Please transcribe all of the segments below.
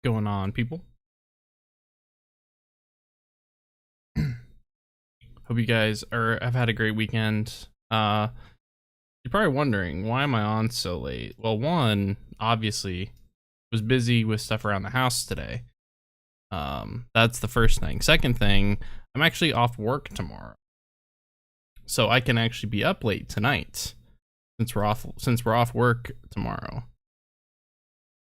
Going on, people? Hope you guys have had a great weekend. You're probably wondering, why am I on so late? Well, one, obviously was busy with stuff around the house today. That's the first thing. Second thing, I'm actually off work tomorrow, so I can actually be up late tonight since we're off work tomorrow.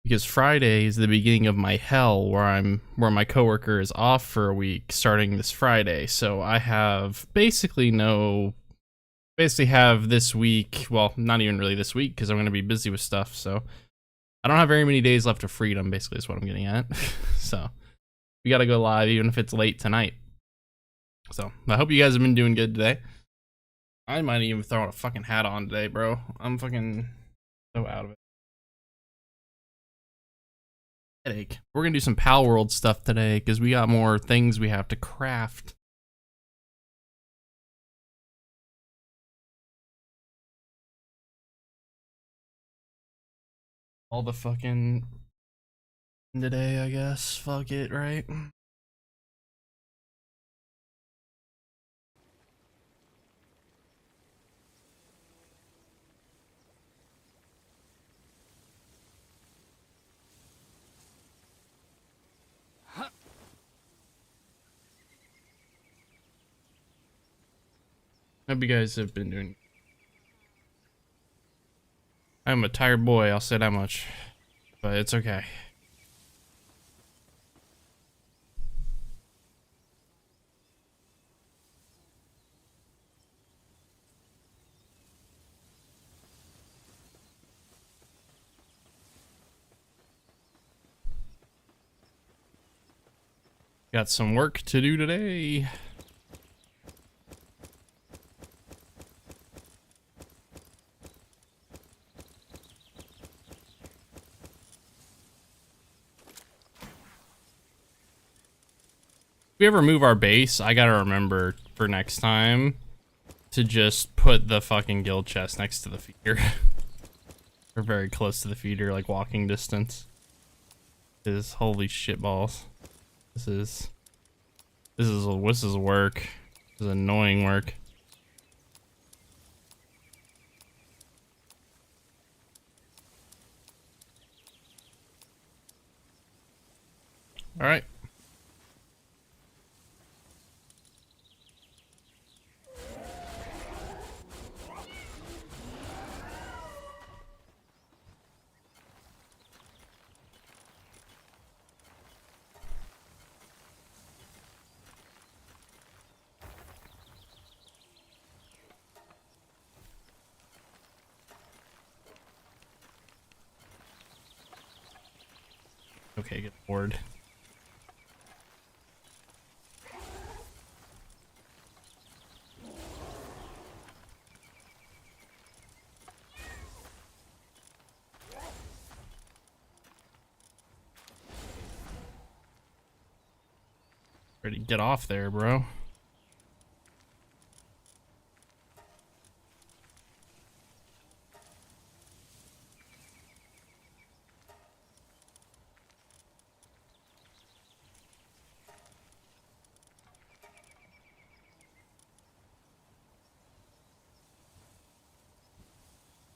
Because Friday is the beginning of my hell, where my coworker is off for a week starting this Friday. So I have basically have this week, well, not even really this week, because I'm going to be busy with stuff. So I don't have very many days left of freedom, basically is what I'm getting at. So we got to go live even if it's late tonight. So I hope you guys have been doing good today. I might even throw a fucking hat on today, bro. I'm fucking so out of it. Headache. We're gonna do some Pal World stuff today because we got more things we have to craft. All the fucking today, I guess. Fuck it, right? Hope you guys have been doing. I'm a tired boy, I'll say that much. But it's okay. Got some work to do today. If we ever move our base, I gotta remember for next time to just put the fucking guild chest next to the feeder. Or very close to the feeder, like walking distance. Is holy shit balls. This is work. This is annoying work. All right. Okay, get bored. Ready to get off there, bro.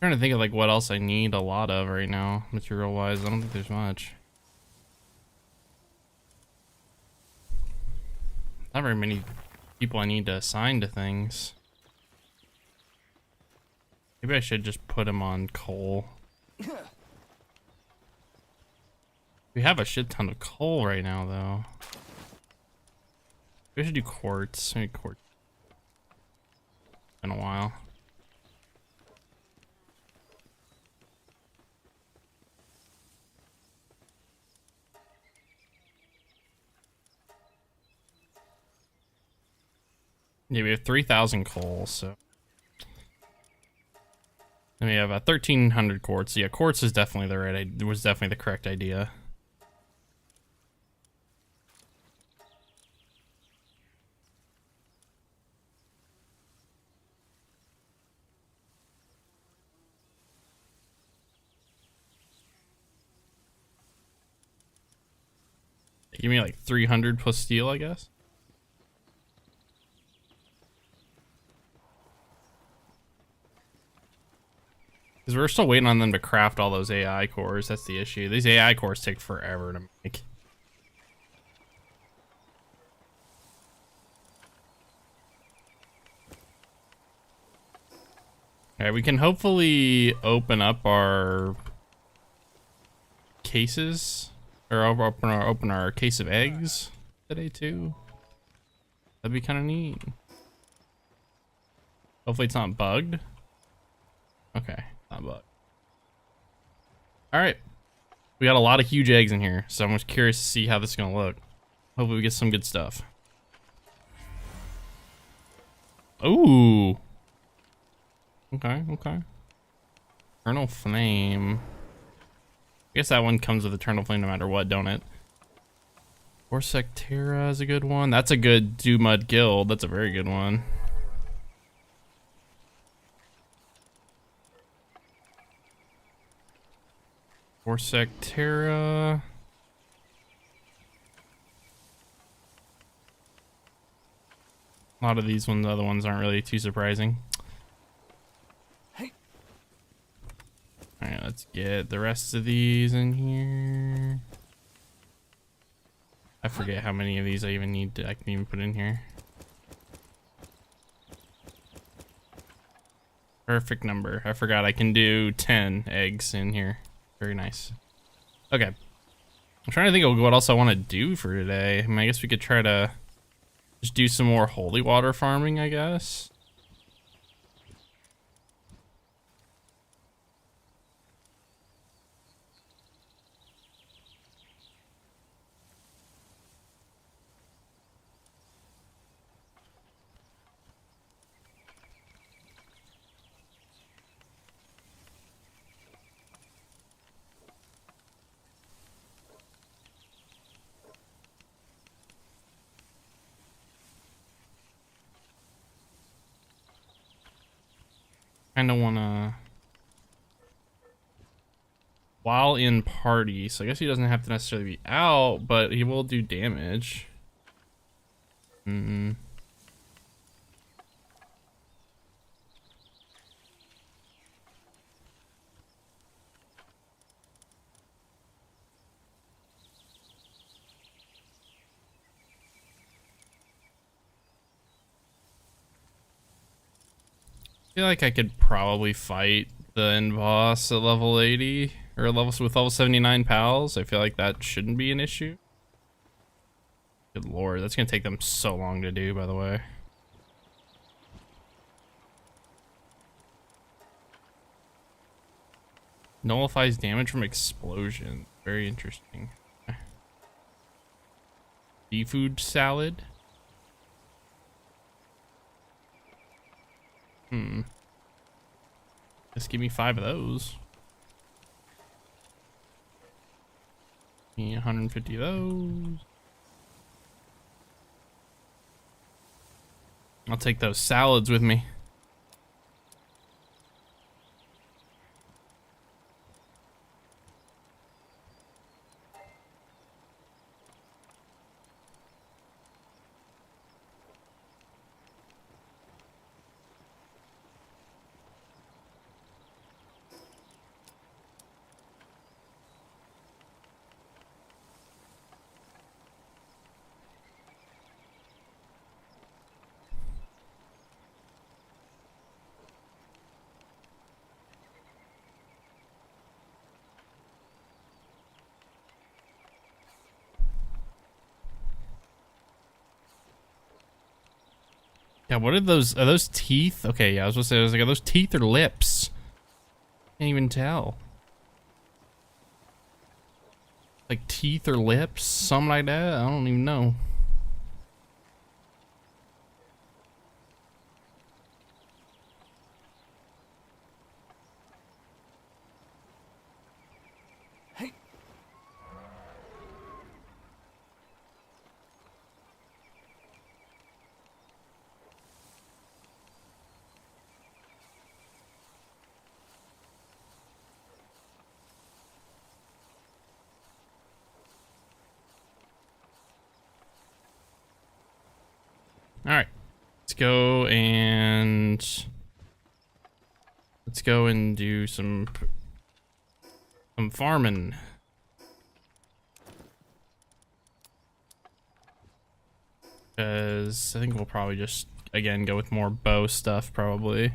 Trying to think of like what else I need a lot of right now, material wise. I don't think there's much. Not very many people I need to assign to things. Maybe I should just put them on coal. We have a shit ton of coal right now, though. We should do quartz. Maybe quartz. Been a while. Yeah, we have 3,000 coal, so. And we have 1,300 quartz. Yeah, quartz is definitely the right. It was definitely the correct idea. Give me like 300 plus steel, I guess. Because we're still waiting on them to craft all those AI cores. That's the issue. These AI cores take forever to make. Alright, we can hopefully open up our cases. Or open our case of eggs today too. That'd be kind of neat. Hopefully it's not bugged. Okay, not bugged. Alright. We got a lot of huge eggs in here, so I'm just curious to see how this is gonna look. Hopefully we get some good stuff. Ooh. Okay, okay. Eternal Flame. I guess that one comes with Eternal Flame no matter what, don't it? Orsectera is a good one. That's a good Mud Guild. That's a very good one. Orsectera. A lot of these ones, the other ones aren't really too surprising. Alright, let's get the rest of these in here. I forget how many of these I even need to, I can even put in here. Perfect number. I forgot I can do 10 eggs in here. Very nice. Okay. I'm trying to think of what else I want to do for today. I mean, I guess we could try to just do some more holy water farming, I guess. Kind of want to, while in party, so I guess he doesn't have to necessarily be out, but he will do damage. I feel like I could probably fight the end boss at level 80 or with level 79 pals. I feel like that shouldn't be an issue. Good lord, that's gonna take them so long to do, by the way. Nullifies damage from explosion. Very interesting. Seafood salad. Just give me 5 of those. Give me 150 of those. I'll take those salads with me. Yeah, what are those teeth? Okay, yeah, I was gonna say, I was like, are those teeth or lips? Can't even tell. Like teeth or lips, something like that. I don't even know. All right, let's go and do some farming. Because I think we'll probably just again go with more bow stuff probably.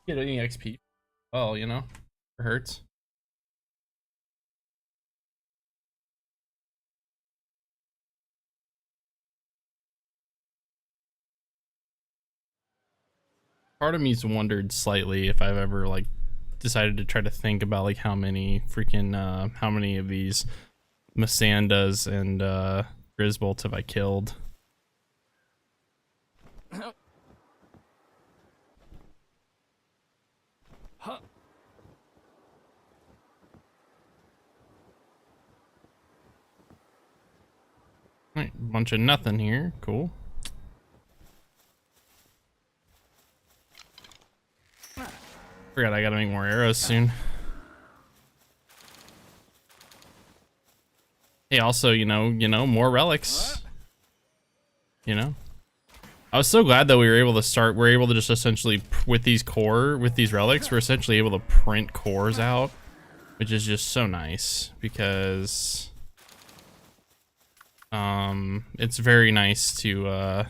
Get any XP? Well, you know, it hurts. Part of me's wondered slightly if I've ever like decided to try to think about like how many freaking how many of these Masandas and Grisbolts have I killed. Alright, bunch of nothing here. Cool. Forgot I gotta make more arrows soon. Hey, also, you know, more relics. You know? I was so glad that we were able to just essentially, with these relics, we're essentially able to print cores out, which is just so nice, because it's very nice to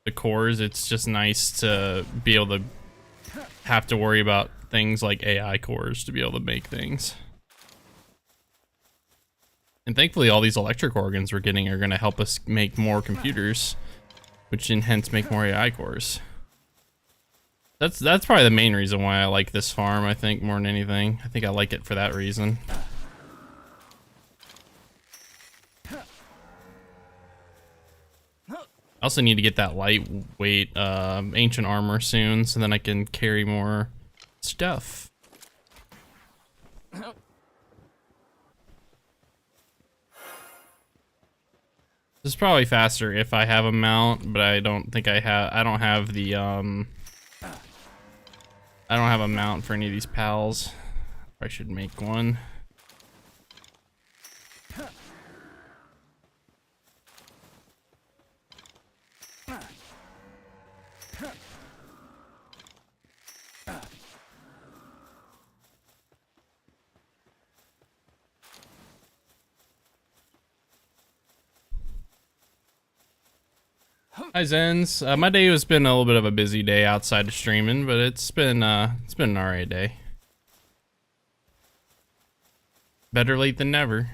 the cores. It's just nice to be able to have to worry about things like AI cores to be able to make things. And thankfully all these electric organs we're getting are going to help us make more computers, which hence make more AI cores. That's probably the main reason why I like this farm, I think, more than anything. I think I like it for that reason. I also need to get that lightweight ancient armor soon, so then I can carry more stuff. This is probably faster if I have a mount, but I don't think I don't have the I don't have a mount for any of these pals. I should make one. Hi Zens, my day has been a little bit of a busy day outside of streaming, but it's been an alright day. Better late than never.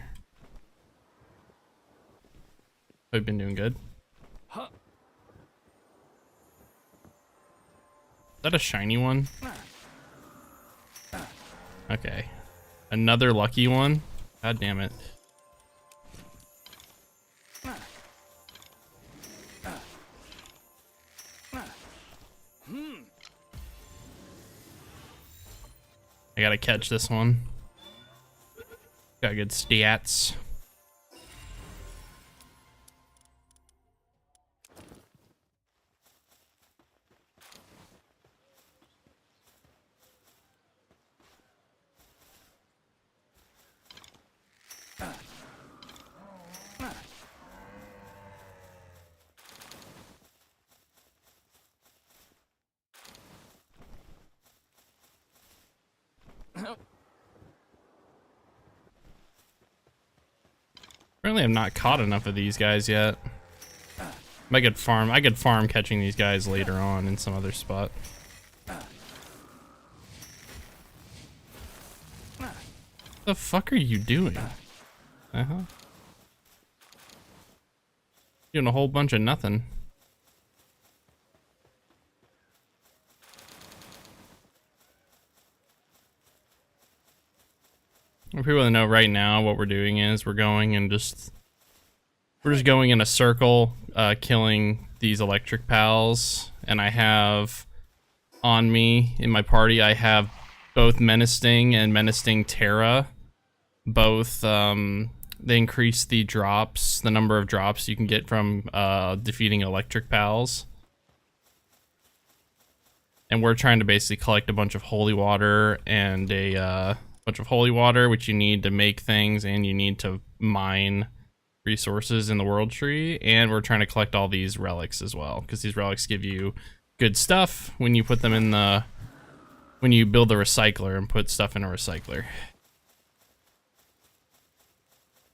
I've been doing good. Is that a shiny one? Okay, another lucky one. God damn it. I gotta catch this one. Got good stats. Apparently I've not caught enough of these guys yet. I could farm catching these guys later on in some other spot. What the fuck are you doing? Doing a whole bunch of nothing. For people that know right now, what we're doing is we're just going in a circle, killing these electric pals, and I have on me in my party, I have both Menacing and Menacing Terra. Both they increase the number of drops you can get from defeating electric pals. and we're trying to basically collect a bunch of holy water and a bunch of holy water, which you need to make things, and you need to mine resources in the world tree, and we're trying to collect all these relics as well, because these relics give you good stuff when you put them in the when you build the recycler and put stuff in a recycler.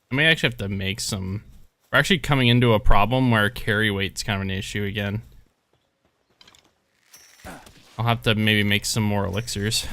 I may actually have to make some. We're actually coming into a problem where carry weight's kind of an issue again. I'll have to maybe make some more elixirs.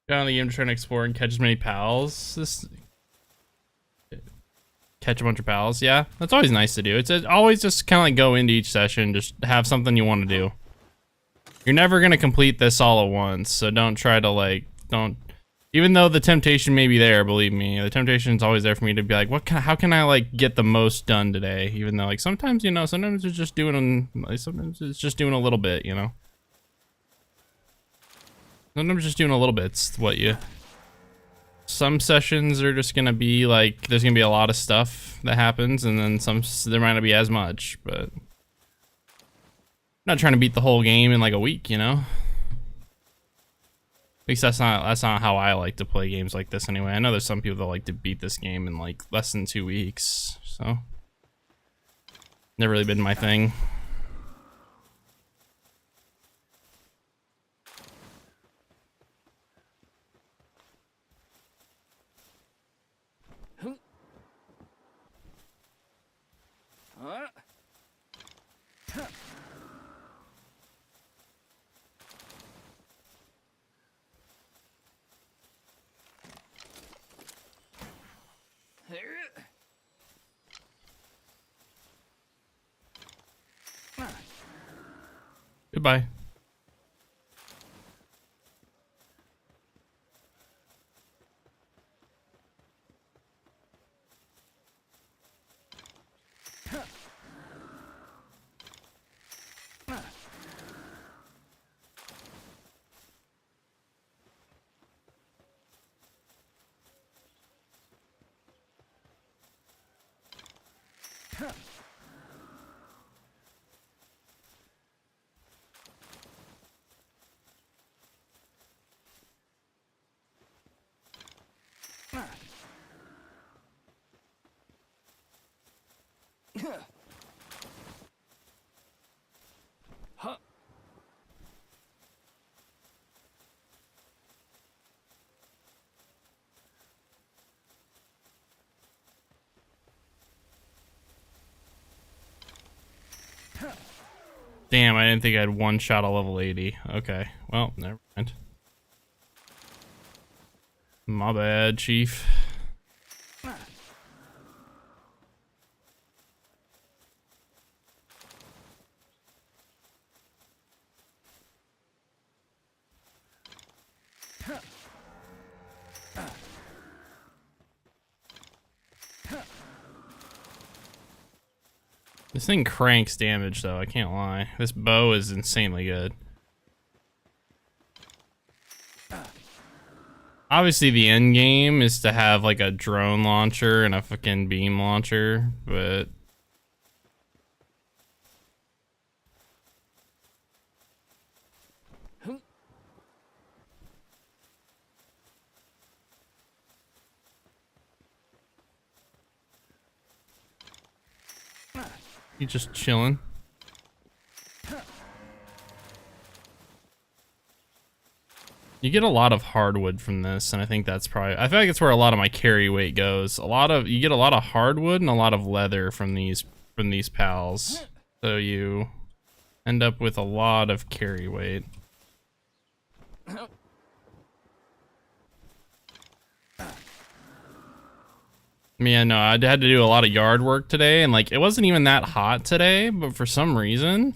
Go on the game to try and explore and catch as many pals. Catch a bunch of pals. Yeah, that's always nice to do. It's always just kind of like go into each session, just have something you want to do. You're never gonna complete this all at once, so don't try to like even though the temptation may be there, believe me, the temptation is always there for me to be like, how can I like get the most done today? Even though like sometimes, you know, sometimes it's just doing a little bit, you know. Sometimes just doing a little bit's what you. Some sessions are just gonna be like there's gonna be a lot of stuff that happens, and then there might not be as much. But I'm not trying to beat the whole game in like a week, you know. At least that's not how I like to play games like this anyway. I know there's some people that like to beat this game in like less than 2 weeks, so never really been my thing. Goodbye. Damn, I didn't think I had one shot at level 80. Okay, well, never mind. My bad, Chief. This thing cranks damage, though, I can't lie. This bow is insanely good. Obviously, the end game is to have, like, a drone launcher and a fucking beam launcher, but... You just chilling. You get a lot of hardwood from this, and I think that's probably, I feel like it's where a lot of my carry weight goes. You get a lot of hardwood and a lot of leather from these pals. So you end up with a lot of carry weight. Yeah, no, I had to do a lot of yard work today, and like it wasn't even that hot today, but for some reason,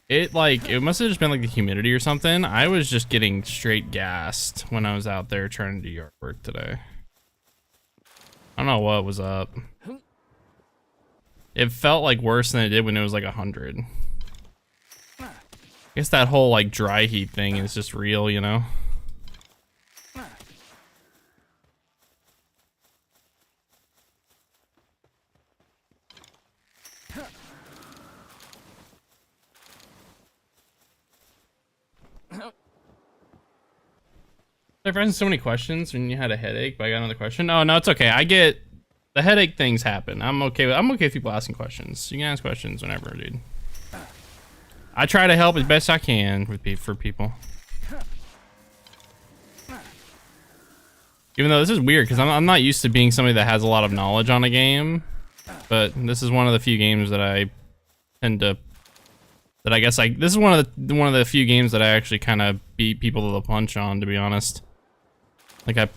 it must have just been like the humidity or something. I was just getting straight gassed when I was out there trying to do yard work today. I don't know what was up. It felt like worse than it did when it was like 100. I guess that whole like dry heat thing is just real, you know? My friends, so many questions when you had a headache, but I got another question. Oh no, it's okay. I get the headache things happen. I'm okay with people asking questions. You can ask questions whenever, dude. I try to help as best I can for people. Even though this is weird because I'm not used to being somebody that has a lot of knowledge on a game, but this is one of the few games that I tend to. That I guess this is one of the few games that I actually kind of beat people to the punch on, to be honest. Like it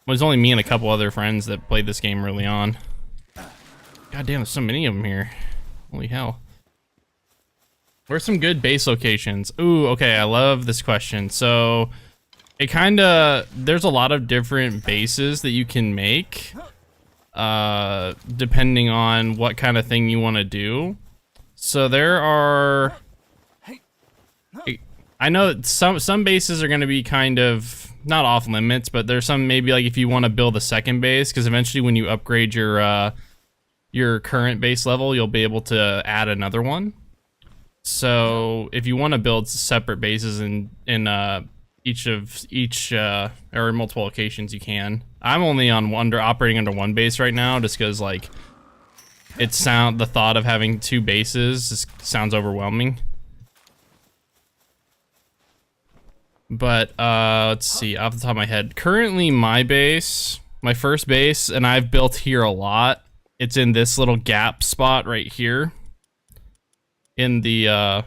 was only me and a couple other friends that played this game early on. God damn, there's so many of them here. Holy hell. Where's some good base locations? Ooh, okay, I love this question. So, there's a lot of different bases that you can make, depending on what kind of thing you want to do. So there are, I know that some bases are going to be kind of not off limits, but there's some maybe like if you want to build a second base, because eventually when you upgrade your current base level, you'll be able to add another one. So if you want to build separate bases in each or multiple locations, you can. I'm only operating under one base right now, just because like the thought of having two bases sounds overwhelming. But let's see, off the top of my head, currently my first base, and I've built here a lot. It's in this little gap spot right here in the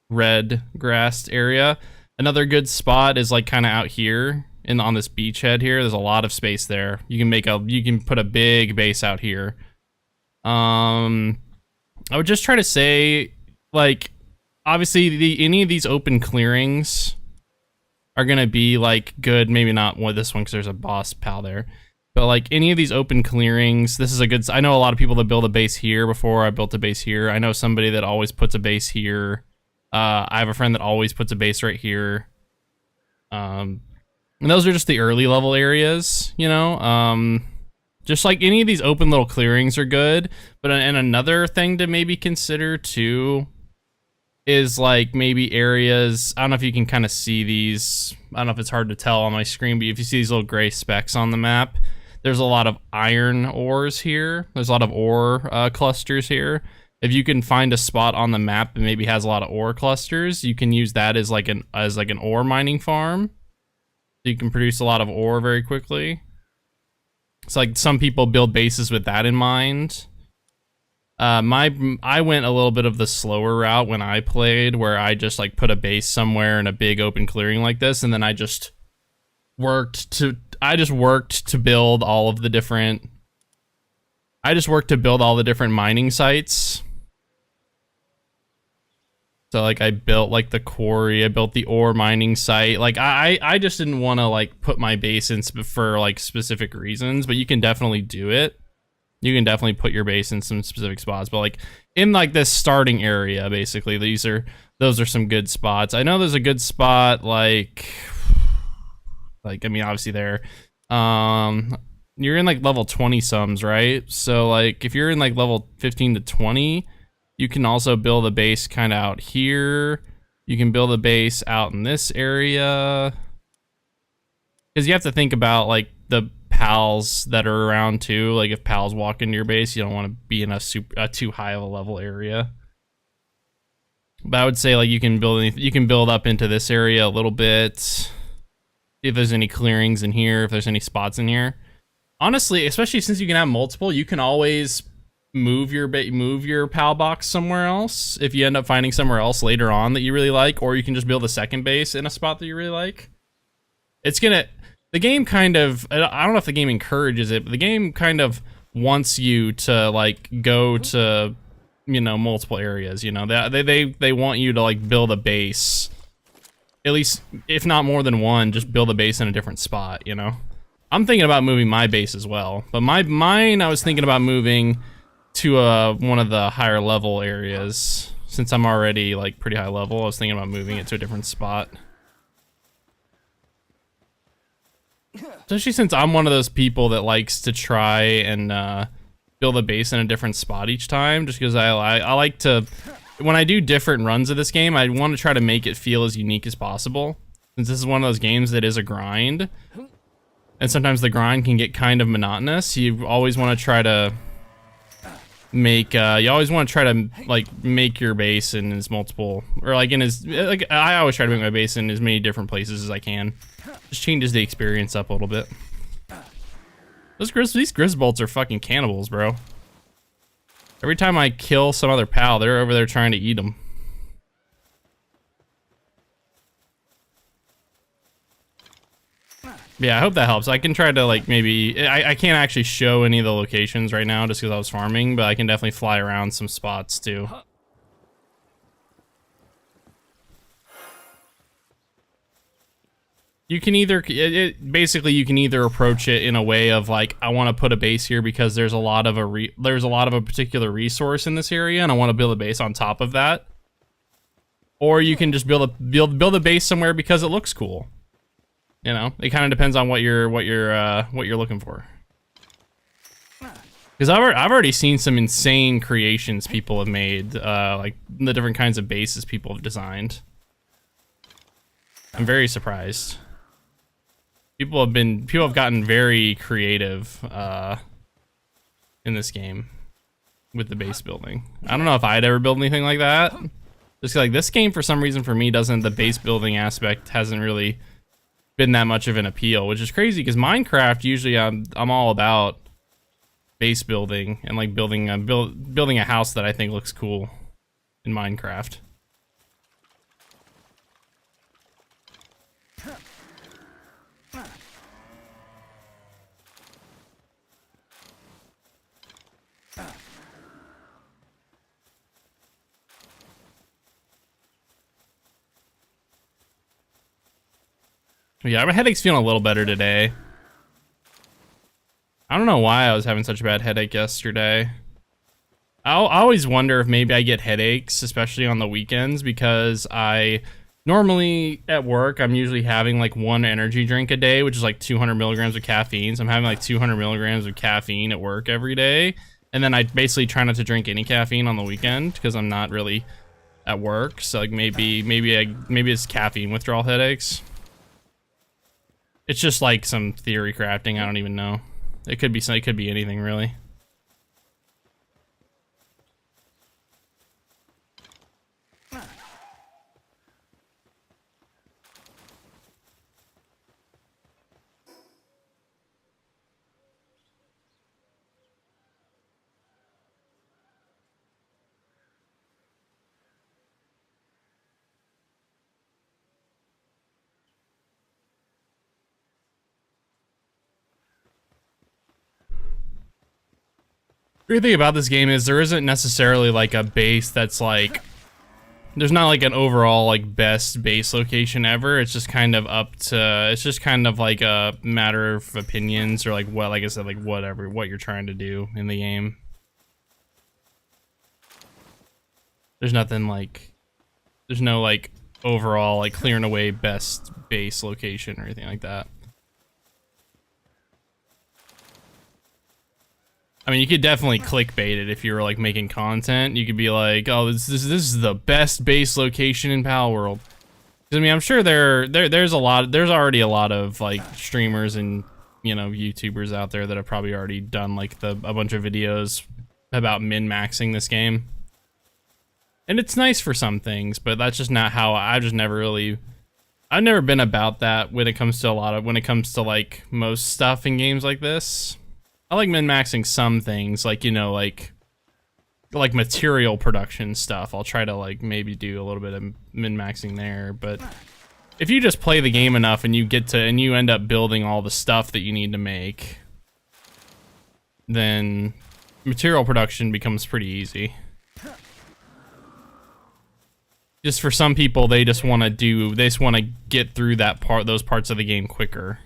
red grassed area. Another good spot is like kind of out here on this beachhead here. There's a lot of space there. You can put a big base out here. I would just try to say, like, obviously any of these open clearings are gonna be like good. Maybe not this one because there's a boss pal there, but like any of these open clearings, this is a good. I know a lot of people that build a base here before. I built a base here. I know somebody that always puts a base here. I have a friend that always puts a base right here. And those are just the early level areas, you know. Just like any of these open little clearings are good, but and another thing to maybe consider too is like maybe areas. I don't know if you can kind of see these. I don't know if it's hard to tell on my screen, but if you see these little gray specks on the map, there's a lot of iron ores here. There's a lot of ore clusters here. If you can find a spot on the map that maybe has a lot of ore clusters, you can use that as like an ore mining farm. So you can produce a lot of ore very quickly. It's like some people build bases with that in mind. I went a little bit of the slower route when I played, where I just like put a base somewhere in a big open clearing like this, and then I just worked to build all the different mining sites. So like I built like the quarry, I built the ore mining site. Like I just didn't want to like put my base in for like specific reasons, but you can definitely do it. You can definitely put your base in some specific spots, but like in like this starting area, basically those are some good spots. I know there's a good spot like I mean obviously there. You're in like level 20 sums, right? So like if you're in like level 15 to 20, you can also build a base kind of out here. You can build a base out in this area. Because you have to think about like the pals that are around too. Like if pals walk into your base, you don't want to be in a too high of a level area. But I would say like you can build up into this area a little bit. See if there's any clearings in here, if there's any spots in here. Honestly, especially since you can have multiple, you can always move your PAL box somewhere else if you end up finding somewhere else later on that you really like, or you can just build a second base in a spot that you really like. The game kind of, I don't know if the game encourages it, but the game kind of wants you to like go to, you know, multiple areas. You know, they want you to like build a base, at least if not more than one. Just build a base in a different spot. You know, I'm thinking about moving my base as well, but mine I was thinking about moving to one of the higher level areas. Since I'm already like pretty high level, I was thinking about moving it to a different spot. Especially since I'm one of those people that likes to try and build a base in a different spot each time, just because I like to, when I do different runs of this game, I want to try to make it feel as unique as possible. Since this is one of those games that is a grind, and sometimes the grind can get kind of monotonous, you always want to try to make like make your base in as multiple, or like in as, like I always try to make my base in as many different places as I can. Just changes the experience up a little bit. These Grizzbolts are fucking cannibals, bro. Every time I kill some other pal, they're over there trying to eat them. Yeah, I hope that helps. I can try to like maybe, I can't actually show any of the locations right now just because I was farming, but I can definitely fly around some spots too. You can either, basically you can either approach it in a way of like, I want to put a base here because there's a lot of a particular resource in this area and I want to build a base on top of that. Or you can just build a base somewhere because it looks cool. You know, it kind of depends on what you're looking for. Because I've already seen some insane creations people have made, like the different kinds of bases people have designed. I'm very surprised. People have gotten very creative in this game with the base building. I don't know if I'd ever build anything like that. Just like this game, for some reason, for me, the base building aspect hasn't really been that much of an appeal, which is crazy because Minecraft, usually I'm all about base building and like building a house that I think looks cool in Minecraft. Yeah, my headache's feeling a little better today. I don't know why I was having such a bad headache yesterday. I always wonder if maybe I get headaches, especially on the weekends, because I normally at work, I'm usually having like one energy drink a day, which is like 200 milligrams of caffeine. So I'm having like 200 milligrams of caffeine at work every day. And then I basically try not to drink any caffeine on the weekend because I'm not really at work. So like maybe it's caffeine withdrawal headaches. It's just like some theory crafting. I don't even know. It could be anything really. The great thing about this game is there isn't necessarily like a base that's like, there's not like an overall like best base location ever. It's just kind of it's just kind of like a matter of opinions, or like what, like I said, like whatever, what you're trying to do in the game. There's nothing like, there's no like overall like clearing away best base location or anything like that. I mean, you could definitely clickbait it if you were like making content. You could be like, "Oh, this is the best base location in Pal World." I mean, I'm sure there's already a lot of like streamers and, you know, YouTubers out there that have probably already done like a bunch of videos about min-maxing this game. And it's nice for some things, but that's just not how I've never been about that when it comes to like most stuff in games like this. I like min-maxing some things, like, you know, like material production stuff. I'll try to like maybe do a little bit of min-maxing there, but if you just play the game enough and you end up building all the stuff that you need to make, then material production becomes pretty easy. Just for some people, they just want to get through those parts of the game quicker.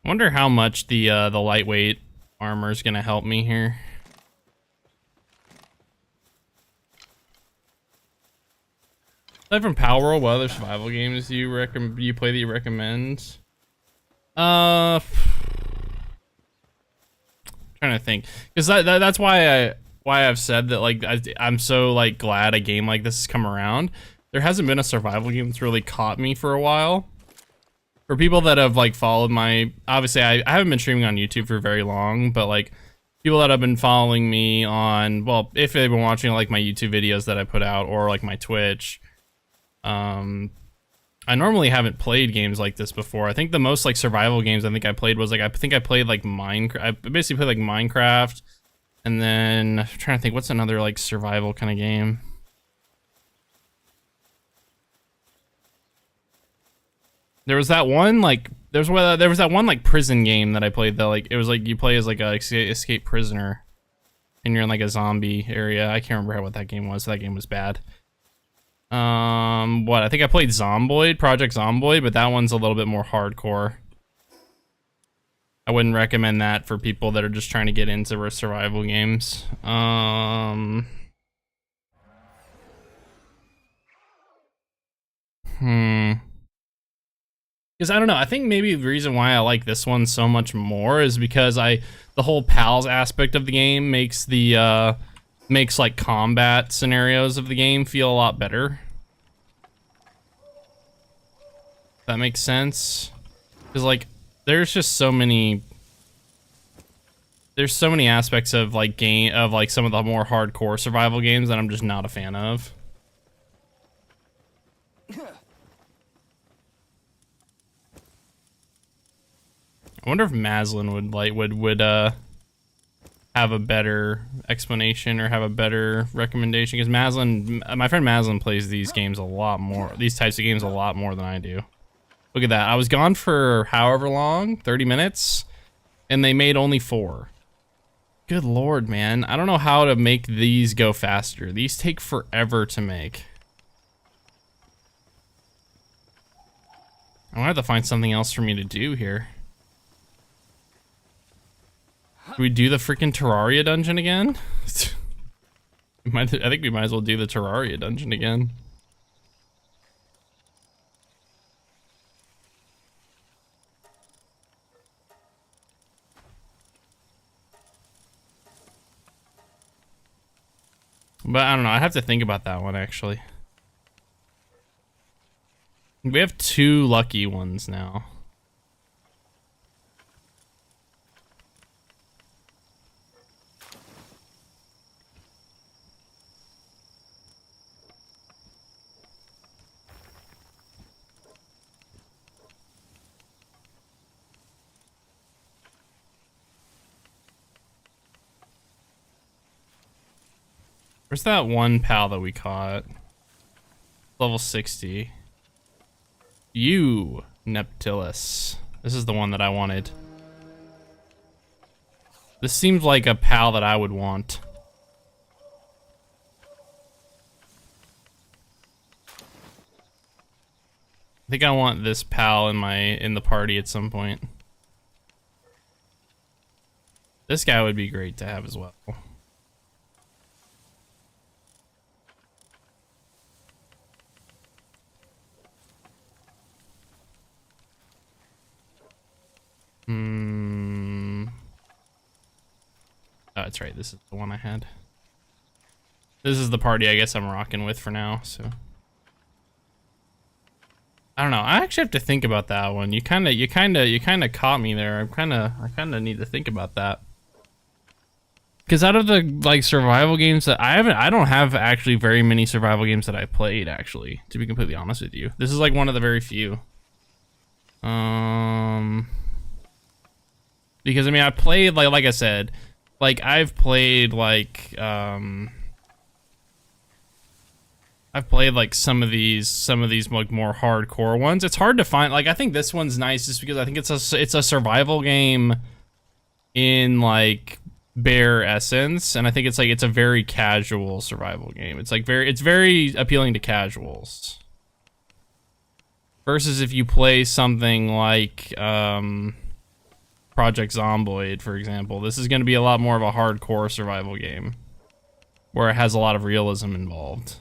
I wonder how much the lightweight armor is gonna help me here. Aside from Power World, what other survival games do you play that you recommend? Trying to think, because that's why I've said that, like, I'm so like glad a game like this has come around. There hasn't been a survival game that's really caught me for a while. For people that have like followed obviously I haven't been streaming on YouTube for very long, but like people that have been following me on, well, if they've been watching like my YouTube videos that I put out or like my Twitch, I normally haven't played games like this before. I think the most like survival games I think I played was like, I think I played like Minecraft. I basically played like Minecraft, and then I'm trying to think what's another like survival kind of game. There was that one like there was that one like prison game that I played that like it was like you play as like a escape prisoner, and you're in like a zombie area. I can't remember what that game was. That game was bad. I think I played Project Zomboid, but that one's a little bit more hardcore. I wouldn't recommend that for people that are just trying to get into survival games. Because I don't know, I think maybe the reason why I like this one so much more is because the whole pals aspect of the game makes makes like combat scenarios of the game feel a lot better. If that makes sense. Because like there's just so many aspects of like some of the more hardcore survival games that I'm just not a fan of. I wonder if Maslin would have a better explanation or have a better recommendation, because my friend Maslin plays these games a lot more, these types of games a lot more than I do. Look at that, I was gone for however long, 30 minutes, and they made only 4. Good lord, man. I don't know how to make these go faster. These take forever to make. I'm gonna have to find something else for me to do here. Do we do the freaking Terraria dungeon again? I think we might as well do the Terraria dungeon again. But I don't know, I have to think about that one actually. We have 2 lucky ones now. Where's that one pal that we caught? Level 60. You, Neptilus. This is the one that I wanted. This seems like a pal that I would want. I think I want this pal in the party at some point. This guy would be great to have as well. Oh, that's right. This is the one I had. This is the party I guess I'm rocking with for now, so. I don't know. I actually have to think about that one. You kind of caught me there. I kind of need to think about that. Because out of the like survival games that I don't have actually very many survival games that I played actually, to be completely honest with you. This is like one of the very few. Because I mean, I played like I said, like I've played like I've played like some of these like more hardcore ones. It's hard to find. Like I think this one's nice just because I think it's a survival game in like bare essence, and I think it's a very casual survival game. It's very appealing to casuals. Versus if you play something like Project Zomboid, for example, this is going to be a lot more of a hardcore survival game where it has a lot of realism involved.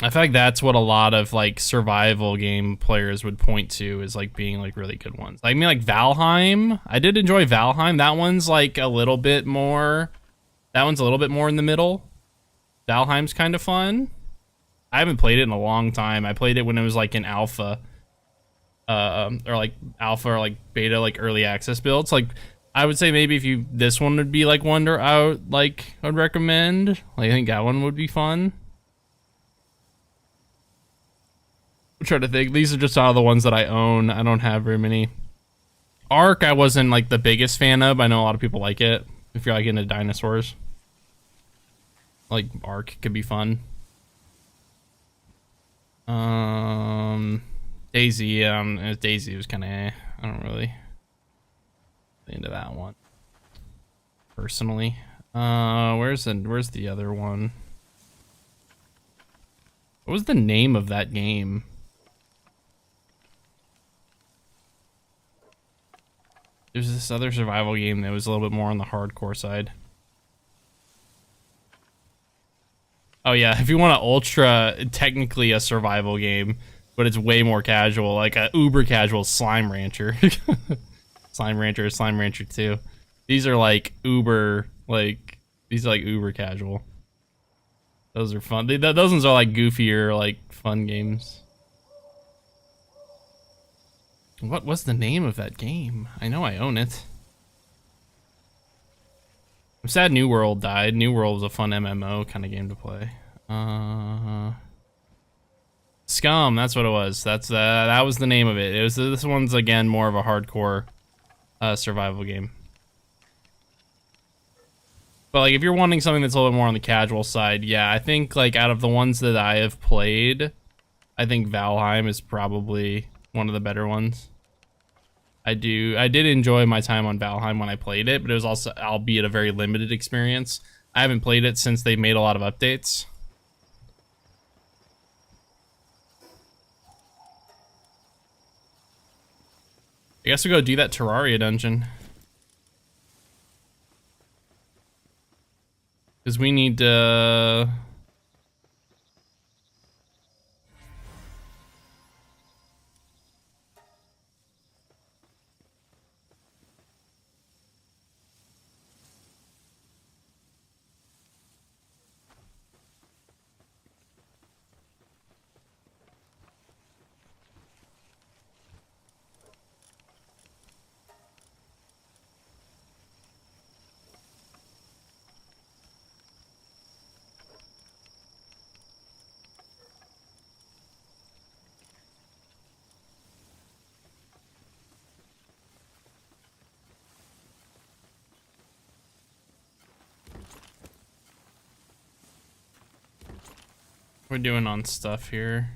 I feel like that's what a lot of like survival game players would point to as like being like really good ones. I mean, like Valheim. I did enjoy Valheim. That one's like a little bit more. That one's a little bit more in the middle. Valheim's kind of fun. I haven't played it in a long time. I played it when it was like in alpha, or like alpha or like beta, like early access builds. Like I would say maybe if this one would be like one I'd recommend. Like I think that one would be fun. I'm trying to think. These are just all the ones that I own. I don't have very many. Ark, I wasn't like the biggest fan of. I know a lot of people like it. If you're like into dinosaurs, like Ark could be fun. Daisy. Daisy was kind of. I don't really into that one personally. Where's the other one? What was the name of that game? There's this other survival game that was a little bit more on the hardcore side. Oh yeah, if you want an ultra, technically a survival game, but it's way more casual, like a uber casual Slime Rancher. Slime Rancher 2. These are like uber, these are like uber casual. Those are fun. Those ones are like goofier, like fun games. What was the name of that game? I know I own it. I'm sad New World died. New World was a fun MMO kind of game to play. Scum, that's what it was. That was the name of it. This one's again more of a hardcore survival game. But like if you're wanting something that's a little bit more on the casual side, yeah, I think like out of the ones that I have played, I think Valheim is probably one of the better ones. I did enjoy my time on Valheim when I played it, but it was also, albeit a very limited experience. I haven't played it since they made a lot of updates. I guess we go do that Terraria dungeon. Because we need to... We're doing on stuff here.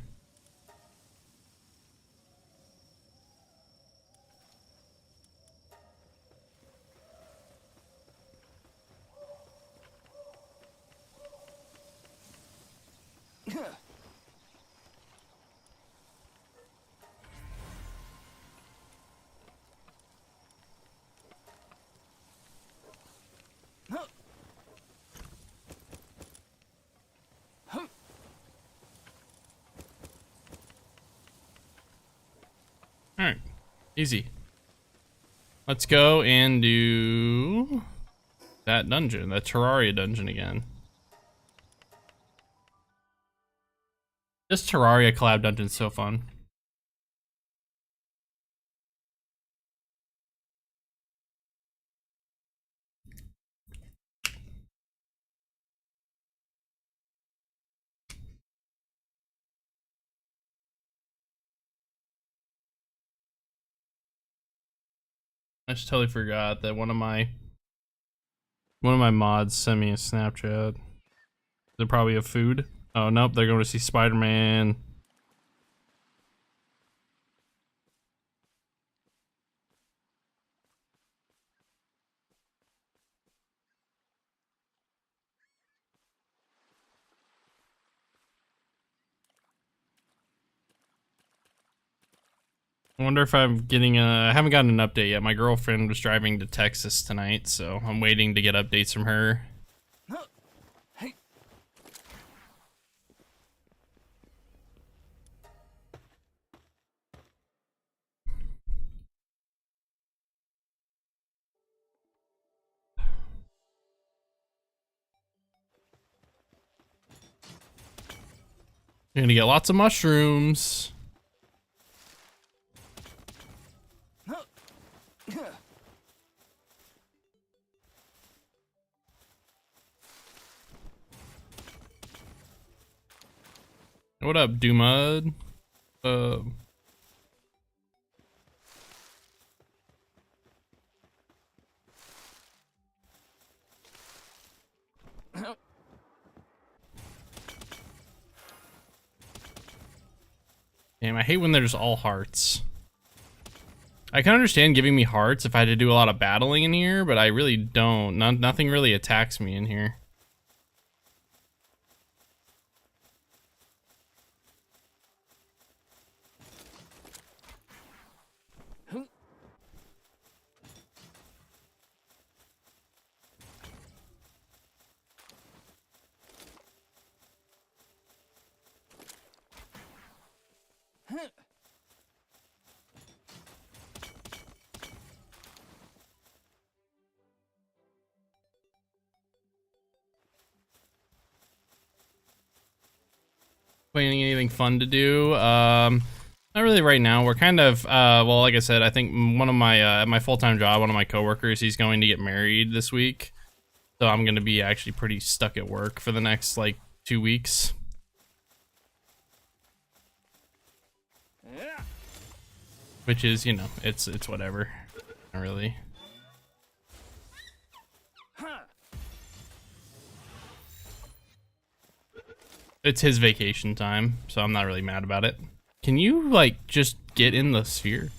Alright, easy. Let's go and do that dungeon, that Terraria dungeon again. This Terraria collab dungeon is so fun. I just totally forgot that one of my mods sent me a Snapchat. They probably have food. Oh, nope, they're going to see Spider-Man. I wonder if I'm getting I haven't gotten an update yet. My girlfriend was driving to Texas tonight, so I'm waiting to get updates from her. You're gonna get lots of mushrooms. What up, Doomud? Damn, I hate when there's all hearts. I can understand giving me hearts if I had to do a lot of battling in here, but I really don't. Nothing really attacks me in here. Planning anything fun to do? Not really right now. We're kind of, well, like I said, I think one of my, my full-time job, one of my coworkers, he's going to get married this week. So I'm going to be actually pretty stuck at work for the next, like, 2 weeks. Which is, you know, it's whatever. Not really. It's his vacation time, so I'm not really mad about it. Can you, like, just get in the sphere,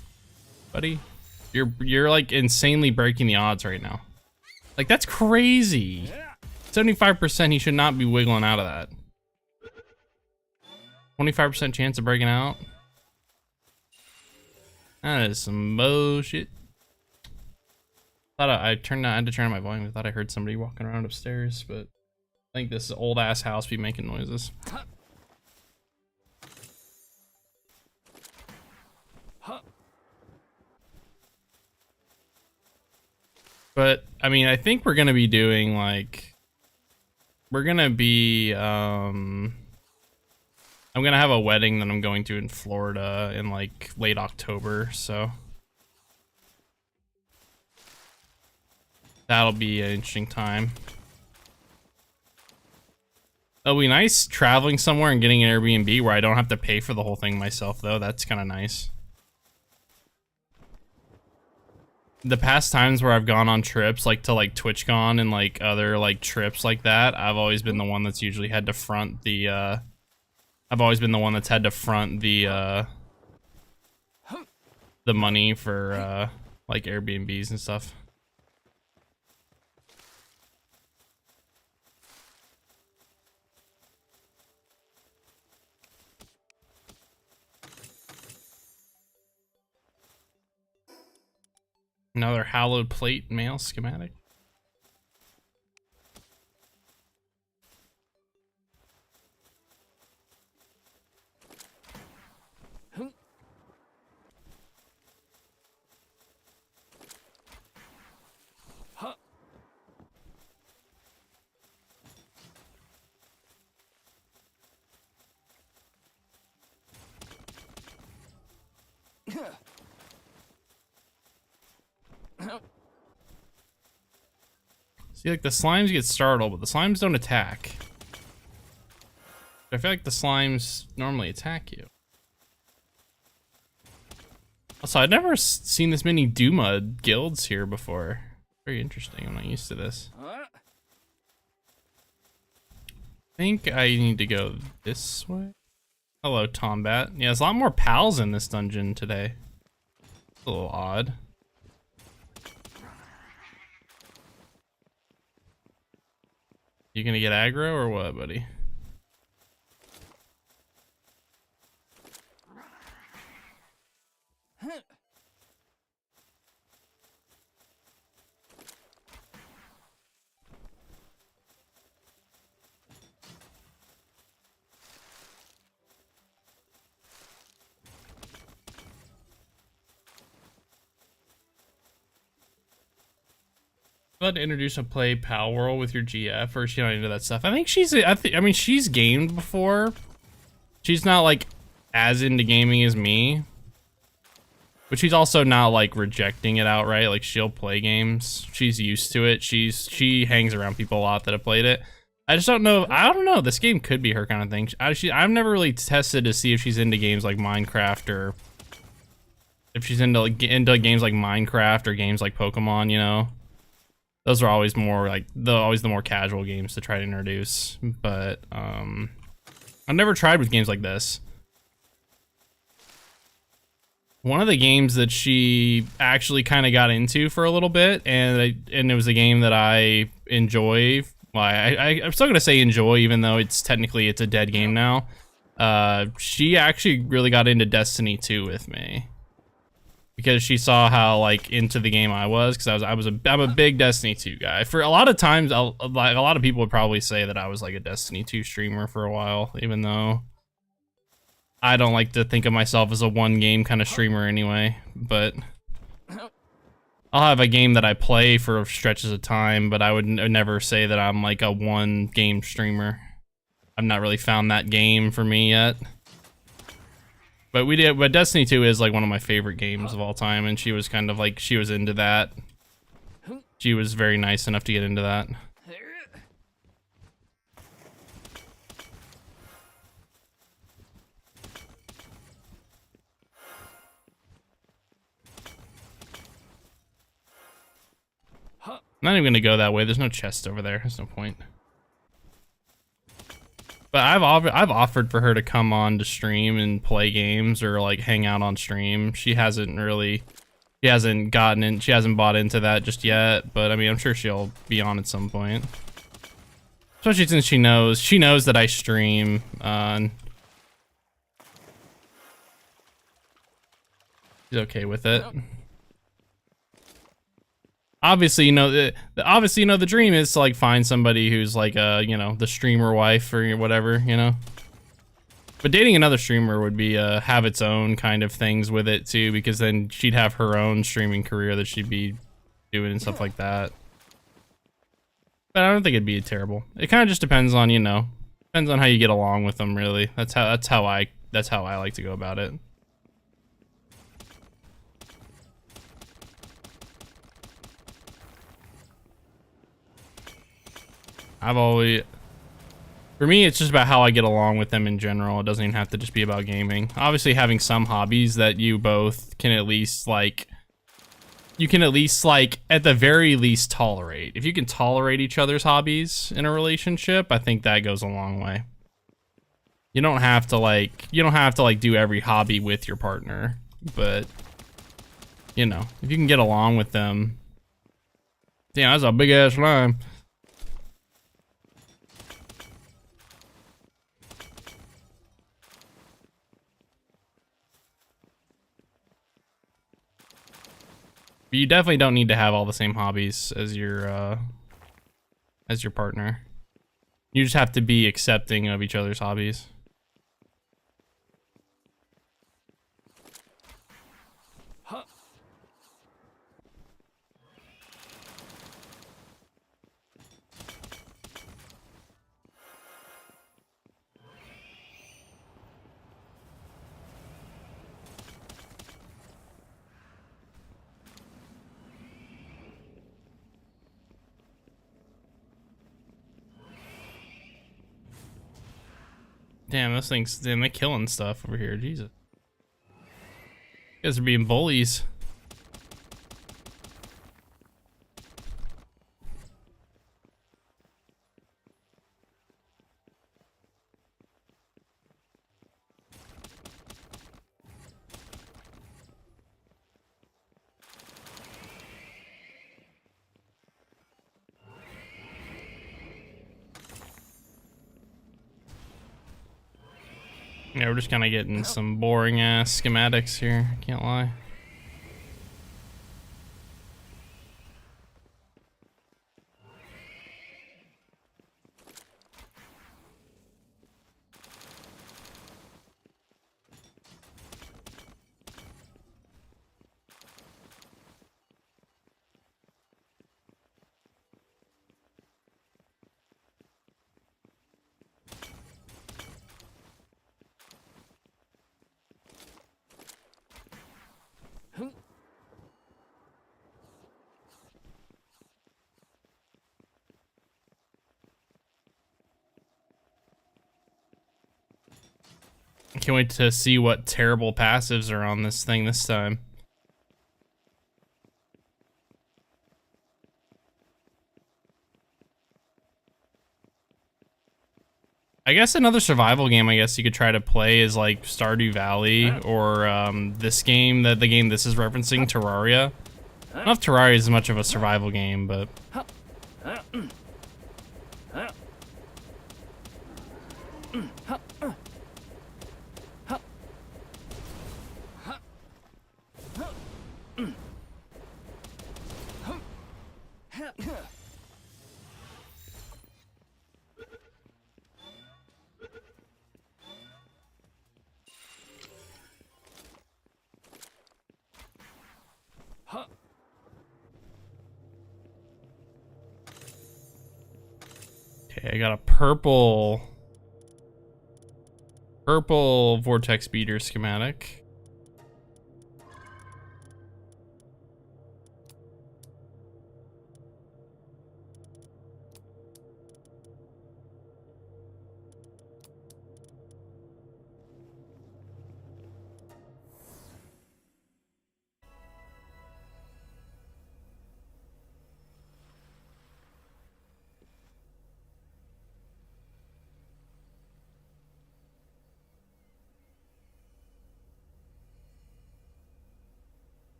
buddy? You're like insanely breaking the odds right now. Like, that's crazy. 75% he should not be wiggling out of that. 25% chance of breaking out. That is some bullshit. Thought I had to turn on my volume. I thought I heard somebody walking around upstairs, but I think this old ass house be making noises. But I mean, I think we're gonna be doing like, I'm gonna have a wedding that I'm going to in Florida in like late October, so that'll be an interesting time. It'll be nice traveling somewhere and getting an Airbnb where I don't have to pay for the whole thing myself, though. That's kind of nice. The past times where I've gone on trips, like to like TwitchCon and like other like trips like that, I've always been the one that's usually had to front the, I've always been the one that's had to front the money for, like Airbnbs and stuff. Another hallowed plate mail schematic. See, like the slimes get startled, but the slimes don't attack. I feel like the slimes normally attack you. Also, I've never seen this many Doomud guilds here before. Very interesting. I'm not used to this. think I need to go this way. Hello, Tombat. Yeah, there's a lot more pals in this dungeon today. A little odd. You gonna get aggro or what, buddy? About to introduce a play pal world with your GF, or is she not into that stuff? I think she's. I mean, she's gamed before. She's not like as into gaming as me, but she's also not like rejecting it outright. Like she'll play games. She's used to it. She hangs around people a lot that have played it. I just don't know. I don't know. This game could be her kind of thing. I've never really tested to see if she's into games like Minecraft or if she's into games like Minecraft or games like Pokemon. You know. Those are always more like the more casual games to try to introduce, but I've never tried with games like this. One of the games that she actually kind of got into for a little bit, and it was a game that I enjoy. Well, I'm still gonna say enjoy, even though it's a dead game now. She actually really got into Destiny 2 with me. Because she saw how like into the game I was, because I'm a big Destiny 2 guy. For a lot of times, like a lot of people would probably say that I was like a Destiny 2 streamer for a while, even though I don't like to think of myself as a one game kind of streamer anyway. But I'll have a game that I play for stretches of time, but I would never say that I'm like a one game streamer. I've not really found that game for me yet. But Destiny 2 is like one of my favorite games of all time, and she was kind of like, she was into that. She was very nice enough to get into that. I'm not even gonna go that way. There's no chest over there. There's no point. But I've offered for her to come on to stream and play games or like hang out on stream. She hasn't bought into that just yet, but I mean, I'm sure she'll be on at some point. Especially since she knows that I stream. She's okay with it. Obviously, the dream is to like find somebody who's like the streamer wife or whatever, you know. But dating another streamer would be have its own kind of things with it too, because then she'd have her own streaming career that she'd be doing and stuff like that. But I don't think it'd be terrible. It kind of just depends on, depends on how you get along with them, really. That's how I like to go about it. For me, it's just about how I get along with them in general. It doesn't even have to just be about gaming. Obviously, having some hobbies that you both can at least like, at the very least tolerate. If you can tolerate each other's hobbies in a relationship, I think that goes a long way. You don't have to do every hobby with your partner, but if you can get along with them. Damn, that's a big ass slime. But you definitely don't need to have all the same hobbies as your partner. You just have to be accepting of each other's hobbies. Damn, they're killing stuff over here. Jesus. You guys are being bullies. Yeah, we're just kind of getting some boring ass schematics here, can't lie. I can't wait to see what terrible passives are on this thing this time. I guess another survival game I guess you could try to play is like Stardew Valley or this game, the game this is referencing, Terraria. I don't know if Terraria is much of a survival game, but... Okay, I got a purple vortex beater schematic.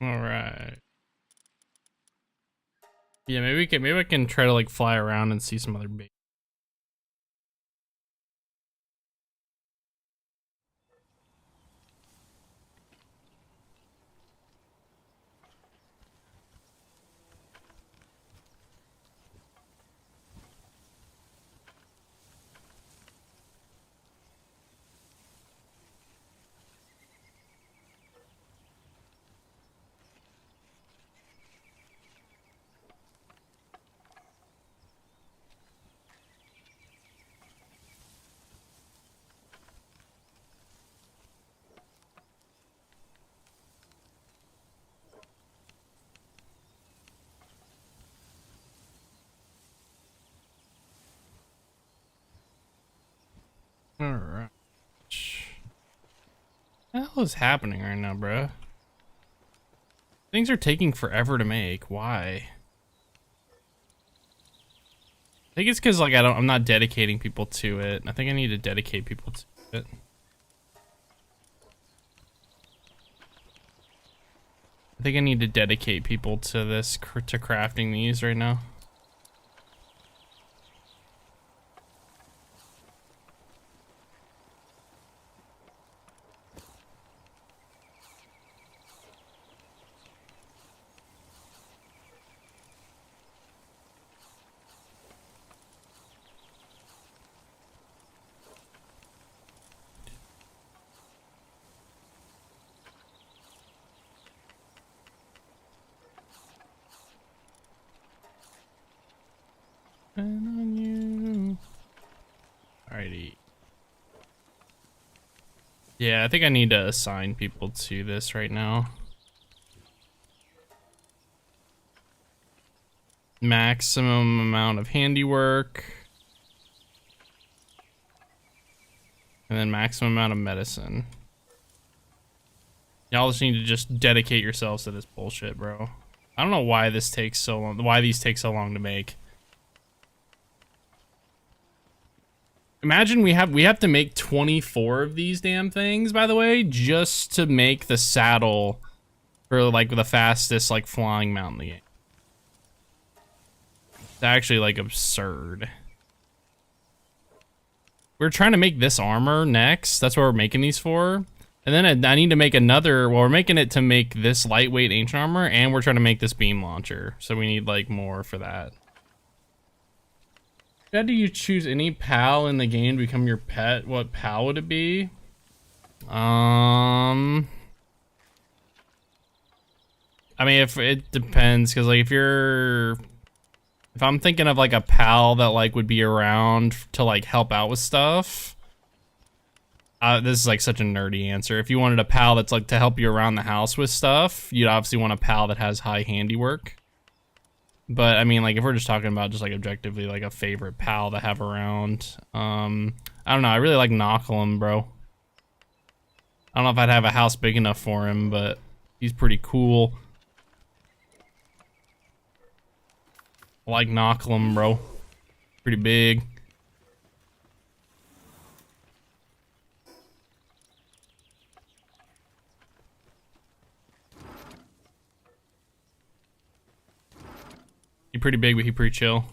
All right. Yeah, maybe I can try to like fly around and see some other bait. All right. What the hell is happening right now, bro? Things are taking forever to make. Why? I think it's because like I'm not dedicating people to it. I think I need to dedicate people to it. I think I need to dedicate people to this, to crafting these right now. depend on you. Alrighty. Yeah, I think I need to assign people to this right now. Maximum amount of handiwork. And then maximum amount of medicine. Y'all just need to just dedicate yourselves to this bullshit, bro. I don't know why this takes so long, why these take so long to make. Imagine we have to make 24 of these damn things, by the way, just to make the saddle for like the fastest like flying mount in the game. It's actually like absurd. We're trying to make this armor next. That's what we're making these for. And then I need to make another, well, we're making it to make this lightweight ancient armor, and we're trying to make this beam launcher. So we need like more for that. How do you choose any pal in the game to become your pet? What pal would it be? I mean, if it depends, because like if I'm thinking of like a pal that like would be around to like help out with stuff. This is like such a nerdy answer. If you wanted a pal that's like to help you around the house with stuff, you'd obviously want a pal that has high handiwork. But I mean, like if we're just talking about just like objectively like a favorite pal to have around, I don't know. I really like Knocklem, bro. I don't know if I'd have a house big enough for him, but he's pretty cool. I like Knocklem, bro. Pretty big. He pretty big, but he pretty chill.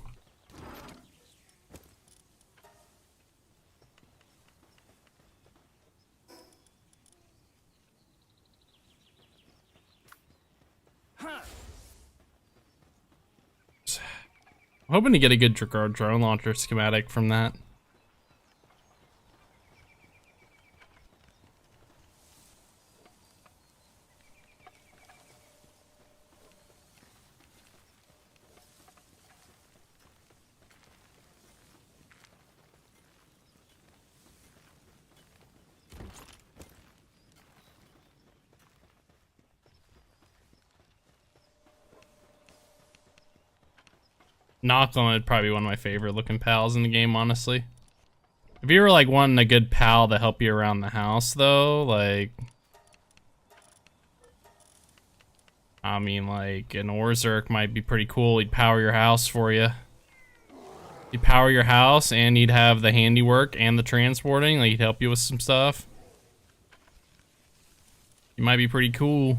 I'm hoping to get a good drone launcher schematic from that. Knocklem would probably be one of my favorite looking pals in the game, honestly. If you were like wanting a good pal to help you around the house though, like I mean like an Orzerk might be pretty cool. He'd power your house for you. He'd power your house and he'd have the handiwork and the transporting, like he'd help you with some stuff. He might be pretty cool.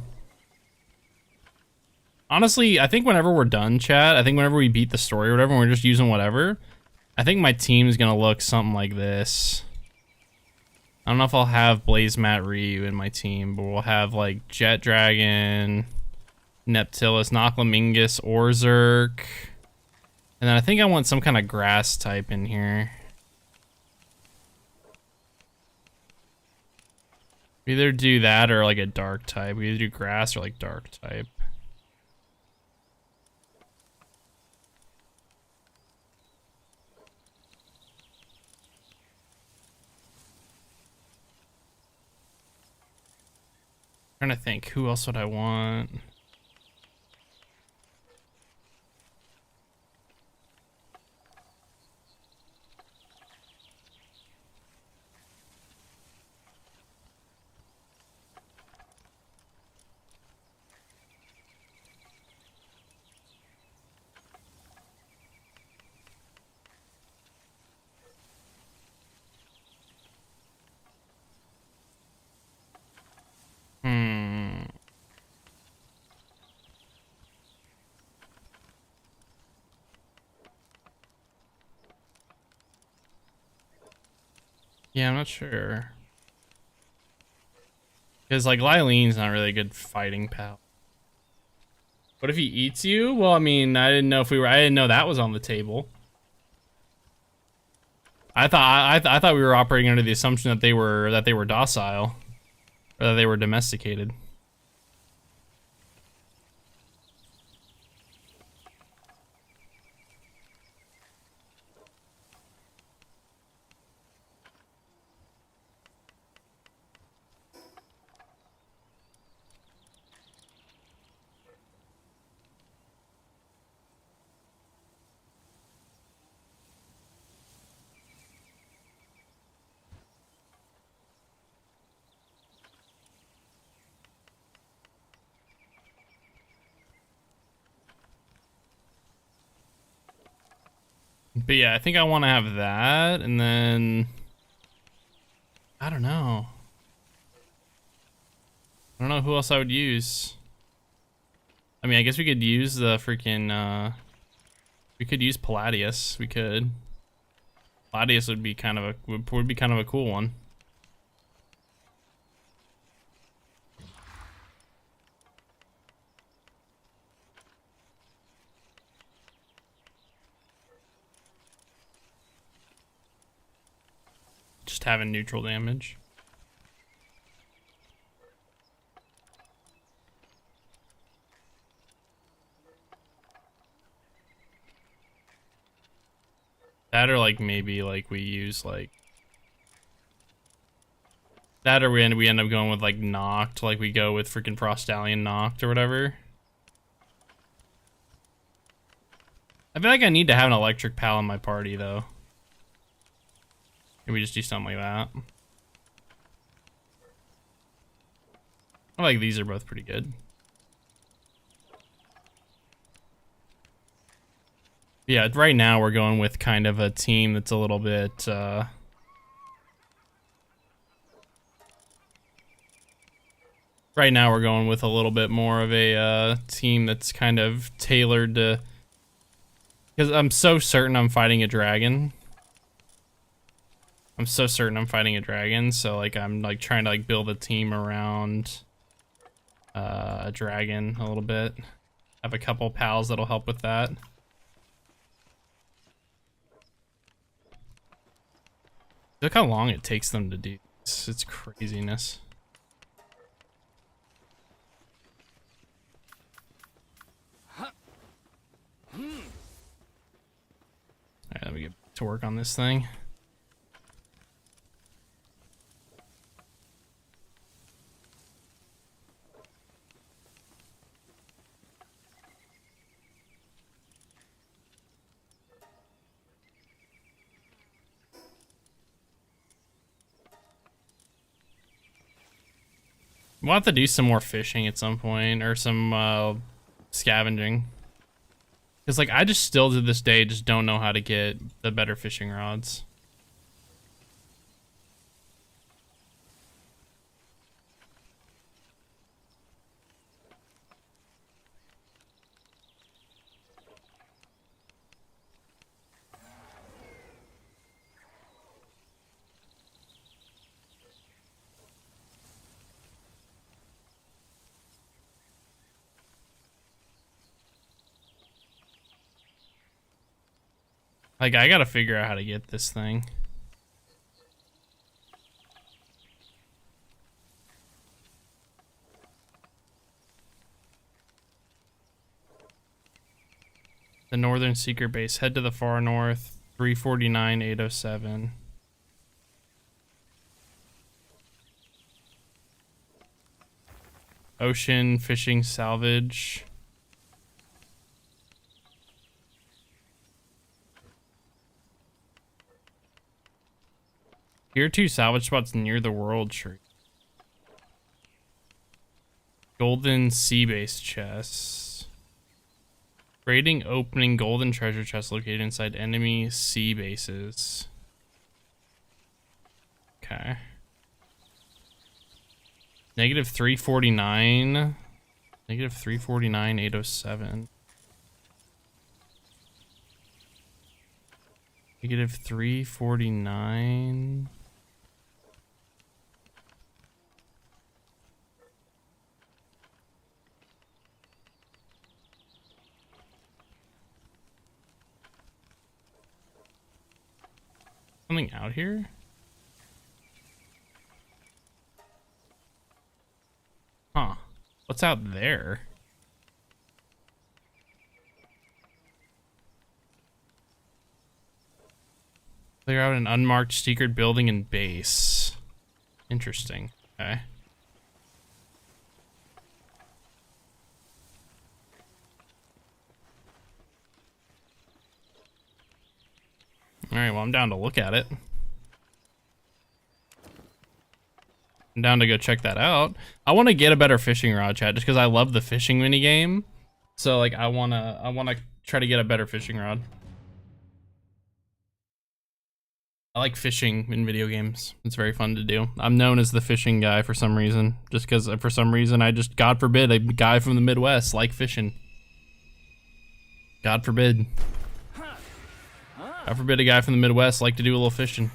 Honestly, I think whenever we're done, chat, I think whenever we beat the story or whatever, and we're just using whatever, I think my team's gonna look something like this. I don't know if I'll have Blaze Matt Ryu in my team, but we'll have like Jet Dragon, Neptilus, Nocklamingus, Orzerk, and then I think I want some kind of grass type in here. We either do that or like a dark type. We either do grass or like dark type. Trying to think, who else would I want? Yeah, I'm not sure. Because, like, Lylene's not really a good fighting pal. What if he eats you? Well, I mean, I didn't know that was on the table. I thought we were operating under the assumption that they were docile. Or that they were domesticated. But yeah, I think I want to have that, and then I don't know. I don't know who else I would use. I mean, I guess we could use the freaking, we could use Palladius. We could. Palladius would be kind of a cool one. Just having neutral damage. That, or like maybe like we use like that, or we end up going with like Noct, like we go with freaking Frostallion Noct or whatever. I feel like I need to have an electric pal in my party though. Can we just do something like that? I like these are both pretty good. Yeah, right now we're going with kind of a team that's a little bit, right now we're going with a little bit more of a team that's kind of tailored to, because I'm so certain I'm fighting a dragon. So like I'm like trying to like build a team around a dragon a little bit. Have a couple pals that'll help with that. Look how long it takes them to do this. It's craziness. Alright, let me get to work on this thing. We'll have to do some more fishing at some point, or some scavenging. Because like I just still to this day just don't know how to get the better fishing rods. Like, I gotta figure out how to get this thing. The northern secret base. Head to the far north. 349, 807. Ocean fishing salvage. Tier 2 salvage spots near the world tree. Golden sea base chests. Raiding opening golden treasure chest located inside enemy sea bases. Okay. Negative 349. Negative 349, 807. Negative 349. Something out here? Huh. What's out there? Clear out an unmarked secret building and base. Interesting. Okay. Alright, well, I'm down to look at it. I'm down to go check that out. I want to get a better fishing rod, chat, just because I love the fishing minigame. So, like, I wanna try to get a better fishing rod. I like fishing in video games. It's very fun to do. I'm known as the fishing guy for some reason. Just because for some reason I just, God forbid, a guy from the Midwest like fishing. God forbid. God forbid a guy from the Midwest like to do a little fishing.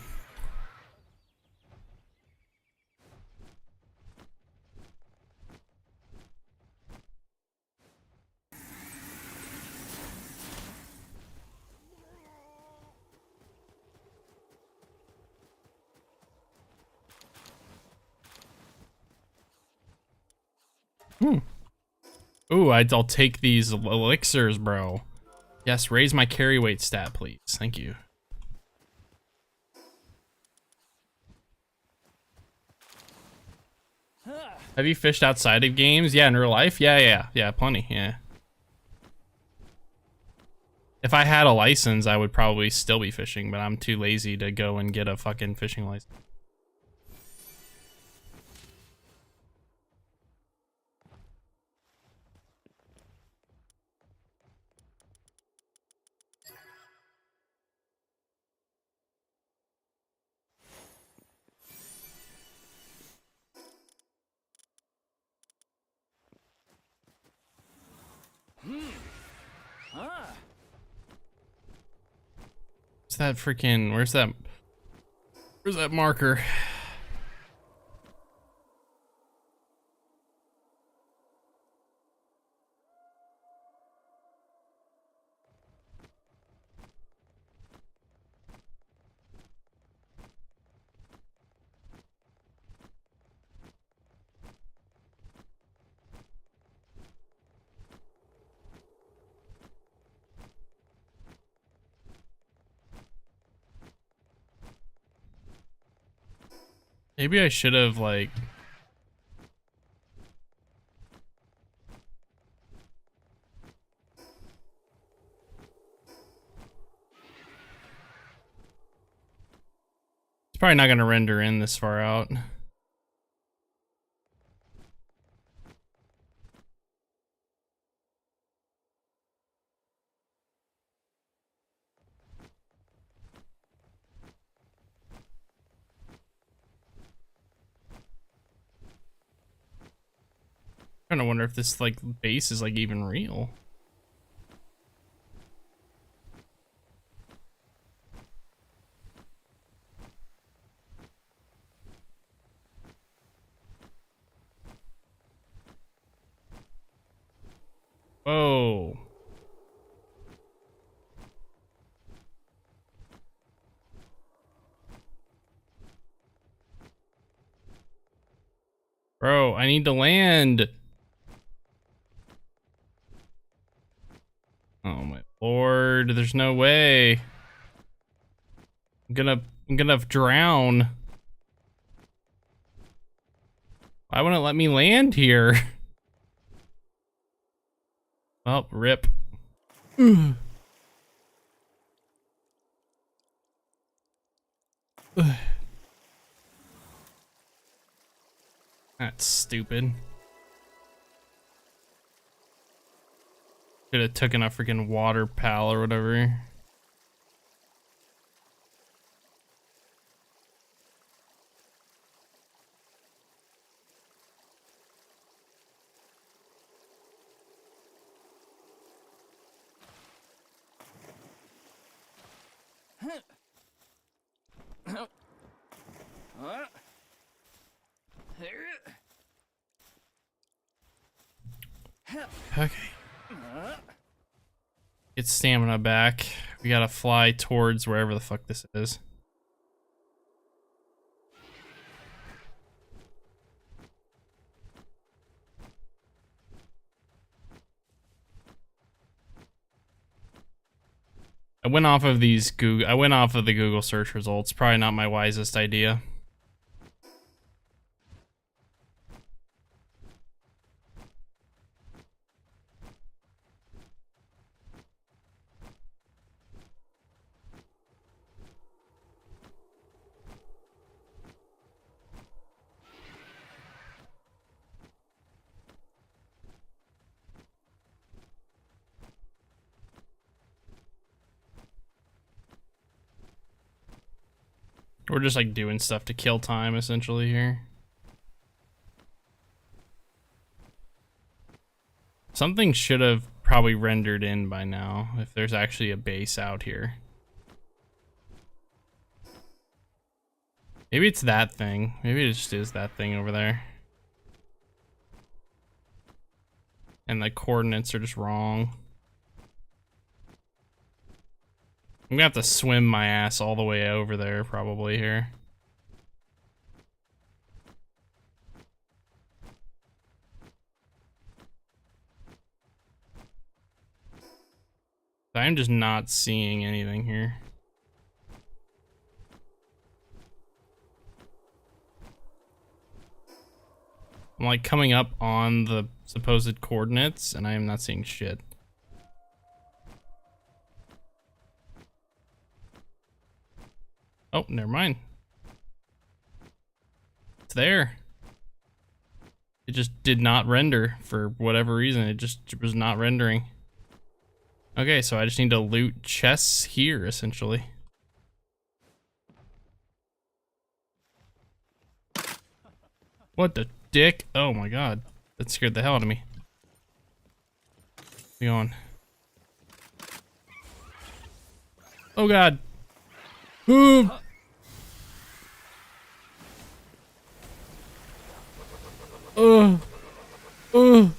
Ooh, I'll take these elixirs, bro. Yes, raise my carry weight stat, please. Thank you. Have you fished outside of games? Yeah, in real life? Yeah, plenty, yeah. If I had a license, I would probably still be fishing, but I'm too lazy to go and get a fucking fishing license. What's that freaking, where's that marker? Maybe I should have, like... It's probably not gonna render in this far out. I'm trying to wonder if this, like, base is, like, even real. Whoa. Bro, I need to land. Oh my lord, there's no way. I'm gonna drown. Why wouldn't it let me land here? Well, rip. That's stupid. Should have taken a freaking water pal or whatever. Okay. Get stamina back. We gotta fly towards wherever the fuck this is. I went off of the Google search results. Probably not my wisest idea. We're just like doing stuff to kill time essentially here. Something should have probably rendered in by now if there's actually a base out here. Maybe it's that thing. Maybe it just is that thing over there. And the coordinates are just wrong. I'm gonna have to swim my ass all the way over there probably here. I'm just not seeing anything here. I'm like coming up on the supposed coordinates and I am not seeing shit. Oh, never mind. It's there. It just did not render for whatever reason. It just was not rendering. Okay, so I just need to loot chests here, essentially. What the dick? Oh my god. That scared the hell out of me. Be on. Oh god. Ooh. Oh. Oh.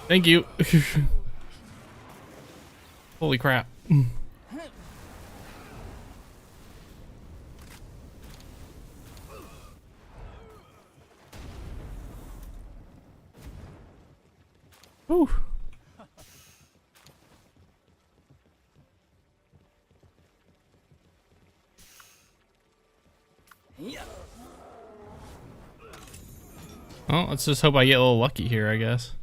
Thank you. Holy crap. Ooh. Well, let's just hope I get a little lucky here, I guess.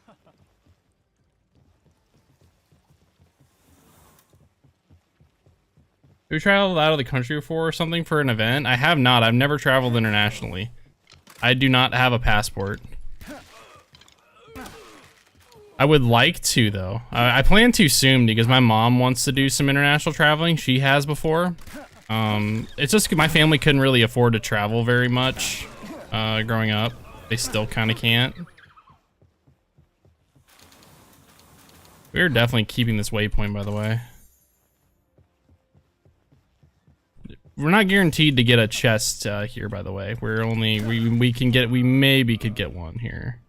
Have you traveled out of the country before or something for an event? I have not. I've never traveled internationally. I do not have a passport. I would like to, though. I plan to soon because my mom wants to do some international traveling. She has before. It's just my family couldn't really afford to travel very much growing up. They still kind of can't. We're definitely keeping this waypoint, by the way. We're not guaranteed to get a chest here, by the way. We're only we can get we maybe could get one here.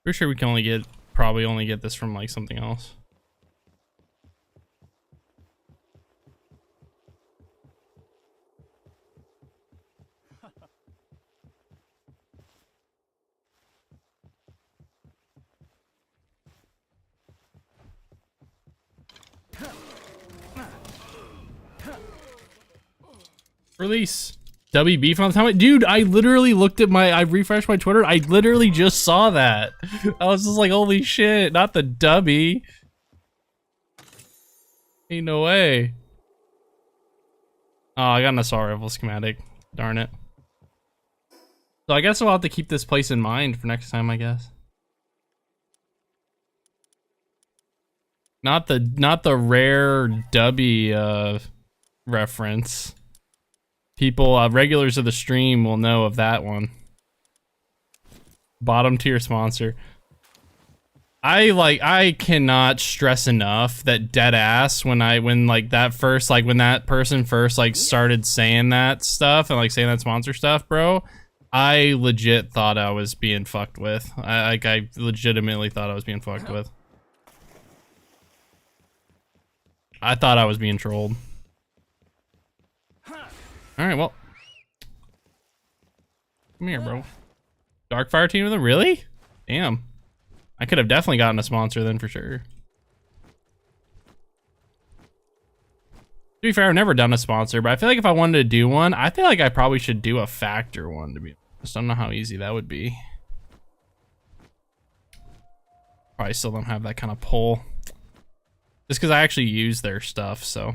Pretty sure we can probably only get this from like something else. Release. WB from the time, dude. I literally looked at I refreshed my Twitter. I literally just saw that. I was just like, holy shit, not the dubby. Ain't no way. Oh, I got an assault rifle schematic. Darn it. So I guess I'll have to keep this place in mind for next time, I guess. Not the rare dubby reference. People, regulars of the stream will know of that one. Bottom tier sponsor. I cannot stress enough that dead ass when that person first like started saying that stuff and like saying that sponsor stuff, bro. I legit thought I was being fucked with. I legitimately thought I was being fucked with. I thought I was being trolled. Alright, well. Come here, bro. Darkfire team with them? Really? Damn. I could have definitely gotten a sponsor then for sure. be fair, I've never done a sponsor, but I feel like if I wanted to do one, I feel like I probably should do a factor one, to be honest. I don't know how easy that would be. Probably still don't have that kind of pull. Just because I actually use their stuff, so.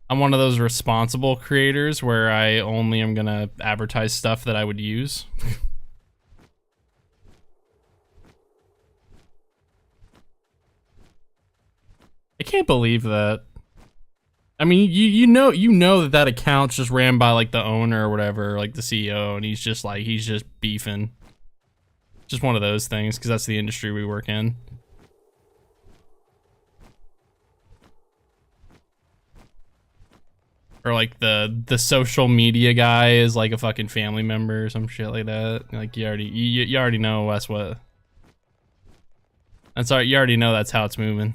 I'm one of those responsible creators where I only am gonna advertise stuff that I would use. I can't believe that. I mean, you know that account's just ran by like the owner or whatever, like the CEO, and he's just beefing. Just one of those things, because that's the industry we work in. Or like the social media guy is like a fucking family member or some shit like that. Like you already know that's what. That's alright. You already know that's how it's moving.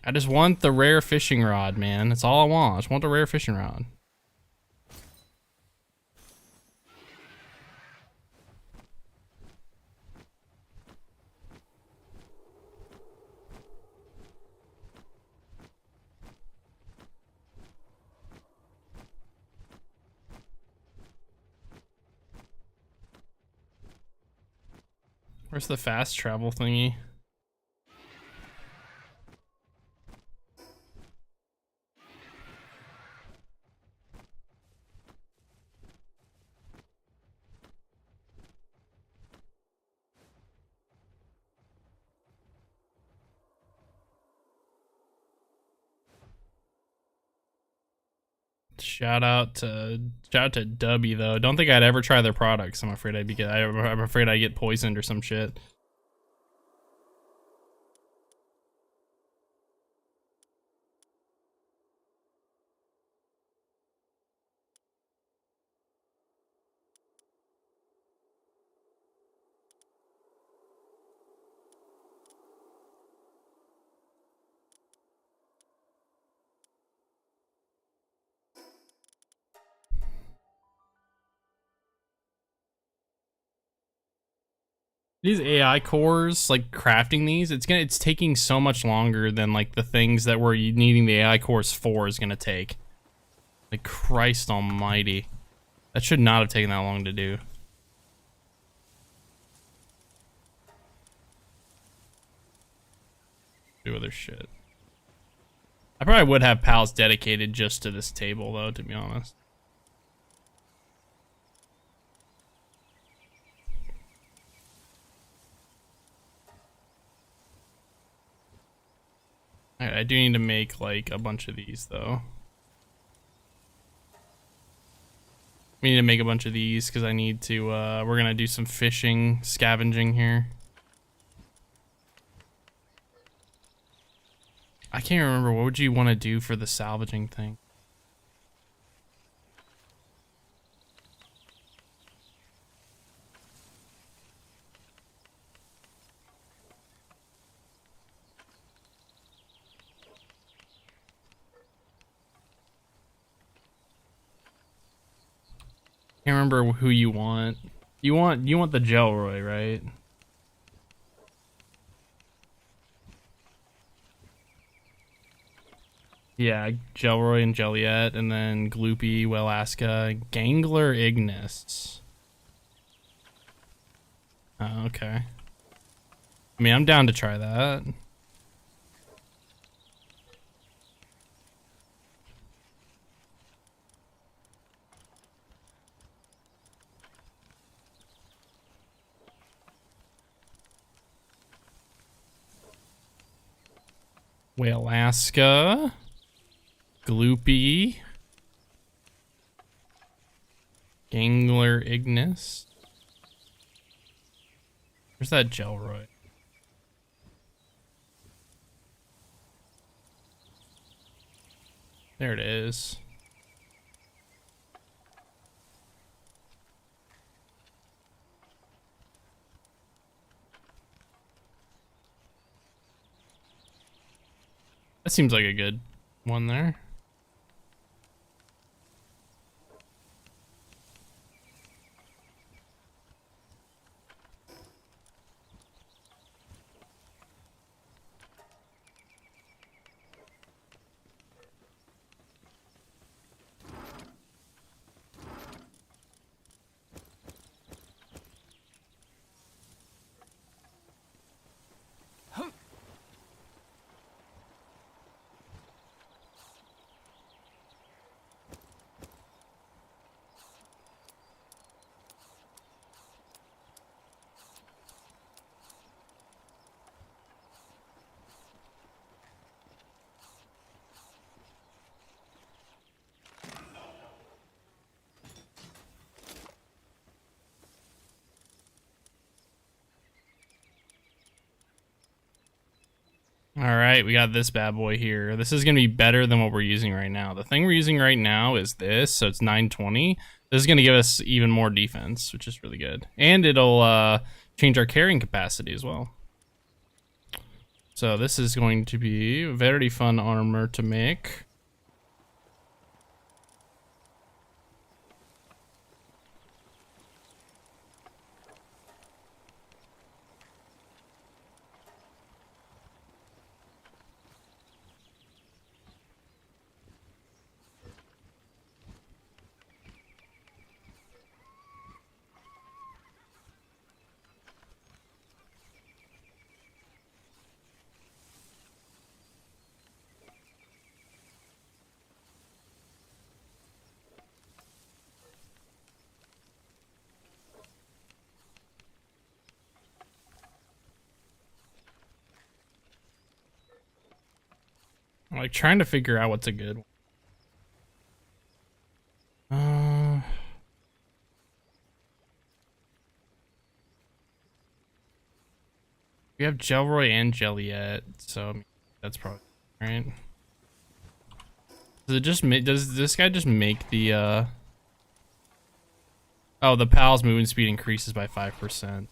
I just want the rare fishing rod, man. That's all I want. I just want the rare fishing rod. Where's the fast travel thingy? Shout out to W though. Don't think I'd ever try their products. I'm afraid I'm afraid I get poisoned or some shit. These AI cores, like crafting these, it's taking so much longer than like the things that we're needing the AI cores for is gonna take. Like Christ almighty. That should not have taken that long to do. Do other shit. I probably would have pals dedicated just to this table though, to be honest. I do need to make like a bunch of these though. We need to make a bunch of these because I need to, we're gonna do some fishing, scavenging here. I can't remember, what would you want to do for the salvaging thing? Can't remember who you want. You want the Gelroy, right? Yeah, Gelroy and Jeliet, and then Gloopy, Welaska, Gangler, Ignis. Oh, okay. I mean, I'm down to try that. Welaska, Gloopy, Gangler, Ignis. Where's that Gelroy? There it is. That seems like a good one there. All right, we got this bad boy here. This is going to be better than what we're using right now. The thing we're using right now is this, so it's 920. This is going to give us even more defense, which is really good. And it'll change our carrying capacity as well. So this is going to be very fun armor to make. I'm like trying to figure out what's a good one. We have Gelroy and Jelliet, so that's probably right. Does it just does this guy just make the oh, the pal's movement speed increases by 5%.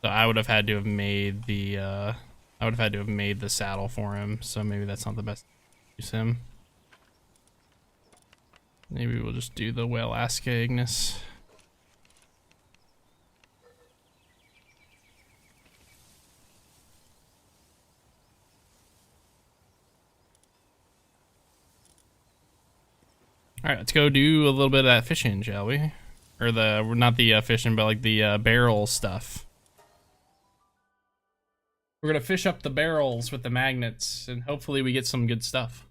So I would have had to have made the saddle for him, so maybe that's not the best use him. Maybe we'll just do the Whale-Aska Ignis. Alright, let's go do a little bit of that fishing, shall we? Or not the fishing, but like the barrel stuff. We're gonna fish up the barrels with the magnets, and hopefully we get some good stuff.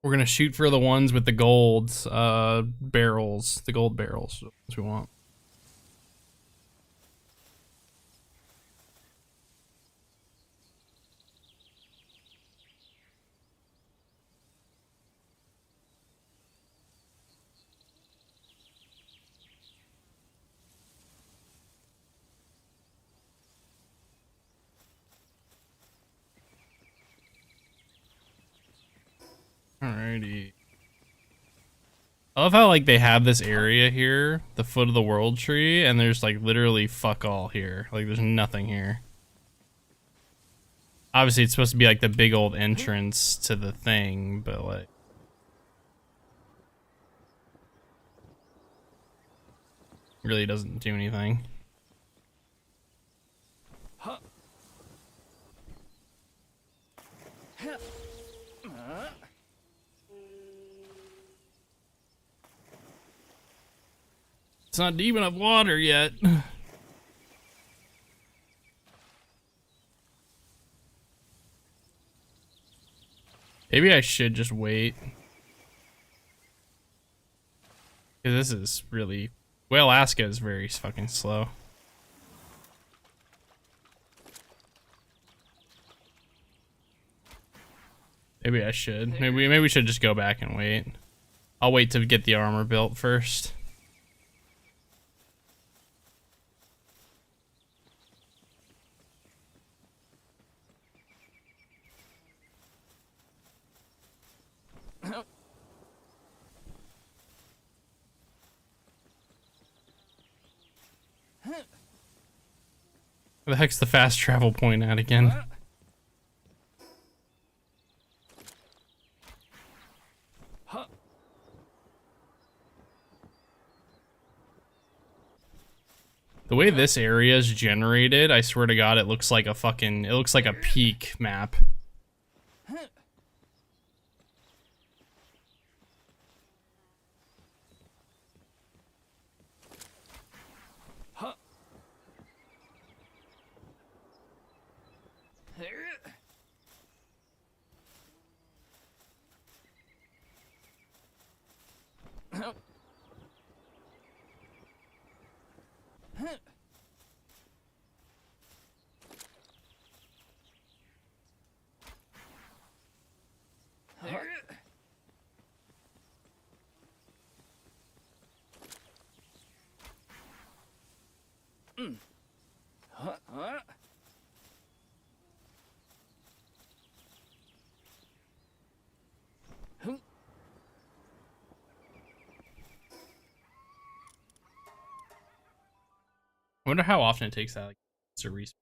We're gonna shoot for the ones with the gold barrels, the gold barrels, that's what we want. Alrighty. I love how like they have this area here, the foot of the world tree, and there's like literally fuck all here. Like there's nothing here. Obviously it's supposed to be like the big old entrance to the thing, but like really doesn't do anything. It's not deep enough water yet. Maybe I should just wait. Because this is really... Whale-Aska is very fucking slow. Maybe I should. Maybe we should just go back and wait. I'll wait to get the armor built first. Where the heck's the fast travel point at again? The way this area is generated, I swear to God, it looks like a fucking, it looks like a peak map. wonder how often it takes that like, to respawn.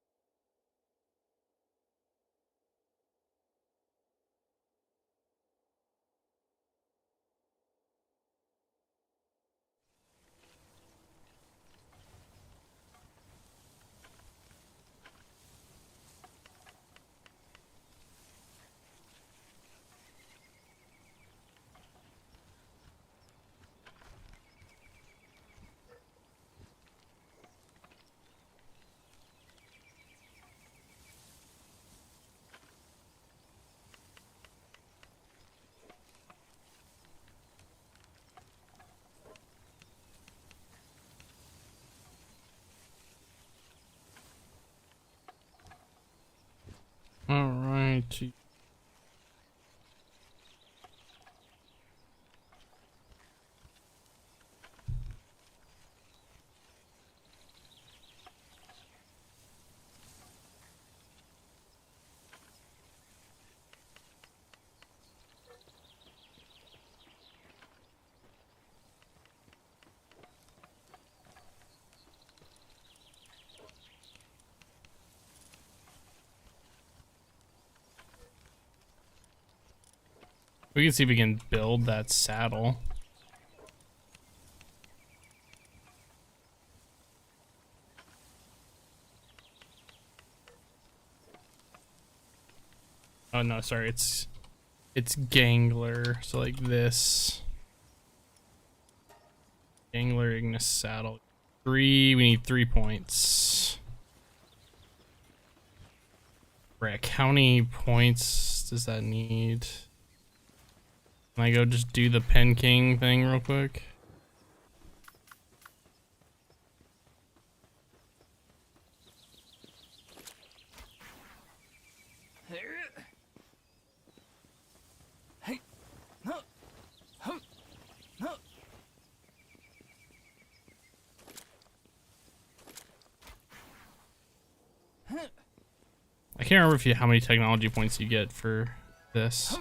Alright. We can see if we can build that saddle. Oh no, sorry, it's Gangler, so like this. Gangler Ignis saddle. We need 3 points. Right, how many points does that need? Can I go just do the Pen King thing real quick? I can't remember how many technology points you get for this.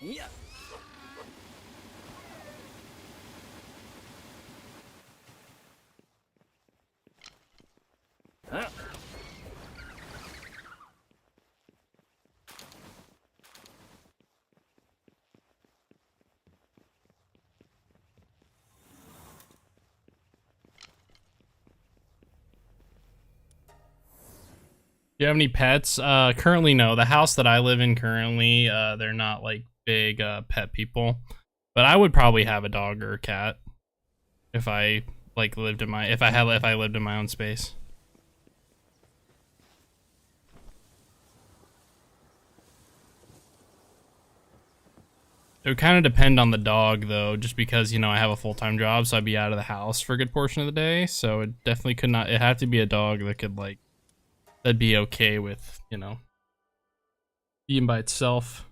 Yeah. Do you have any pets? Currently, no. The house that I live in currently, they're not like big pet people. But I would probably have a dog or a cat if I like lived in my if I lived in my own space. It would kind of depend on the dog though, just because, you know, I have a full-time job, so I'd be out of the house for a good portion of the day. So it definitely could not. It had to be a dog that could like that'd be okay with, you know, being by itself.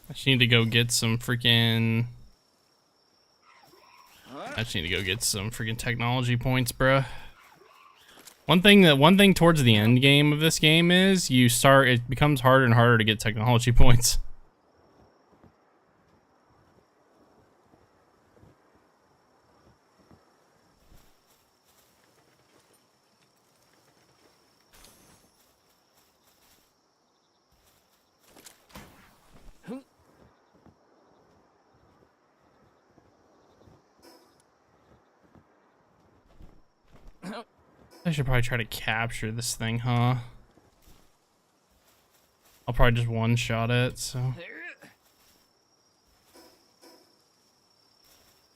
I just need to go get some freaking. I just need to go get some freaking technology points, bruh. One thing towards the end game of this game is it becomes harder and harder to get technology points. I should probably try to capture this thing, huh? I'll probably just one-shot it, so.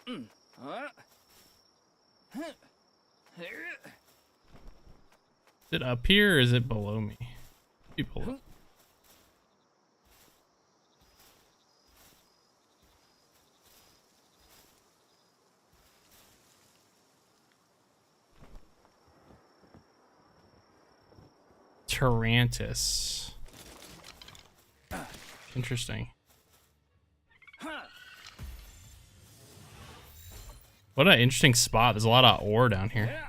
Is it up here or is it below me? Below. Tarantus. Interesting. What an interesting spot. There's a lot of ore down here.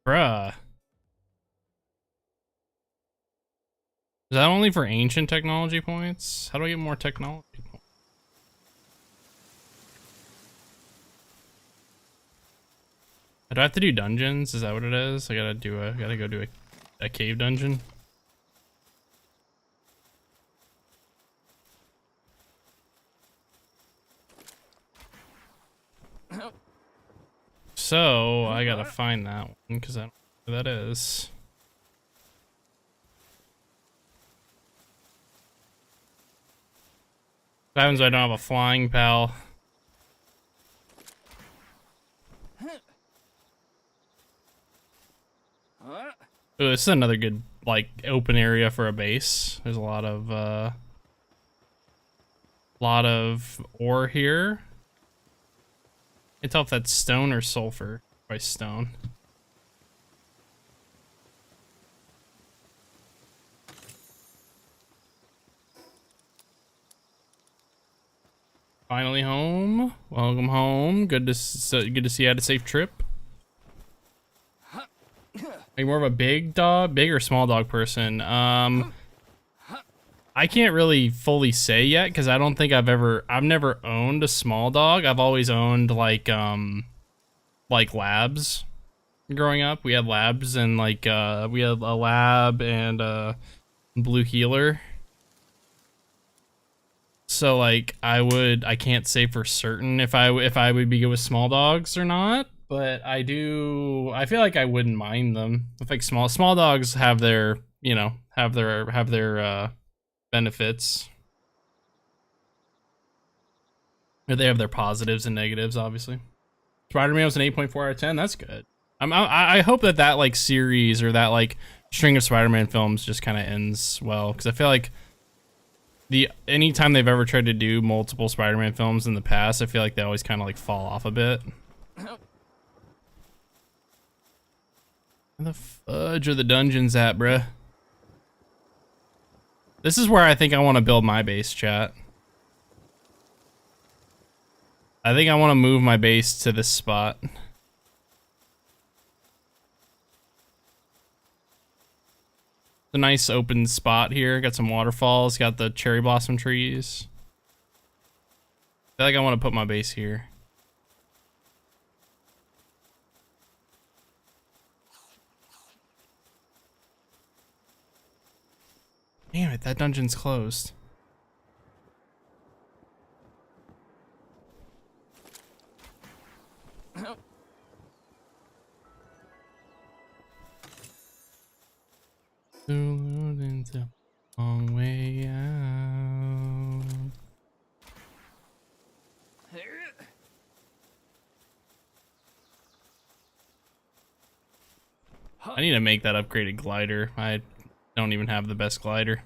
Bruh. Is that only for ancient technology points? How do I get more technology points? Do I have to do dungeons? Is that what it is? I gotta go do a cave dungeon. So I gotta find that one because I don't know who that is. What happens when I don't have a flying pal? Ooh, this is another good, like, open area for a base. There's a lot of ore here. Can't tell if that's stone or sulfur. By stone. Finally home. Welcome home. Good to see you had a safe trip. Are you more of a big or small dog person? I can't really fully say yet because I don't think I've never owned a small dog. I've always owned like labs. Growing up, we had labs and we had a lab and a blue heeler. So like I can't say for certain if I would be good with small dogs or not, but I feel like I wouldn't mind them. If like small dogs have their, have their benefits. They have their positives and negatives, obviously. Spider-Man was an 8.4 out of 10. That's good. I hope that like series or that like string of Spider-Man films just kind of ends well, because I feel like anytime they've ever tried to do multiple Spider-Man films in the past, I feel like they always kind of like fall off a bit. Where the fudge are the dungeons at, bruh? This is where I think I want to build my base, chat. I think I want to move my base to this spot. A nice open spot here. Got some waterfalls. Got the cherry blossom trees. I feel like I want to put my base here. Damn it, that dungeon's closed. It's a long way out. I need to make that upgraded glider. I don't even have the best glider.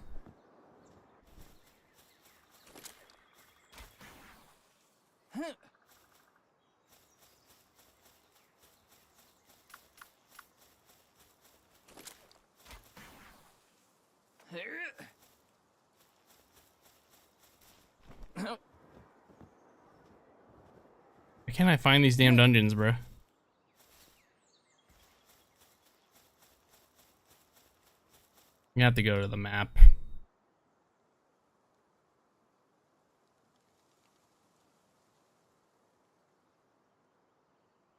Why can't I find these damn dungeons, bro? You have to go to the map.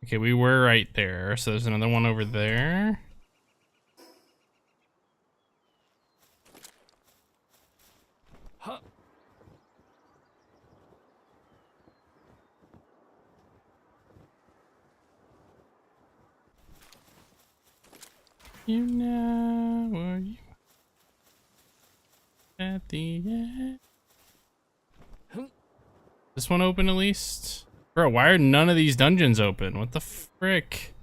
Okay, we were right there, so there's another one over there. You know where you at the end. This one open at least? Bro, why are none of these dungeons open? What the frick?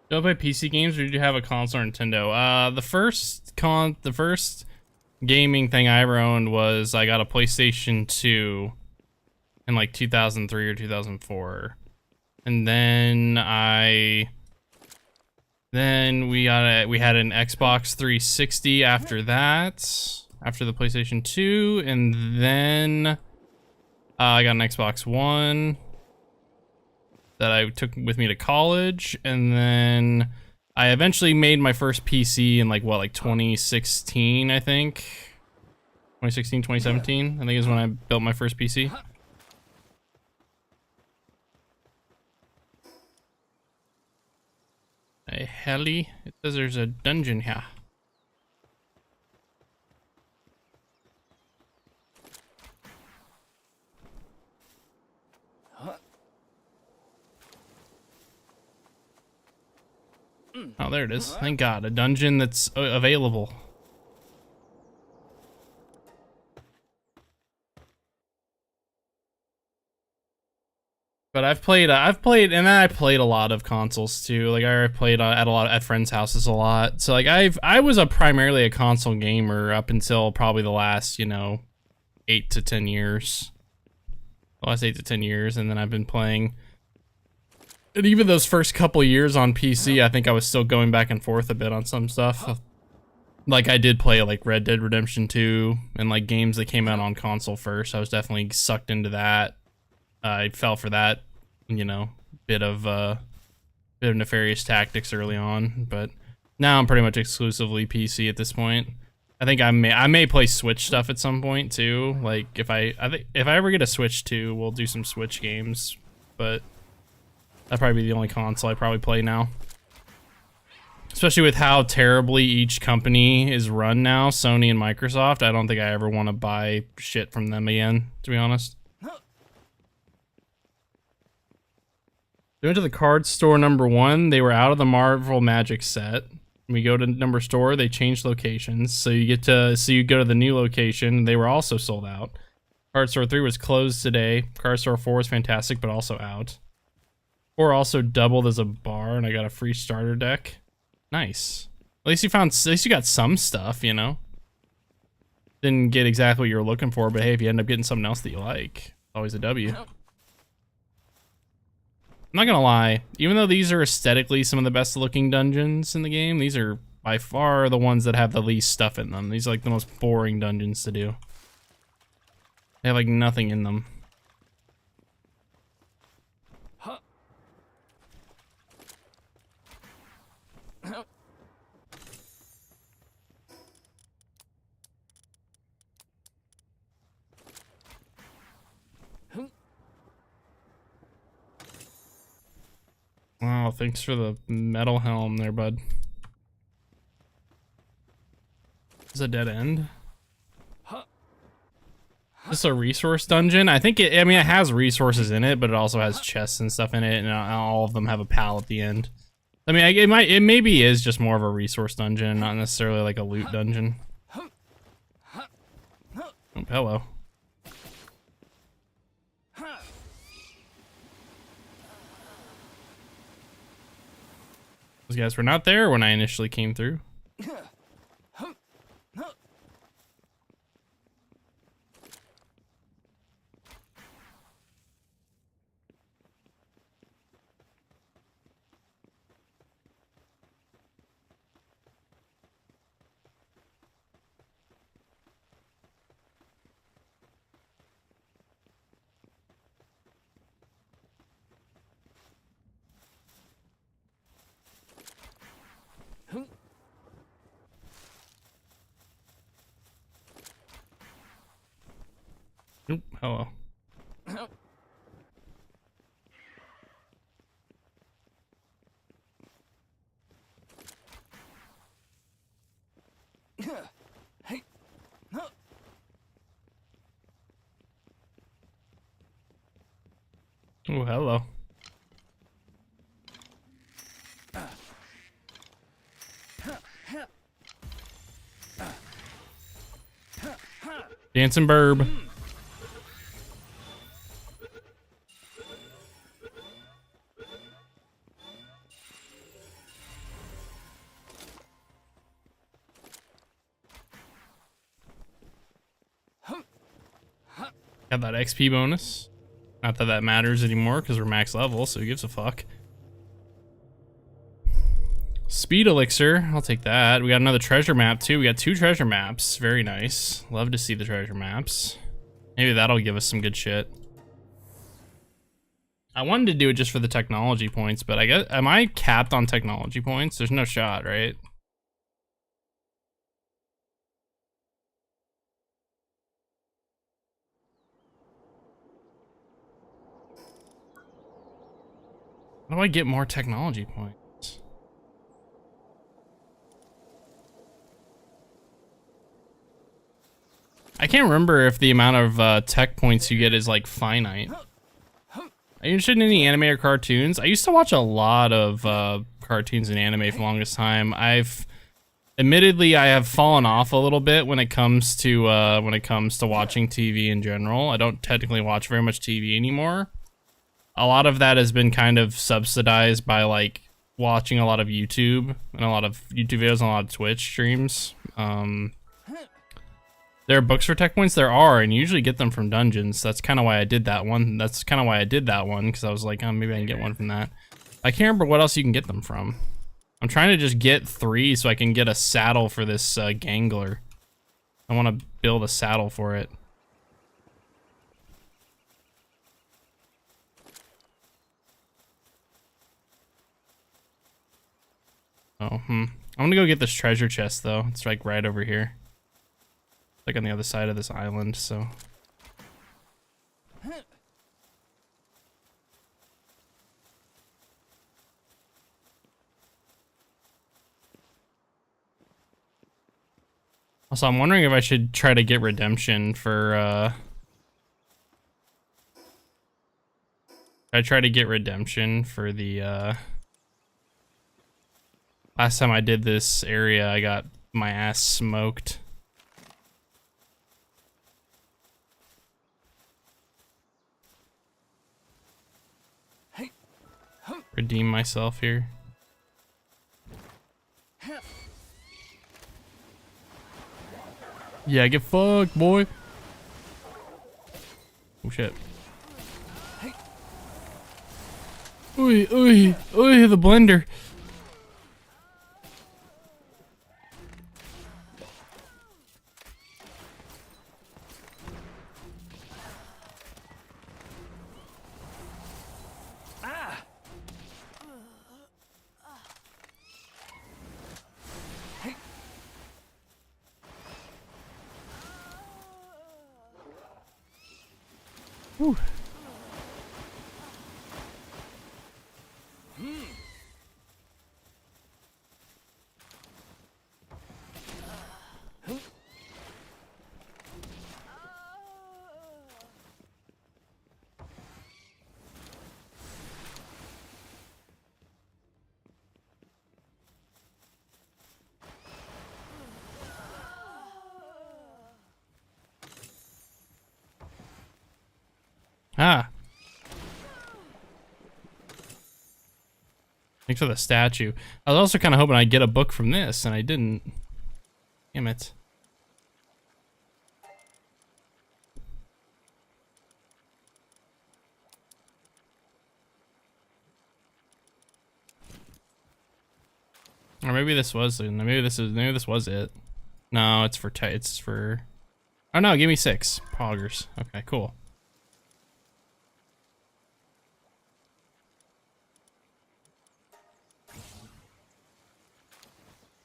Do you play PC games or did you have a console or Nintendo? The first gaming thing I ever owned was I got a PlayStation 2 in like 2003 or 2004. And then we had an Xbox 360 after that, after the PlayStation 2, and then I got an Xbox One that I took with me to college, and then I eventually made my first PC in like 2016, I think. 2016, 2017, I think is when I built my first PC. Hey, heli, it says there's a dungeon here. Oh, there it is. Thank God, a dungeon that's available. But I played a lot of consoles too. Like I played at friends' houses a lot. So like I was primarily a console gamer up until probably the last 8 to 10 years. The last 8 to 10 years, and then I've been playing. And even those first couple years on PC, I think I was still going back and forth a bit on some stuff. Like I did play like Red Dead Redemption 2 and like games that came out on console first. I was definitely sucked into that. I fell for that, bit of nefarious tactics early on, but now I'm pretty much exclusively PC at this point. I think I may play Switch stuff at some point too. Like if I ever get a Switch 2, we'll do some Switch games, but that'd probably be the only console I probably play now. Especially with how terribly each company is run now, Sony and Microsoft, I don't think I ever want to buy shit from them again, to be honest. We went to the card store number 1. They were out of the Marvel Magic set. We go to number store. They changed locations, so you go to the new location. They were also sold out. Card store 3 was closed today. Card store 4 was fantastic, but also out. 4 also doubled as a bar, and I got a free starter deck. Nice. At least you got some stuff, Didn't get exactly what you were looking for, but hey, if you end up getting something else that you like, always a W. I'm not gonna lie, even though these are aesthetically some of the best looking dungeons in the game, these are by far the ones that have the least stuff in them. These are like the most boring dungeons to do. They have like nothing in them. Wow, thanks for the metal helm there, bud. Is a dead end? Is this a resource dungeon? I think it has resources in it, but it also has chests and stuff in it, and all of them have a pal at the end. I mean, it maybe is just more of a resource dungeon, not necessarily like a loot dungeon. Oh, hello. Those guys were not there when I initially came through. Oop, hello. Oh, hello. Dancing burb. Got that XP bonus. Not that that matters anymore because we're max level, so who gives a fuck? Speed elixir, I'll take that. We got another treasure map too. We got 2 treasure maps. Very nice. Love to see the treasure maps. Maybe that'll give us some good shit. I wanted to do it just for the technology points, but I guess, am I capped on technology points? There's no shot, right? How do I get more technology points? I can't remember if the amount of tech points you get is like finite. Are you interested in any anime or cartoons? I used to watch a lot of cartoons and anime for the longest time. Admittedly, I have fallen off a little bit when it comes to watching TV in general. I don't technically watch very much TV anymore. A lot of that has been kind of subsidized by like watching a lot of YouTube and a lot of YouTube videos and a lot of Twitch streams. There are books for tech points? There are, and you usually get them from dungeons. That's kind of why I did that one. Because I was like, oh, maybe I can get one from that. I can't remember what else you can get them from. I'm trying to just get 3 so I can get a saddle for this gangler. I want to build a saddle for it. Oh, I'm gonna go get this treasure chest, though. It's like right over here. Like on the other side of this island, so. Also, I'm wondering if I should try to get redemption for, I try to get redemption for the, last time I did this area, I got my ass smoked. Redeem myself here. Yeah, get fucked, boy. Oh shit. Oi, oi, oi, the blender. Whew. Ah. Thanks for the statue. I was also kind of hoping I'd get a book from this, and I didn't. Damn it. Or maybe this was it. No, it's for oh no, give me 6 poggers. Okay, cool.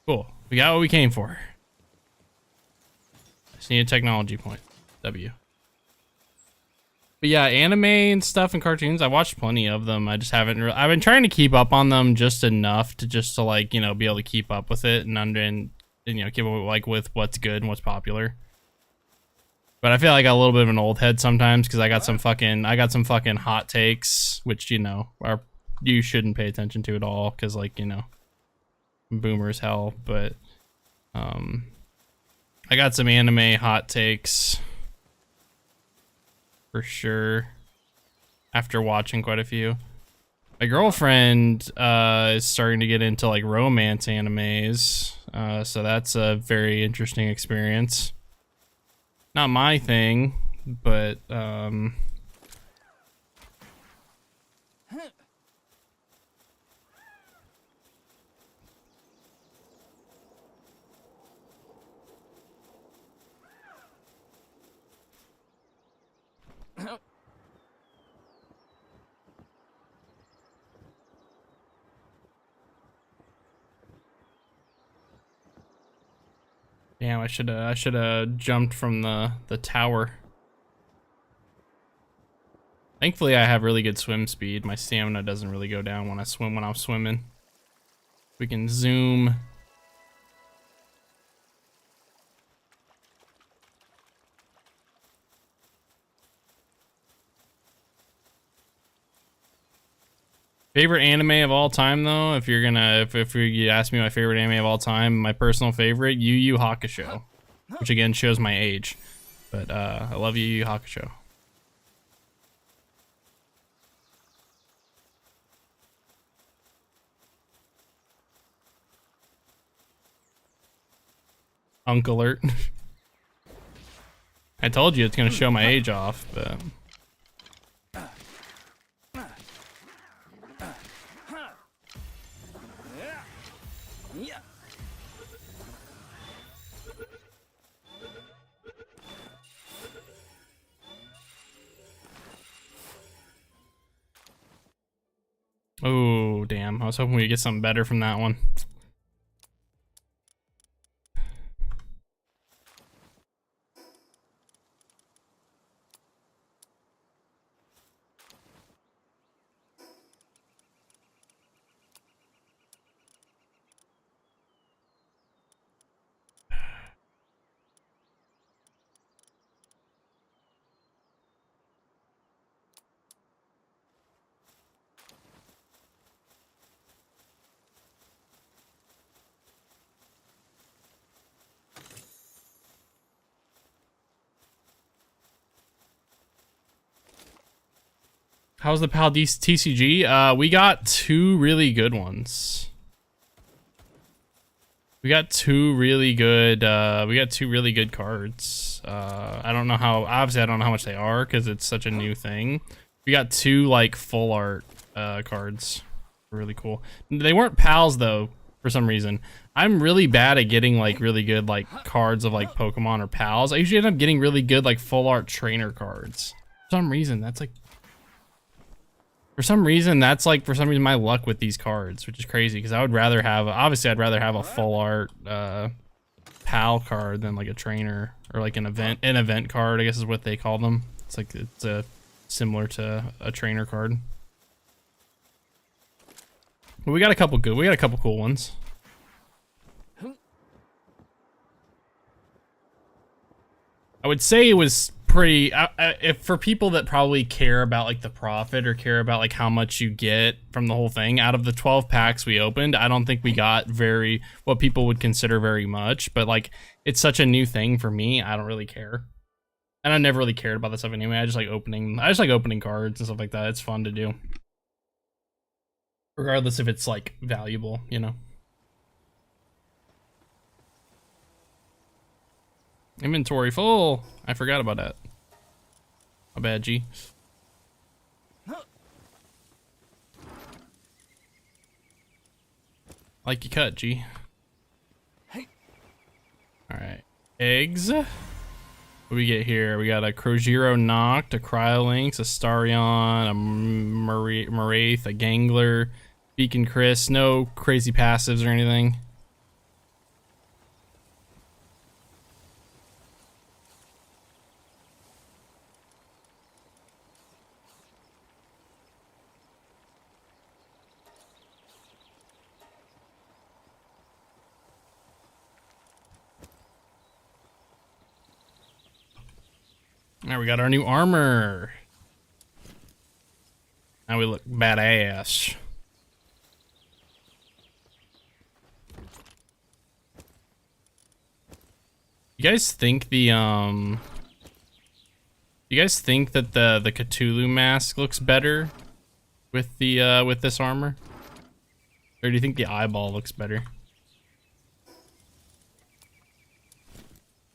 Cool. We got what we came for. Just need a technology point. W. But yeah, anime and stuff and cartoons, I watched plenty of them. I just haven't. I've been trying to keep up on them just enough to like be able to keep up with it and keep up like with what's good and what's popular. But I feel like I got a little bit of an old head sometimes because I got some fucking hot takes, which are you shouldn't pay attention to at all because like boomer as hell. But I got some anime hot takes for sure after watching quite a few. My girlfriend is starting to get into like romance animes, so that's a very interesting experience. Not my thing, but damn, I should have jumped from the tower. Thankfully, I have really good swim speed. My stamina doesn't really go down when I swim when I'm swimming. We can zoom. Favorite anime of all time, though, if you ask me my favorite anime of all time, my personal favorite, Yu Yu Hakusho, which again shows my age, but I love Yu Yu Hakusho. Uncle alert. I told you it's gonna show my age off, but. Oh, damn. I was hoping we'd get something better from that one. How's the PAL TCG? We got two really good ones. We got two really good cards. I don't know how, obviously I don't know how much they are because it's such a new thing. We got two like full art cards. Really cool. They weren't PALs though, for some reason. I'm really bad at getting like really good like cards of like Pokemon or PALs. I usually end up getting really good like full art trainer cards. For some reason, that's like my luck with these cards, which is crazy because I would rather have, obviously I'd rather have a full art PAL card than like a trainer or like an event card, I guess is what they call them. It's like, it's similar to a trainer card. But we got a couple cool ones. I would say it was pretty, if for people that probably care about like the profit or care about like how much you get from the whole thing, out of the 12 packs we opened, I don't think we got what people would consider very much, but like it's such a new thing for me, I don't really care. And I never really cared about this stuff anyway. I just like opening cards and stuff like that. It's fun to do. Regardless if it's like valuable, you know. Inventory full. I forgot about that. My bad, G. Like you cut, G. Alright. Eggs. What do we get here? We got a Crojiro Noct, a Cryolinx, a Starion, a Moraith, a Gangler, Beacon Chris. No crazy passives or anything. Now we got our new armor. Now we look badass. You guys think the you guys think that the Cthulhu mask looks better with the with this armor? Or do you think the eyeball looks better?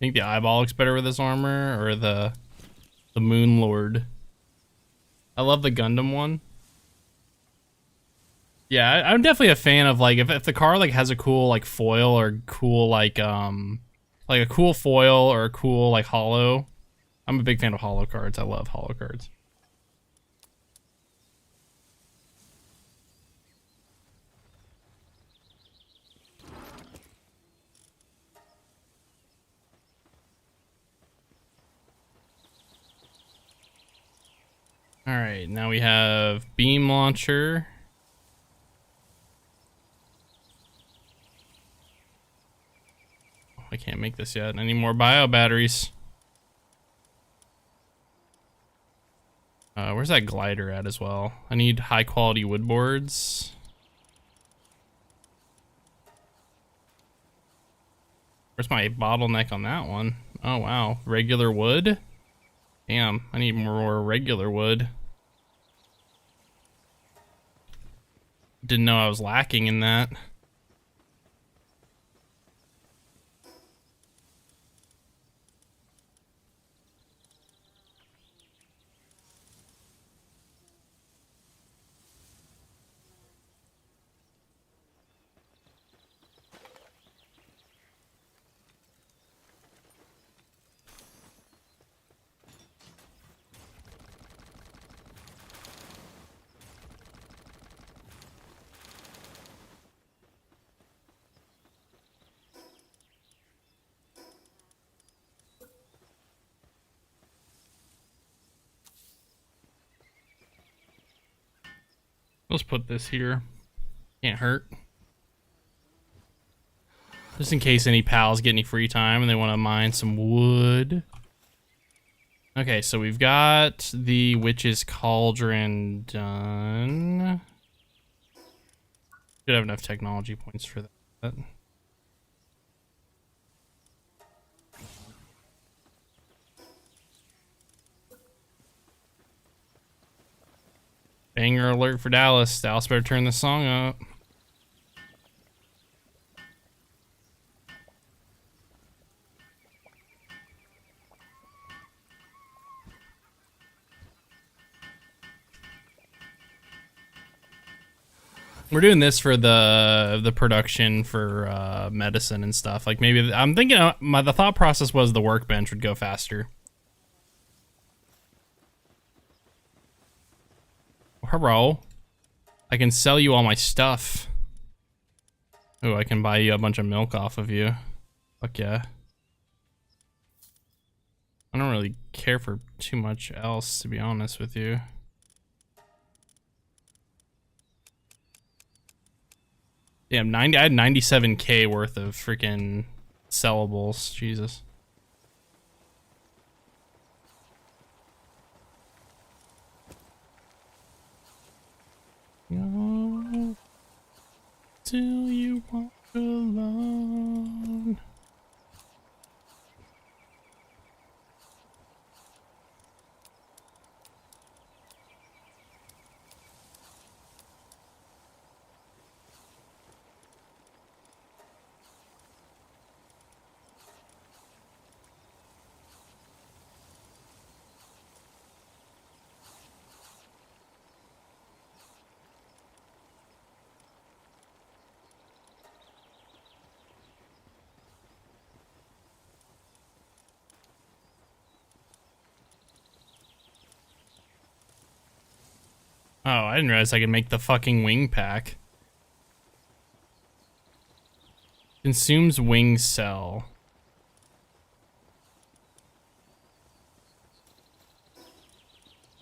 Think the eyeball looks better with this armor or the Moon Lord? I love the Gundam one. Yeah, I'm definitely a fan of like if the car like has a cool like foil or cool like a cool foil or a cool like hollow. I'm a big fan of hollow cards. I love hollow cards. All right, now we have beam launcher. I can't make this yet. I need more bio batteries. Where's that glider at as well? I need high quality wood boards. Where's my bottleneck on that one? Oh wow, regular wood? Damn, I need more regular wood. Didn't know I was lacking in that. Let's put this here. Can't hurt. Just in case any pals get any free time and they want to mine some wood. Okay, so we've got the Witch's Cauldron done. Should have enough technology points for that. Banger alert for Dallas. Dallas better turn this song up. We're doing this for the production for medicine and stuff. Like maybe I'm thinking the thought process was the workbench would go faster. Hello. I can sell you all my stuff. Oh, I can buy you a bunch of milk off of you. Fuck yeah. I don't really care for too much else, to be honest with you. Damn, I had 97k worth of freaking sellables. Jesus. Go till you walk alone. Oh, I didn't realize I could make the fucking wing pack. Consumes wing cell.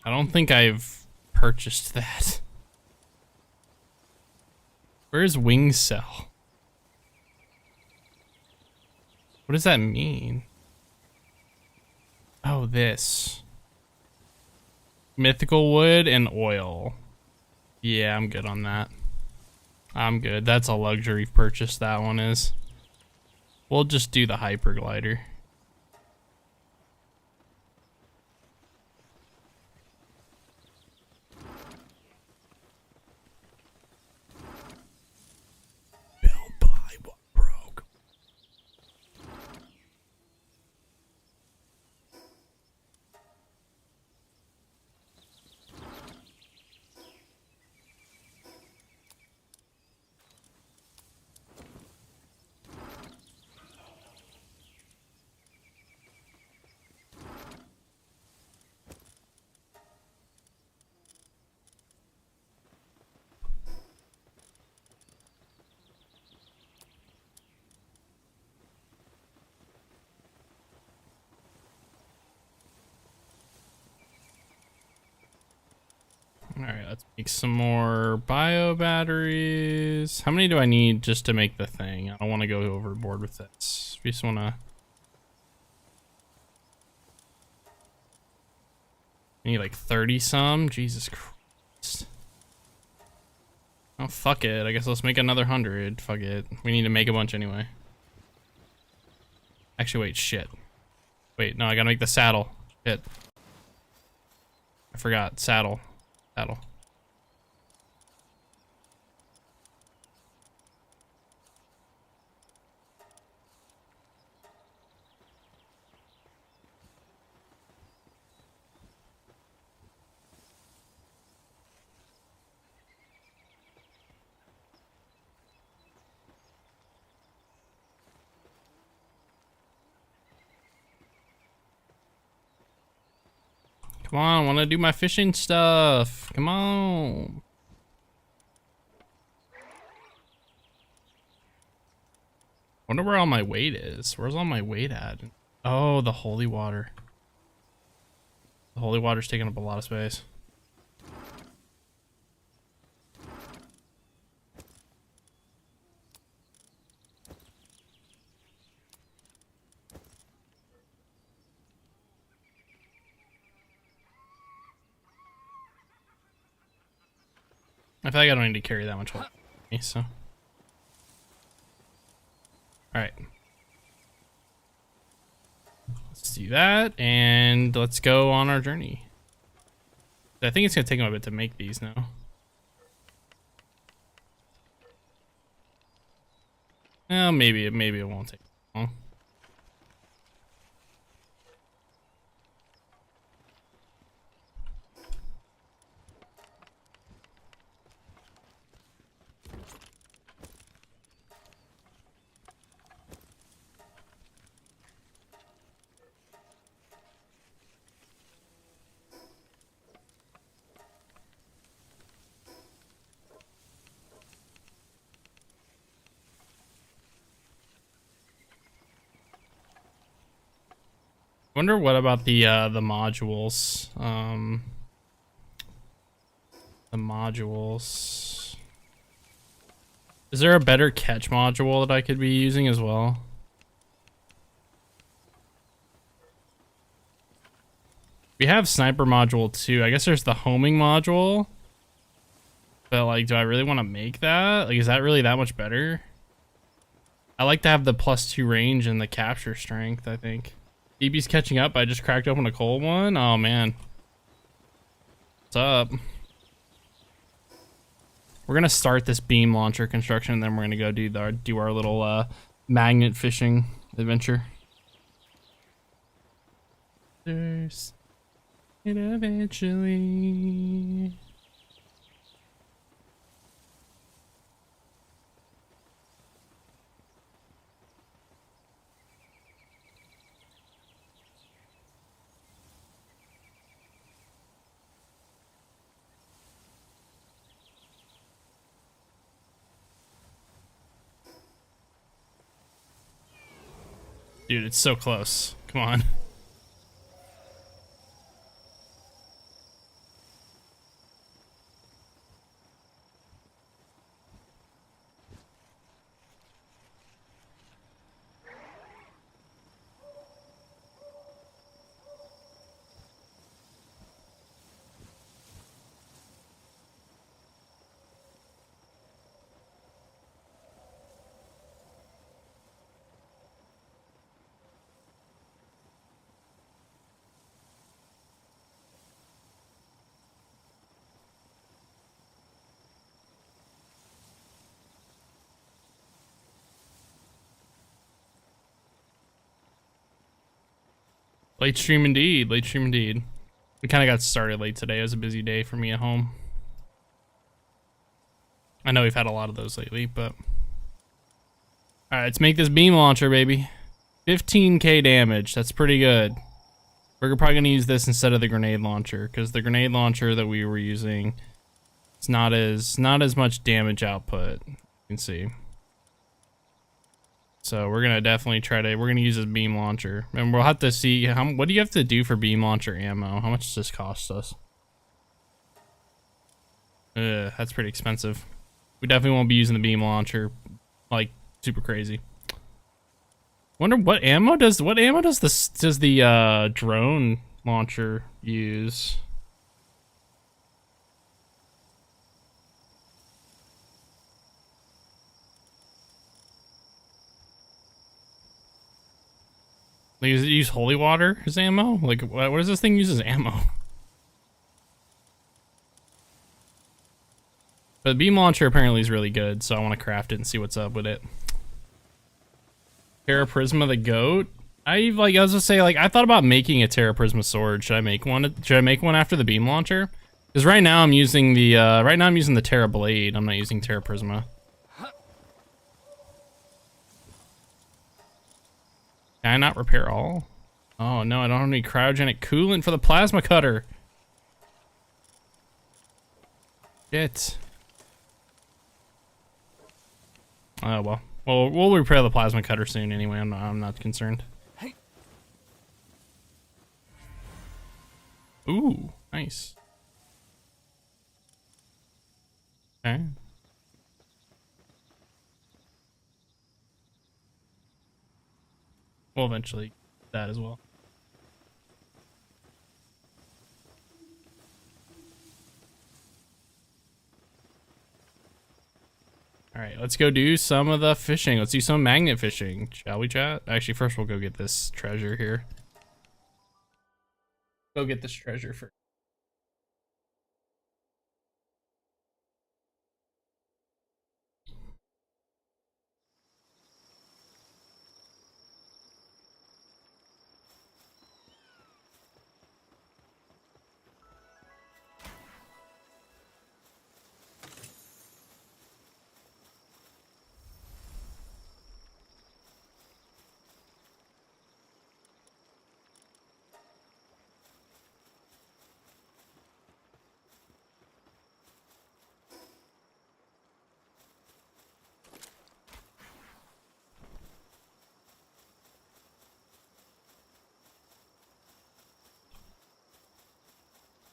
I don't think I've purchased that. Where's wing cell? What does that mean? Oh, this. Mythical wood and oil. Yeah, I'm good on that. I'm good. That's a luxury purchase, that one is. We'll just do the hyperglider. Build, buy, what broke? Alright, let's make some more bio batteries. How many do I need just to make the thing? I don't want to go overboard with this. We just want to... I need like 30 some? Jesus Christ. Oh, fuck it. I guess let's make another 100. Fuck it. We need to make a bunch anyway. Actually, wait, shit. Wait, no, I gotta make the saddle. Shit. I forgot. Saddle. Saddle. Come on, I want to do my fishing stuff. Come on. Wonder where all my weight is. Where's all my weight at? Oh, the holy water. The holy water's taking up a lot of space. I feel like I don't need to carry that much weight, so. Alright. Let's do that, and let's go on our journey. I think it's gonna take a bit to make these now. Well, maybe it won't take long. Wonder what about the modules. The modules. Is there a better catch module that I could be using as well? We have sniper module too. I guess there's the homing module. But like, do I really want to make that? Like, is that really that much better? I like to have the +2 range and the capture strength, I think. DB's catching up. I just cracked open a cold one. Oh man. What's up? We're gonna start this beam launcher construction, and then we're gonna go do our little magnet fishing adventure. There's it eventually. Dude, it's so close. Come on. Late stream indeed. Late stream indeed. We kind of got started late today. It was a busy day for me at home. I know we've had a lot of those lately, but... Alright, let's make this beam launcher, baby. 15k damage. That's pretty good. We're probably going to use this instead of the grenade launcher, because the grenade launcher that we were using, it's not as much damage output. You can see. So we're gonna definitely we're gonna use this beam launcher, and we'll have to see what do you have to do for beam launcher ammo? How much does this cost us? That's pretty expensive. We definitely won't be using the beam launcher like super crazy. Wonder what ammo does the drone launcher use? Like, does it use holy water as ammo? Like, what does this thing use as ammo? But the beam launcher apparently is really good, so I want to craft it and see what's up with it. Terra Prisma the goat? I was gonna say, like, I thought about making a Terra Prisma sword. Should I make one? Should I make one after the beam launcher? Because right now I'm using the Terra blade. I'm not using Terra Prisma. Can I not repair all? Oh no, I don't have any cryogenic coolant for the plasma cutter. Shit. Oh well. Well, we'll repair the plasma cutter soon anyway. I'm not concerned. Hey. Ooh, nice. Okay. We'll eventually get that as well. All right, let's go do some of the fishing. Let's do some magnet fishing, shall we, chat? Actually, first we'll go get this treasure here. Go get this treasure first.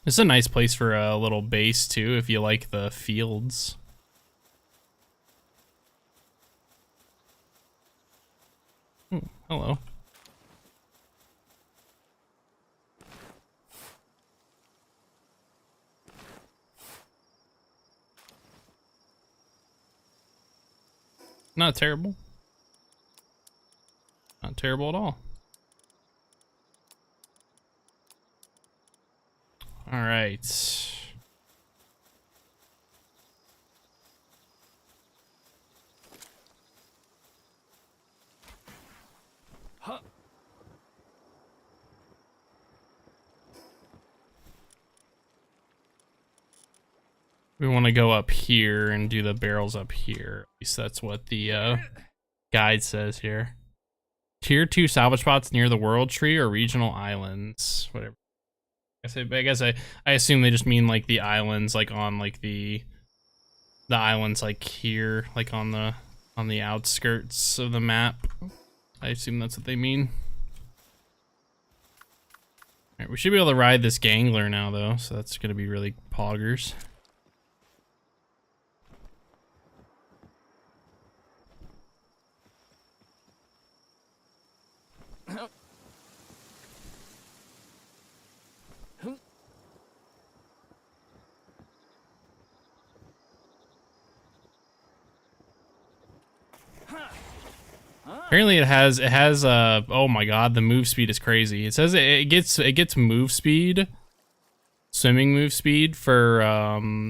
It's a nice place for a little base too, if you like the fields. Ooh, hello. Not terrible. Not terrible at all. All right. Huh. We want to go up here and do the barrels up here. At least that's what the guide says here. Tier 2 salvage spots near the world tree or regional islands. Whatever. I guess I assume they just mean like the islands, like on like the islands like here, like on the outskirts of the map. I assume that's what they mean. All right, we should be able to ride this gangler now though, so that's gonna be really poggers. Apparently it has oh my god, the move speed is crazy. It says it gets move speed, swimming move speed for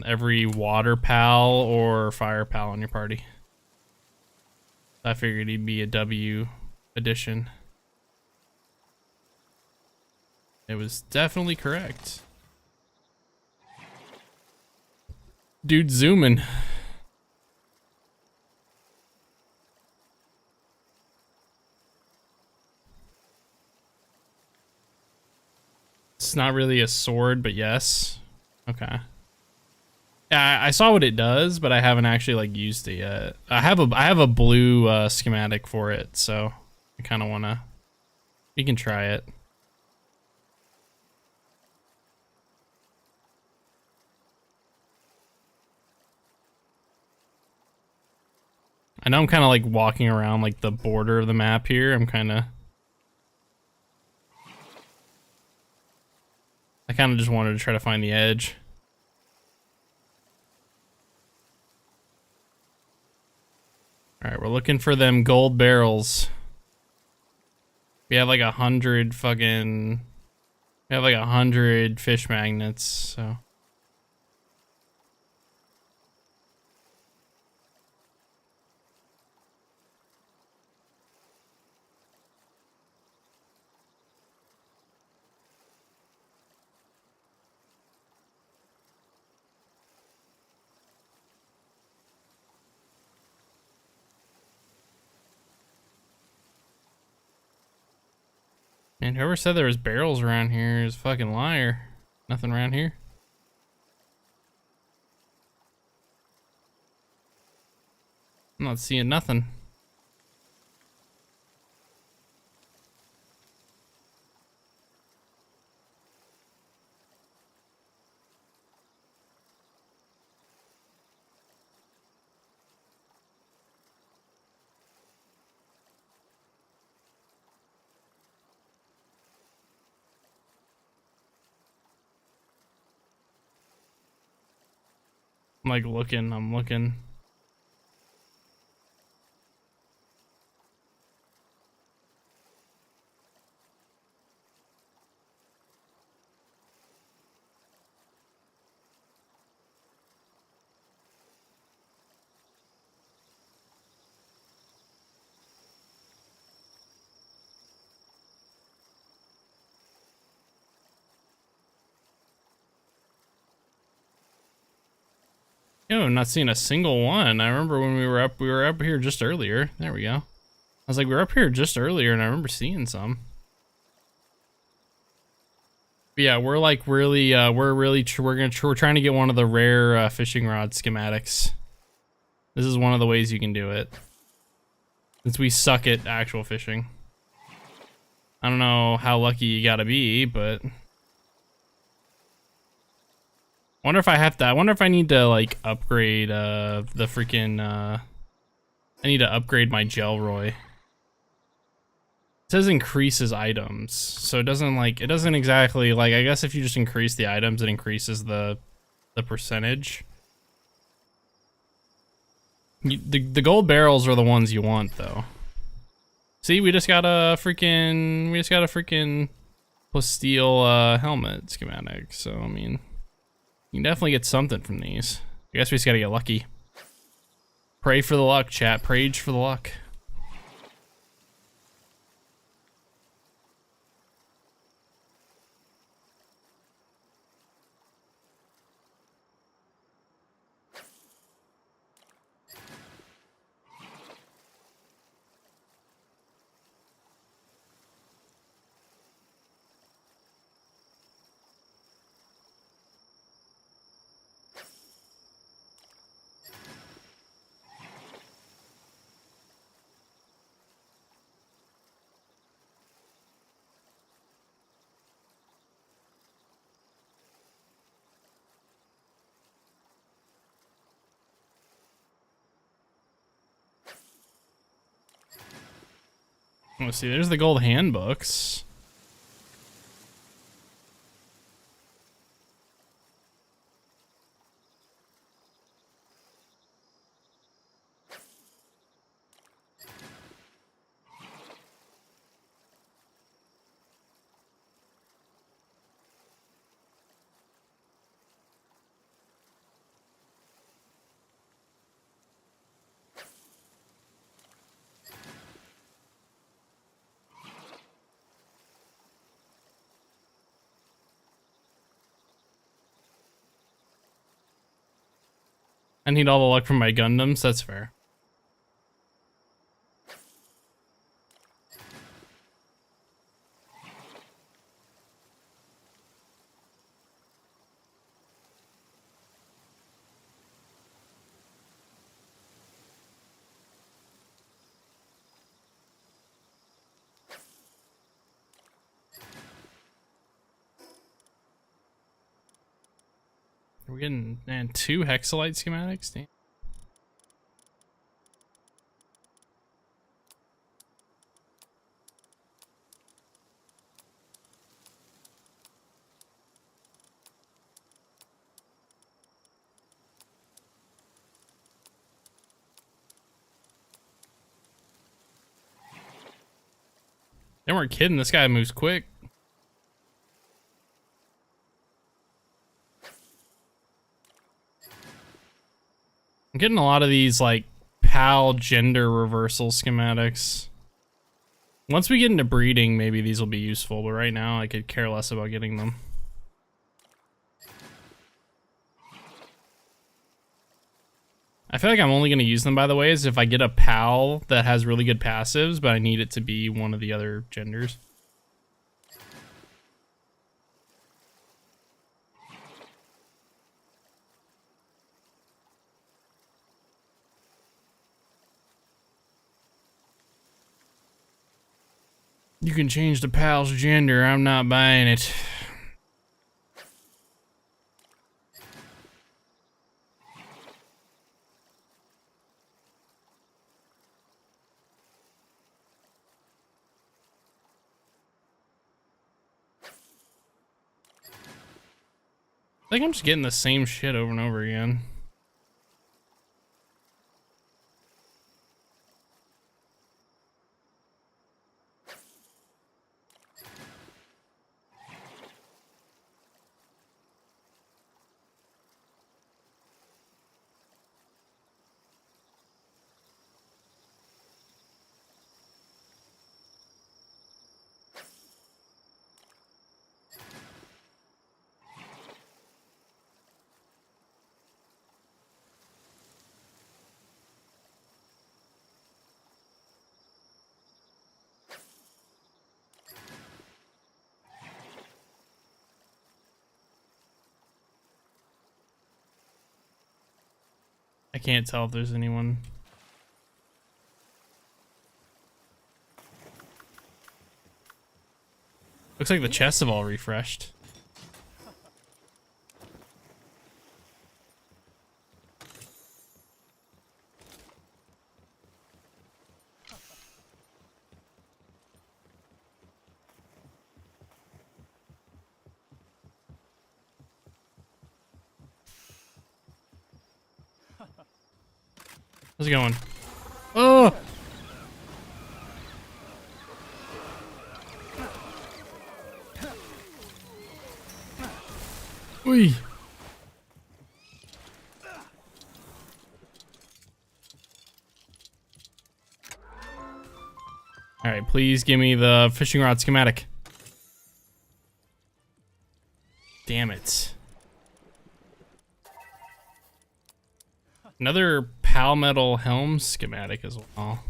every water pal or fire pal on your party. I figured he'd be a W addition. It was definitely correct. Dude, zooming. It's not really a sword, but yes. Okay. Yeah, I saw what it does, but I haven't actually like used it yet. I have a blue schematic for it, so I kind of wanna. You can try it. I know I'm kind of like walking around like the border of the map here. I kind of just wanted to try to find the edge. All right, we're looking for them gold barrels. We have like 100 fucking. We have like 100 fish magnets, so. And whoever said there was barrels around here is a fucking liar. Nothing around here. I'm not seeing nothing. I'm like looking, I'm looking. Yo, I'm not seeing a single one. I remember when we were up here just earlier. There we go. I was like, we were up here just earlier and I remember seeing some. But yeah, we're like really, we're trying to get one of the rare fishing rod schematics. This is one of the ways you can do it. Since we suck at actual fishing. I don't know how lucky you gotta be, but I wonder if I need to like upgrade the freaking I need to upgrade my Gelroy. It says increases items, so it doesn't exactly like, I guess if you just increase the items, it increases the percentage. The gold barrels are the ones you want though. See, we just got a freaking plasteel helmet schematic, so I mean, you can definitely get something from these. I guess we just gotta get lucky. Pray for the luck, chat. Pray for the luck. Let's see, there's the gold handbooks. I need all the luck from my Gundams. That's fair. We're getting, man, 2 Hexalite schematics? Damn. They weren't kidding, this guy moves quick. I'm getting a lot of these, like, PAL gender reversal schematics. Once we get into breeding, maybe these will be useful, but right now I could care less about getting them. I feel like I'm only going to use them, by the way, is if I get a PAL that has really good passives, but I need it to be one of the other genders. You can change the PAL's gender. I'm not buying it. I think I'm just getting the same shit over and over again. I can't tell if there's anyone. Looks like the chests have all refreshed. How's it going? Oh! Oi! Alright, please give me the fishing rod schematic. Damn it. Another Palmetal helm schematic as well.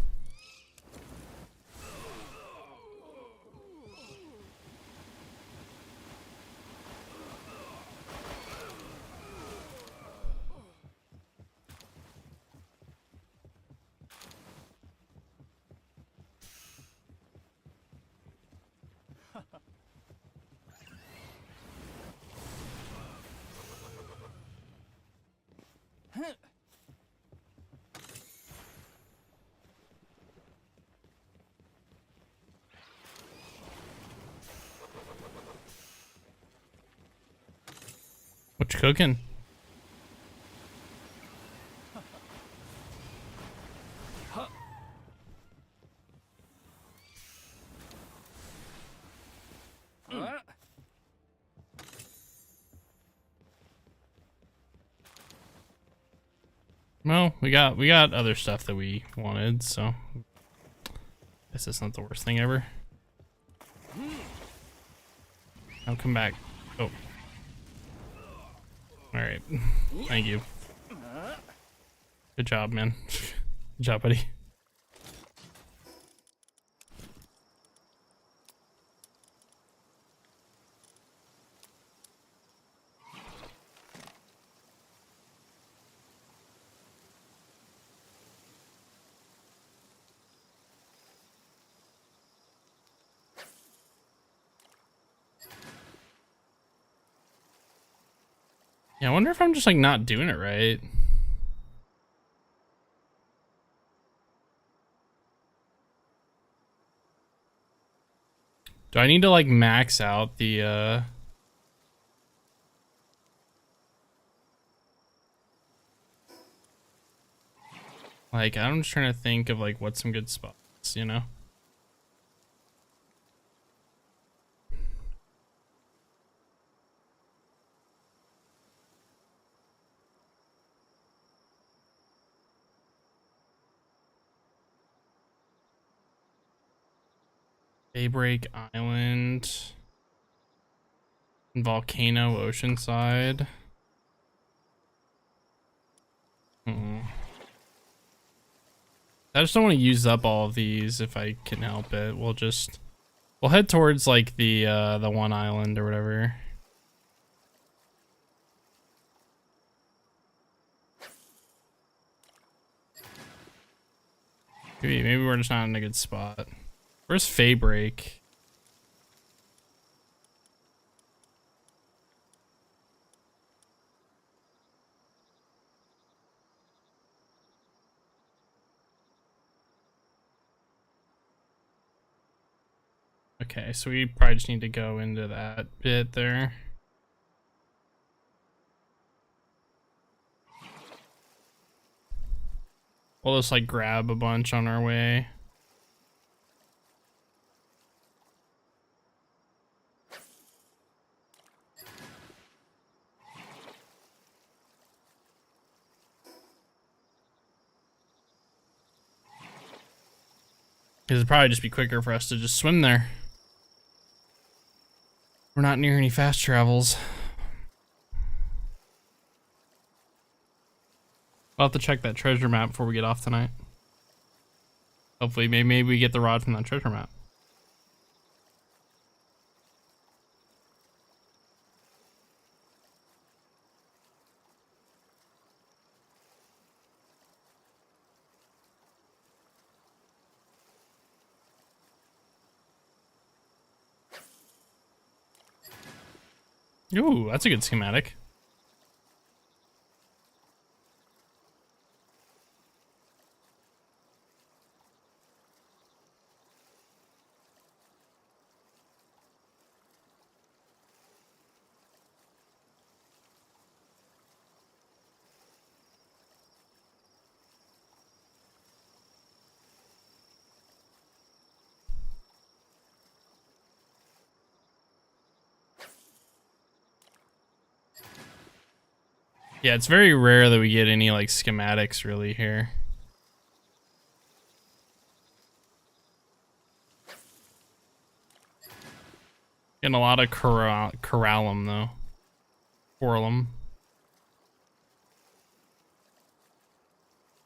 What you cooking? Well, we got other stuff that we wanted, so guess that's not the worst thing ever. I'll come back. Oh. Alright. Thank you. Good job, man. Good job, buddy. Yeah, I wonder if I'm just like not doing it right. Do I need to like max out the like I'm just trying to think of like what's some good spots, you know? Daybreak Island, Volcano Oceanside. I just don't want to use up all of these if I can help it. We'll head towards like the one island or whatever. Maybe we're just not in a good spot. Where's Faybreak? Okay, so we probably just need to go into that bit there. We'll just like grab a bunch on our way. It'd probably just be quicker for us to just swim there. We're not near any fast travels. I'll have to check that treasure map before we get off tonight. Hopefully, maybe we get the rod from that treasure map. Ooh, that's a good schematic. Yeah, it's very rare that we get any like schematics really here. Getting a lot of corallum though. Corallum.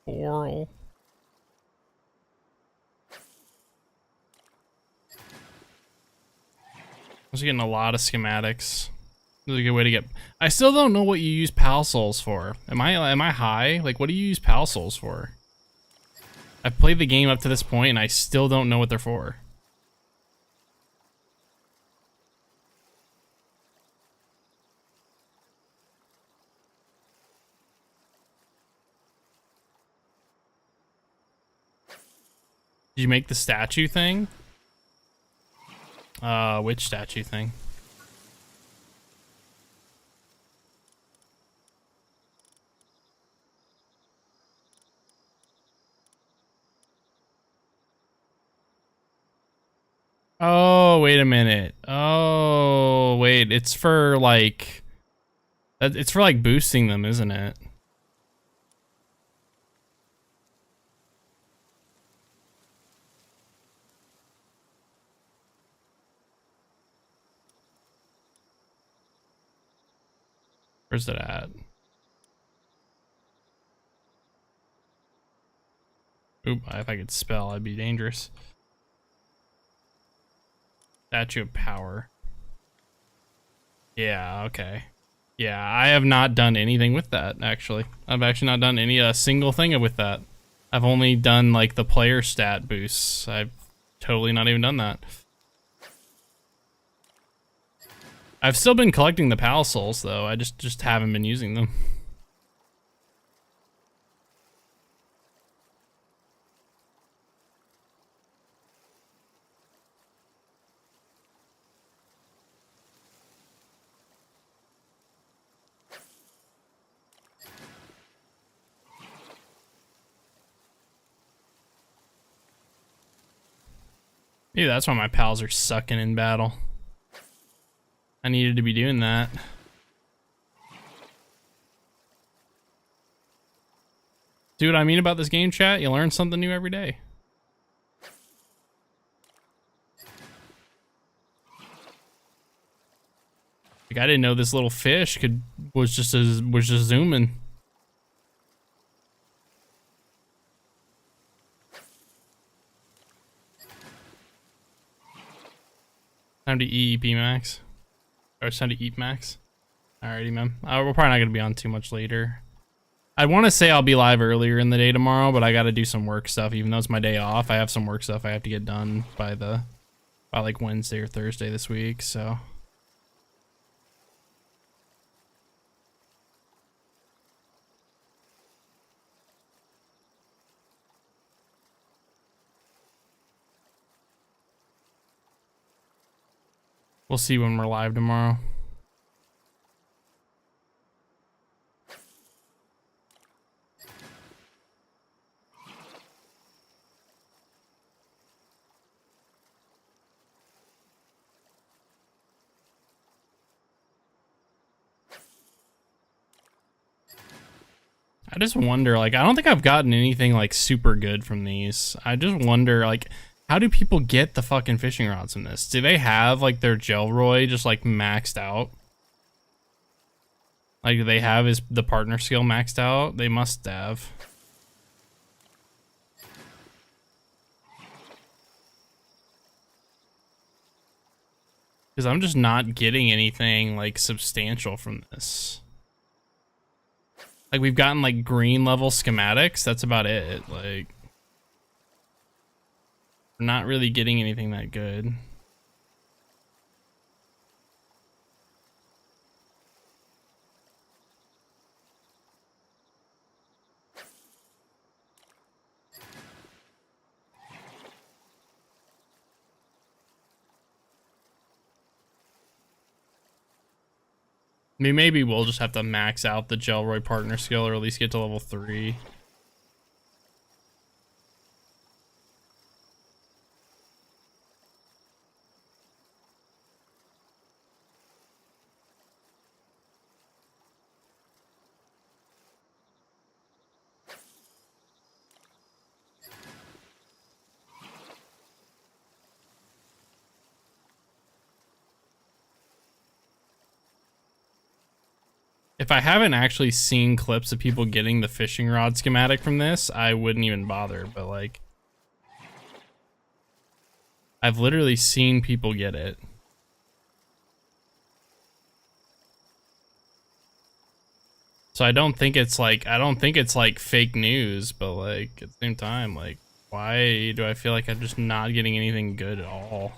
Coral. I was getting a lot of schematics. This is a good way to get. I still don't know what you use pal souls for. Am I high? Like, what do you use pal souls for? I've played the game up to this point and I still don't know what they're for. Did you make the statue thing? Which statue thing? Oh, wait a minute. Oh, wait. It's for like... It's for like boosting them, isn't it? Where's it at? Oop, if I could spell, I'd be dangerous. Statue of Power. Yeah, okay. Yeah, I have not done anything with that, actually. I've actually not done any single thing with that. I've only done, like, the player stat boosts. I've totally not even done that. I've still been collecting the Pal Souls, though. I just haven't been using them. Maybe that's why my pals are sucking in battle. I needed to be doing that. See what I mean about this game, chat? You learn something new every day. Like, I didn't know this little fish was just zooming. Time to EEP max. Or it's time to eat max. Alrighty, man. We're probably not gonna be on too much later. I want to say I'll be live earlier in the day tomorrow, but I got to do some work stuff. Even though it's my day off, I have some work stuff I have to get done by like Wednesday or Thursday this week. So we'll see when we're live tomorrow. I just wonder, like, I don't think I've gotten anything, like, super good from these. I just wonder, like, how do people get the fucking fishing rods from this? Do they have, like, their Gelroy just, like, maxed out? Like, do they have the partner skill maxed out? They must have. Because I'm just not getting anything, like, substantial from this. Like, we've gotten, like, green level schematics. That's about it. Like, we're not really getting anything that good. I mean, maybe we'll just have to max out the Gelroy partner skill, or at least get to level 3. If I haven't actually seen clips of people getting the fishing rod schematic from this, I wouldn't even bother, but like, I've literally seen people get it. So I don't think it's like fake news, but like at the same time, like, why do I feel like I'm just not getting anything good at all?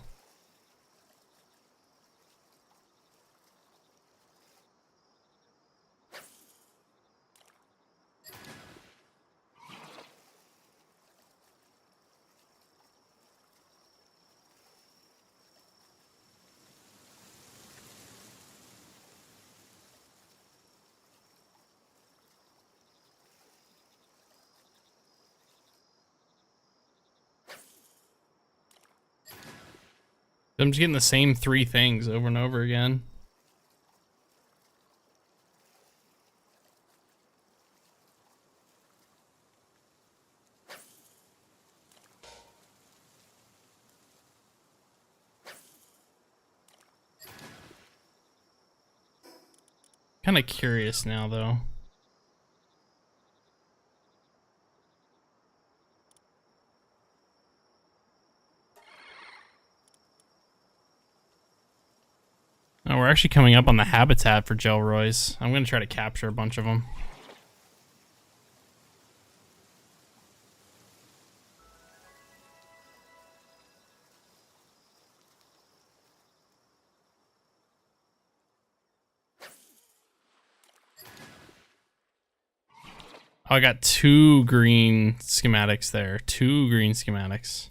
I'm just getting the same 3 things over and over again. Kind of curious now, though. we're actually coming up on the habitat for Gelroys. I'm gonna try to capture a bunch of them. Oh, I got 2 green schematics there. 2 green schematics.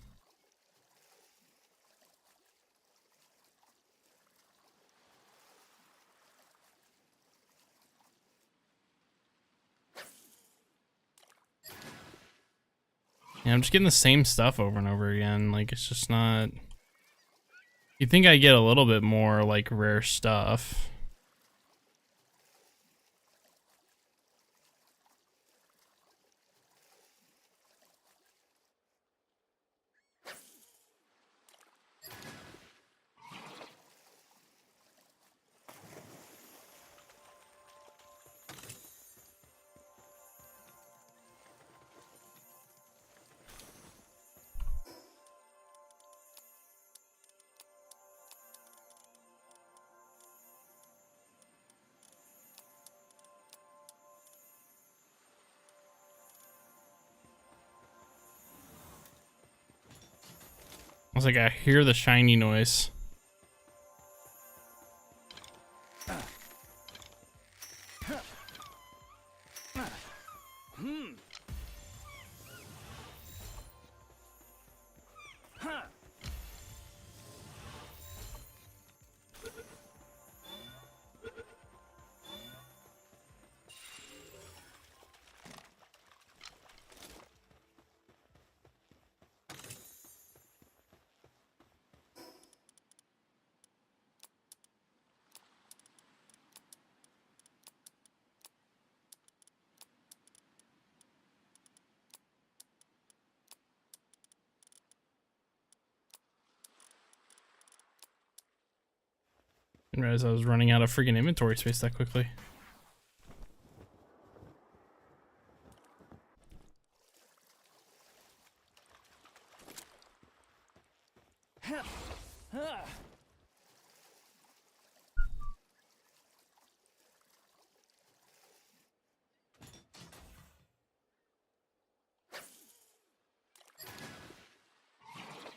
Yeah, I'm just getting the same stuff over and over again. Like, it's just not... You think I get a little bit more, like, rare stuff. I was like, I hear the shiny noise. I didn't realize I was running out of freaking inventory space that quickly.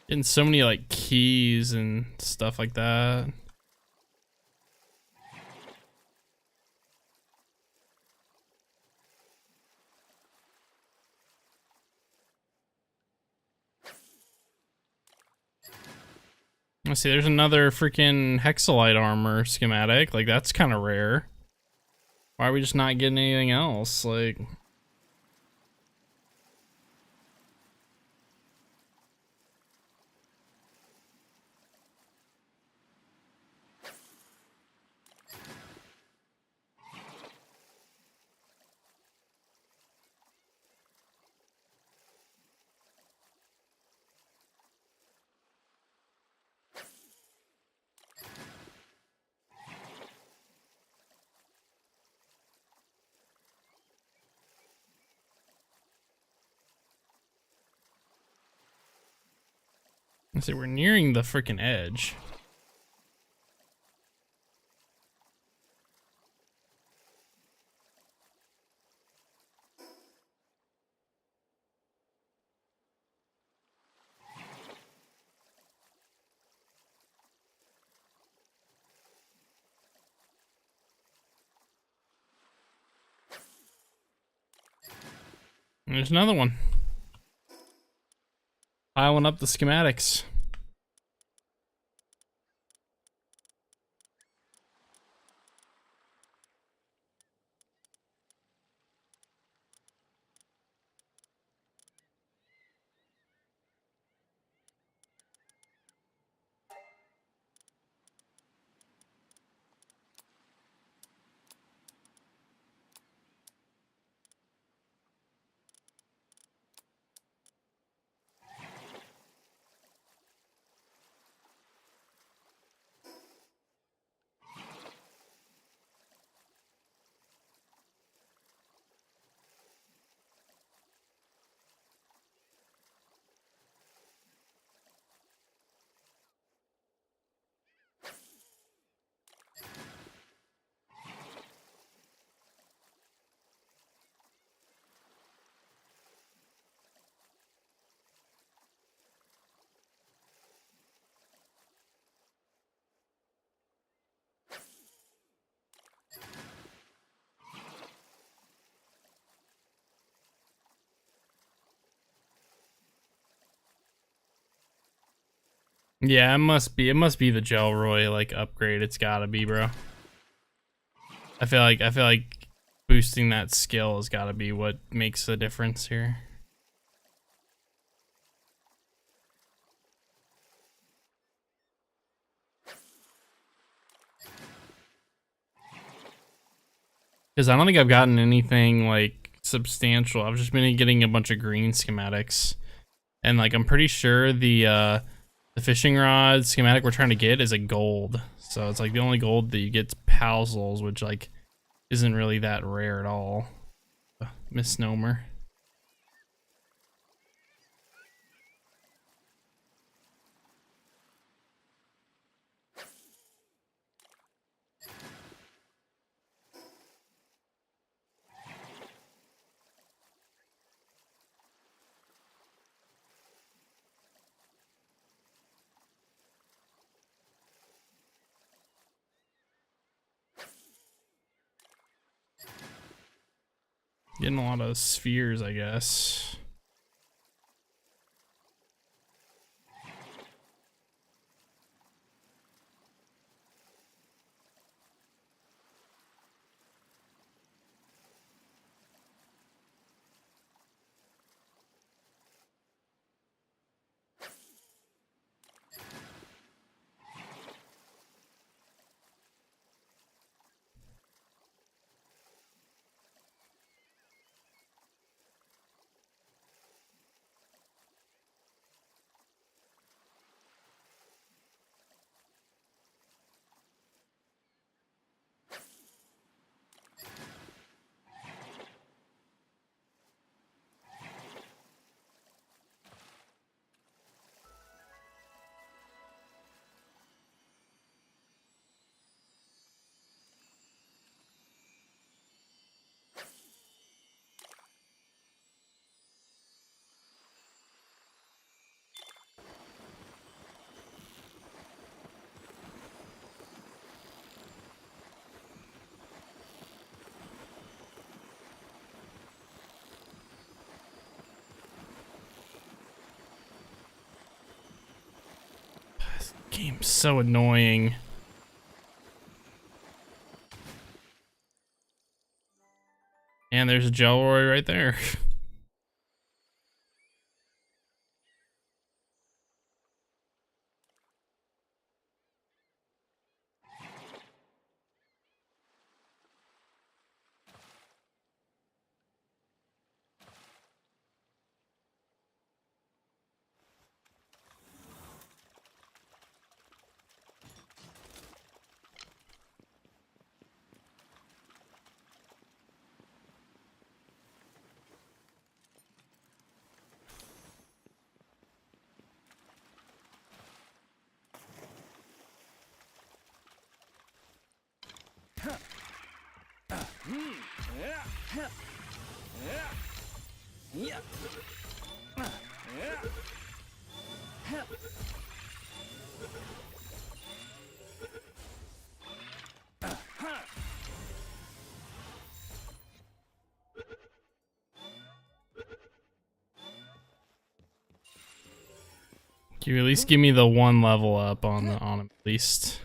Getting so many like keys and stuff like that. Let's see, there's another freaking Hexalite armor schematic. Like, that's kind of rare. Why are we just not getting anything else? Like... Let's see, we're nearing the freaking edge. And there's another one. Piling up the schematics. Yeah, it must be. It must be the Gelroy like upgrade. It's gotta be, bro. I feel like boosting that skill has gotta be what makes the difference here. Because I don't think I've gotten anything like substantial. I've just been getting a bunch of green schematics, and like I'm pretty sure the fishing rod schematic we're trying to get is a gold. So it's like the only gold that you get's Palzels, which like isn't really that rare at all. Misnomer. Getting a lot of spheres, I guess. This game's so annoying. And there's a Gelroy right there. Can you at least give me the one level up on him at least?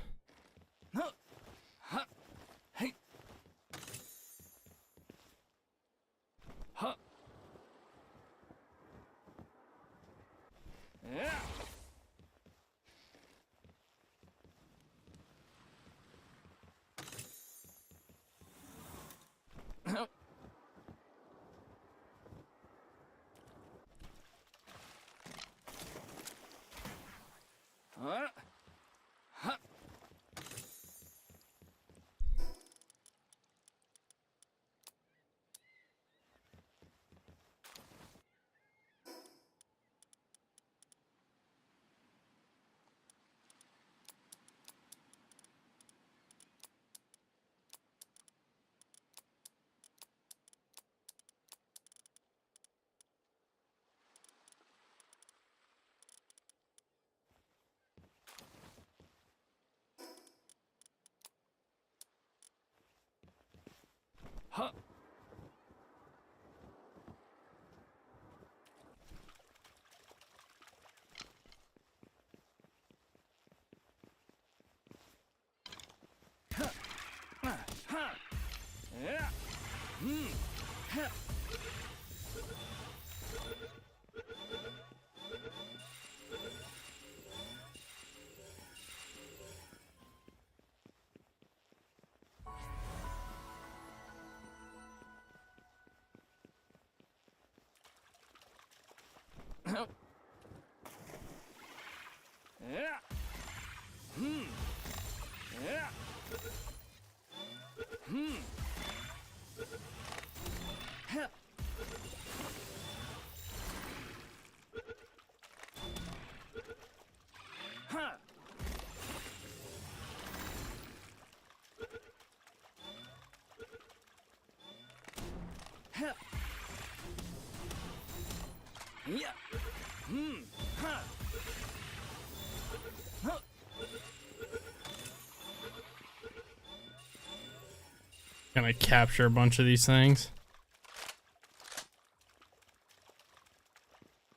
Can I capture a bunch of these things?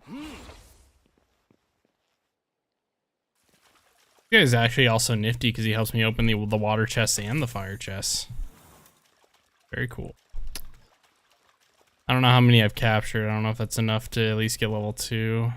This guy is actually also nifty because he helps me open the water chests and the fire chests. Very cool. I don't know how many I've captured. I don't know if that's enough to at least get level 2.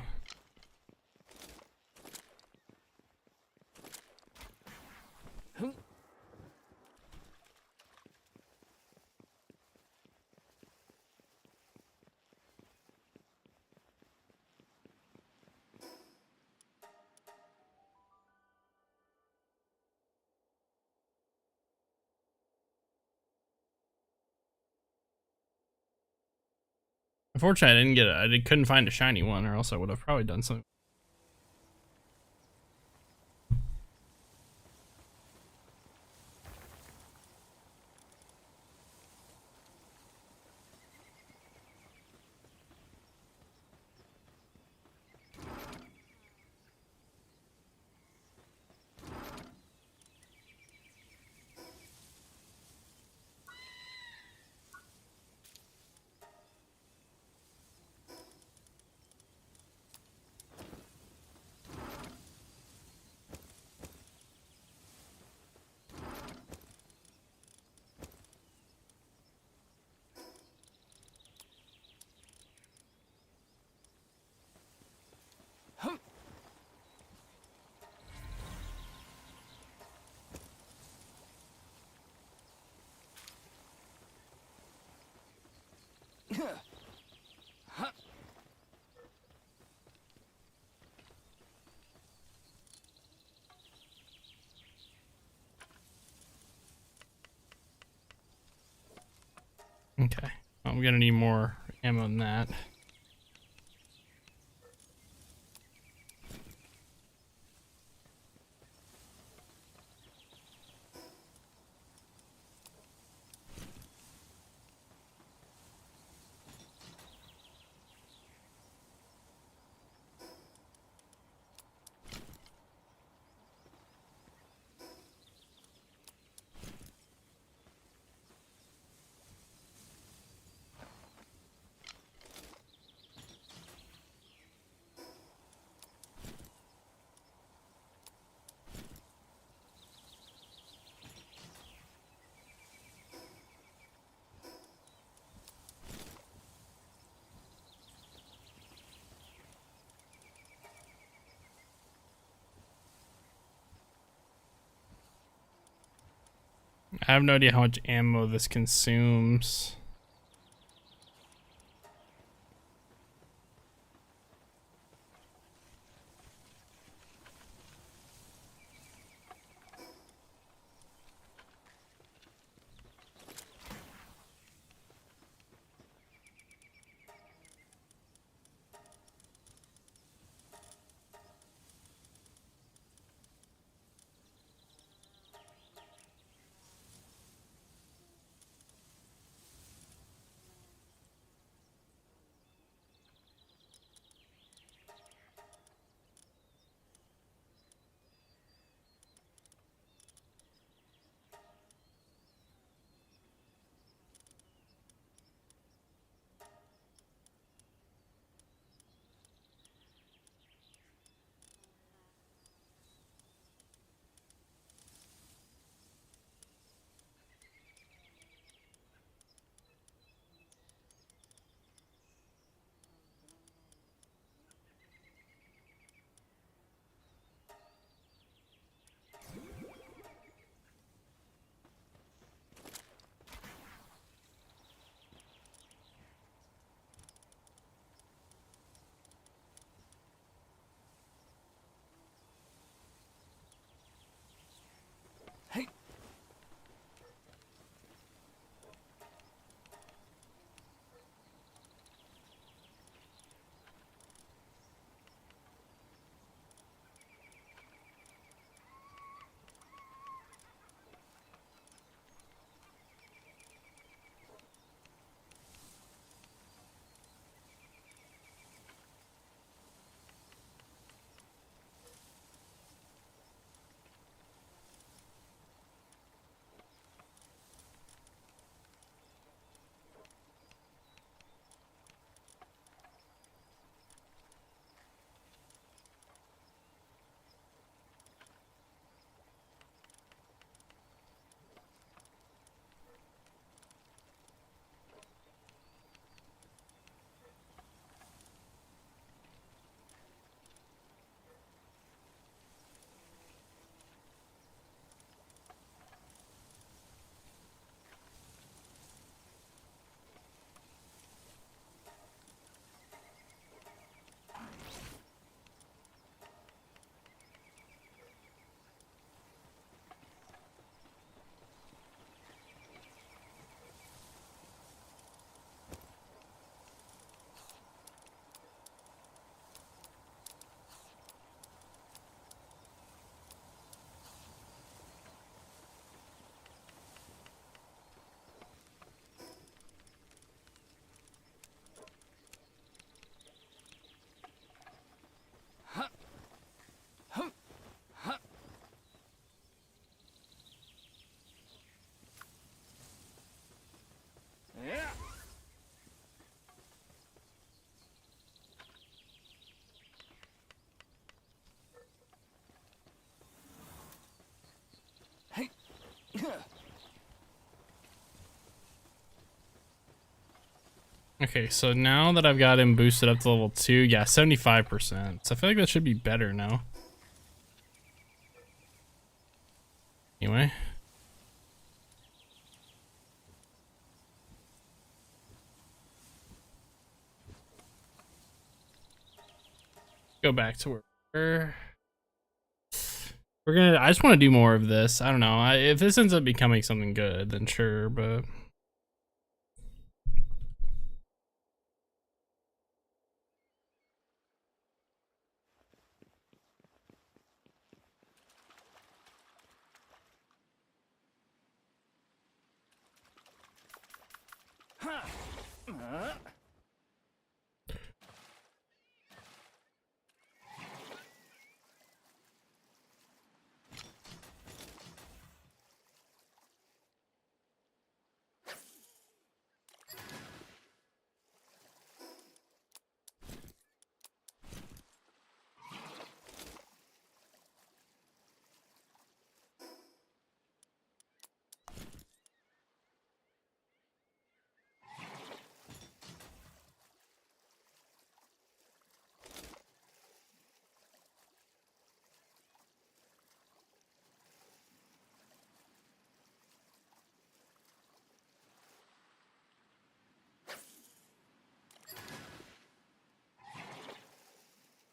Unfortunately, I didn't get it. I couldn't find a shiny one, or else I would have probably done something. Okay, I'm gonna need more ammo than that. I have no idea how much ammo this consumes. Okay, so now that I've got him boosted up to level 2, yeah, 75%. So I feel like that should be better now. Anyway. Go back to where we're gonna. I just want to do more of this. I don't know. If this ends up becoming something good, then sure, but.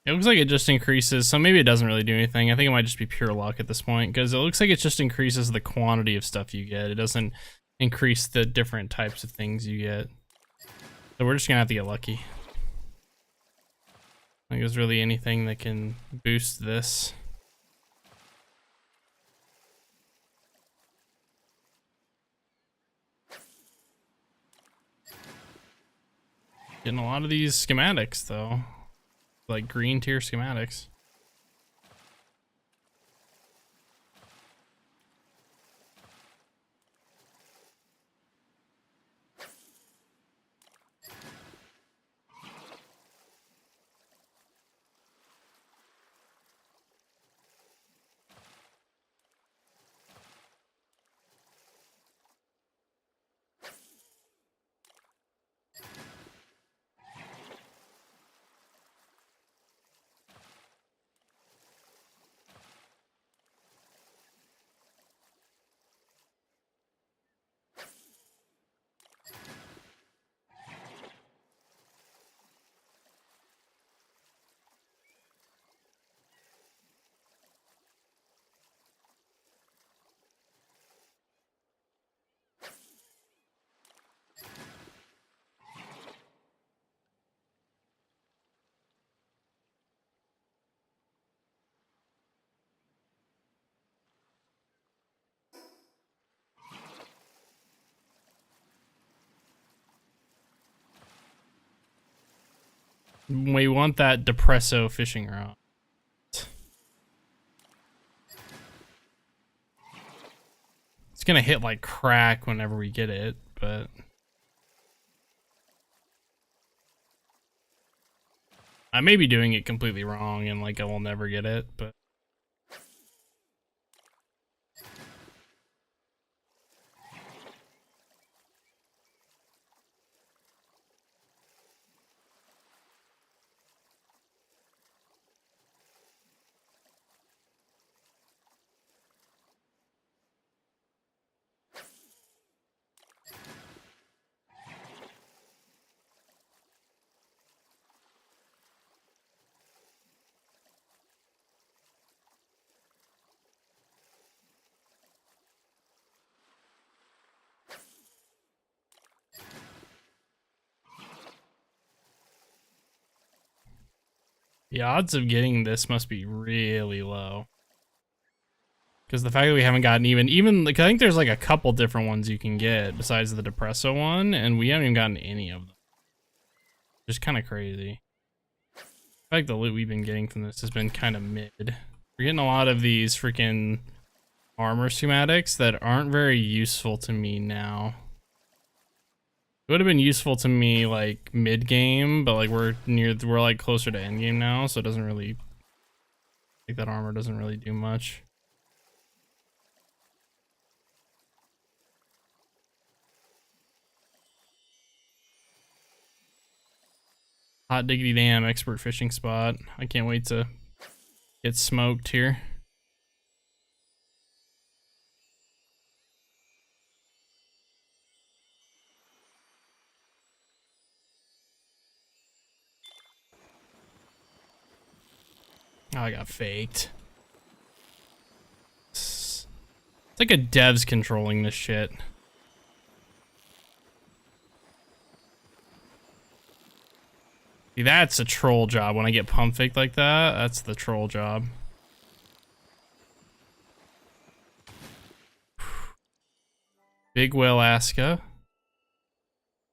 It looks like it just increases, so maybe it doesn't really do anything. I think it might just be pure luck at this point, because it looks like it just increases the quantity of stuff you get. It doesn't increase the different types of things you get. So we're just gonna have to get lucky. I think there's really anything that can boost this. Getting a lot of these schematics, though. Like green tier schematics. We want that Depresso fishing rod. It's gonna hit like crack whenever we get it, but I may be doing it completely wrong and like I will never get it, but the odds of getting this must be really low. Because the fact that we haven't gotten even like, I think there's like a couple different ones you can get besides the Depresso one, and we haven't even gotten any of them. Just kind of crazy. I think the loot we've been getting from this has been kind of mid. We're getting a lot of these freaking armor schematics that aren't very useful to me now. It would have been useful to me like mid game, but like we're like closer to end game now, so it doesn't really, like that armor doesn't really do much. Hot diggity damn, expert fishing spot. I can't wait to get smoked here. Oh, I got faked. It's like a dev's controlling this shit. See, that's a troll job. When I get pump faked like that, that's the troll job. Big whale Aska.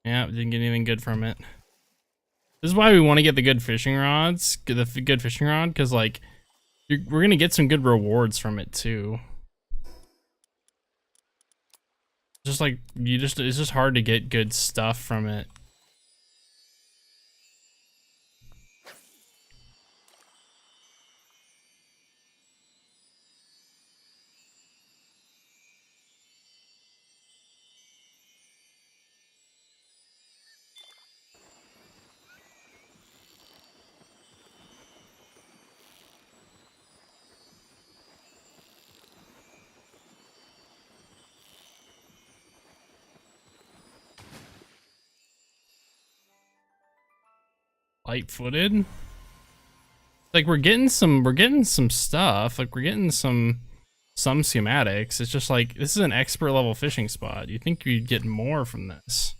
Yeah, didn't get anything good from it. This is why we want to get the good fishing rods, the good fishing rod, because like we're gonna get some good rewards from it too. Just like it's just hard to get good stuff from it. Light-footed. Like we're getting some stuff. Like we're getting some schematics. It's just like this is an expert level fishing spot. You think you'd get more from this?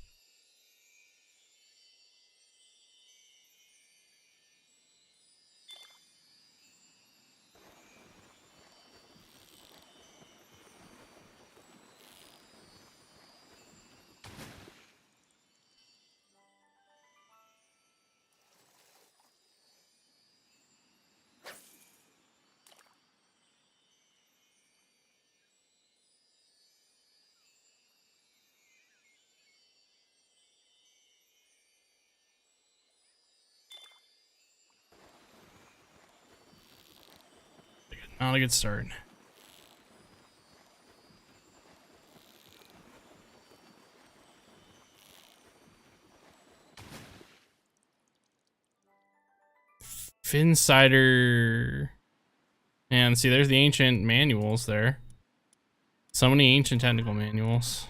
Not a good start. Finsider. And see, there's the ancient manuals there. So many ancient technical manuals.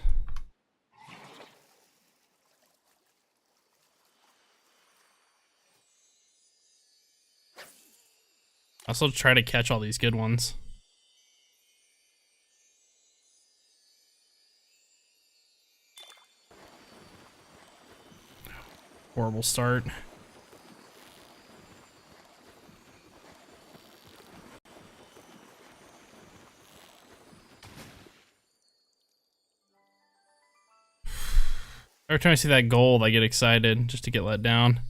I also try to catch all these good ones. Horrible start. Every time I see that gold, I get excited just to get let down.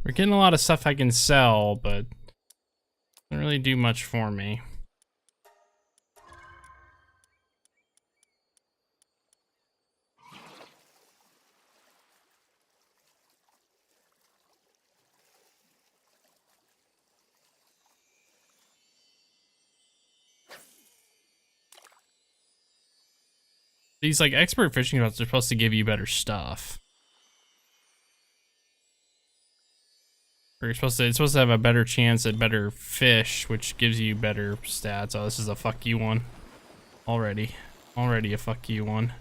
We're getting a lot of stuff I can sell, but doesn't really do much for me. These like expert fishing rods are supposed to give you better stuff. Or it's supposed to have a better chance at better fish, which gives you better stats. Oh, this is a fuck you one. Already a fuck you one.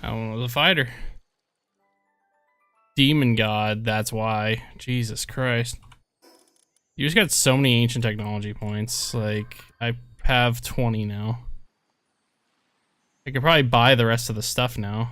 That one was a fighter. Demon god, that's why. Jesus Christ. You just got so many ancient technology points. Like, I have 20 now. I could probably buy the rest of the stuff now.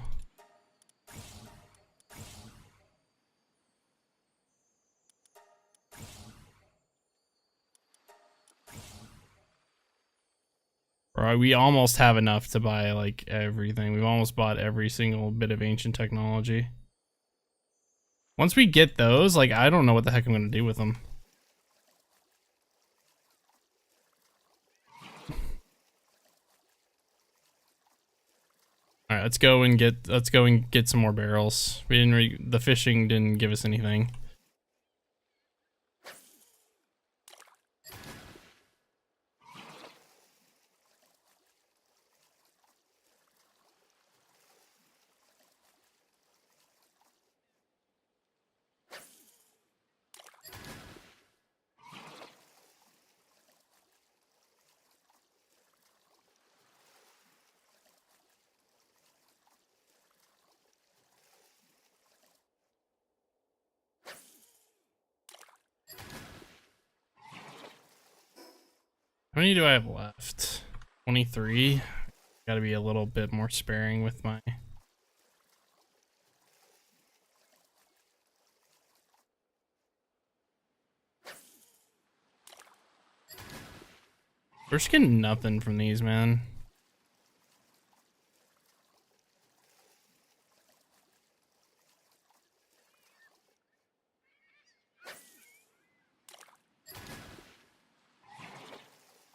Right, we almost have enough to buy like everything. We've almost bought every single bit of ancient technology. Once we get those, like, I don't know what the heck I'm gonna do with them. All right, let's go and get some more barrels. We didn't the fishing didn't give us anything. How many do I have left? 23. Gotta be a little bit more sparing with my... We're just getting nothing from these, man.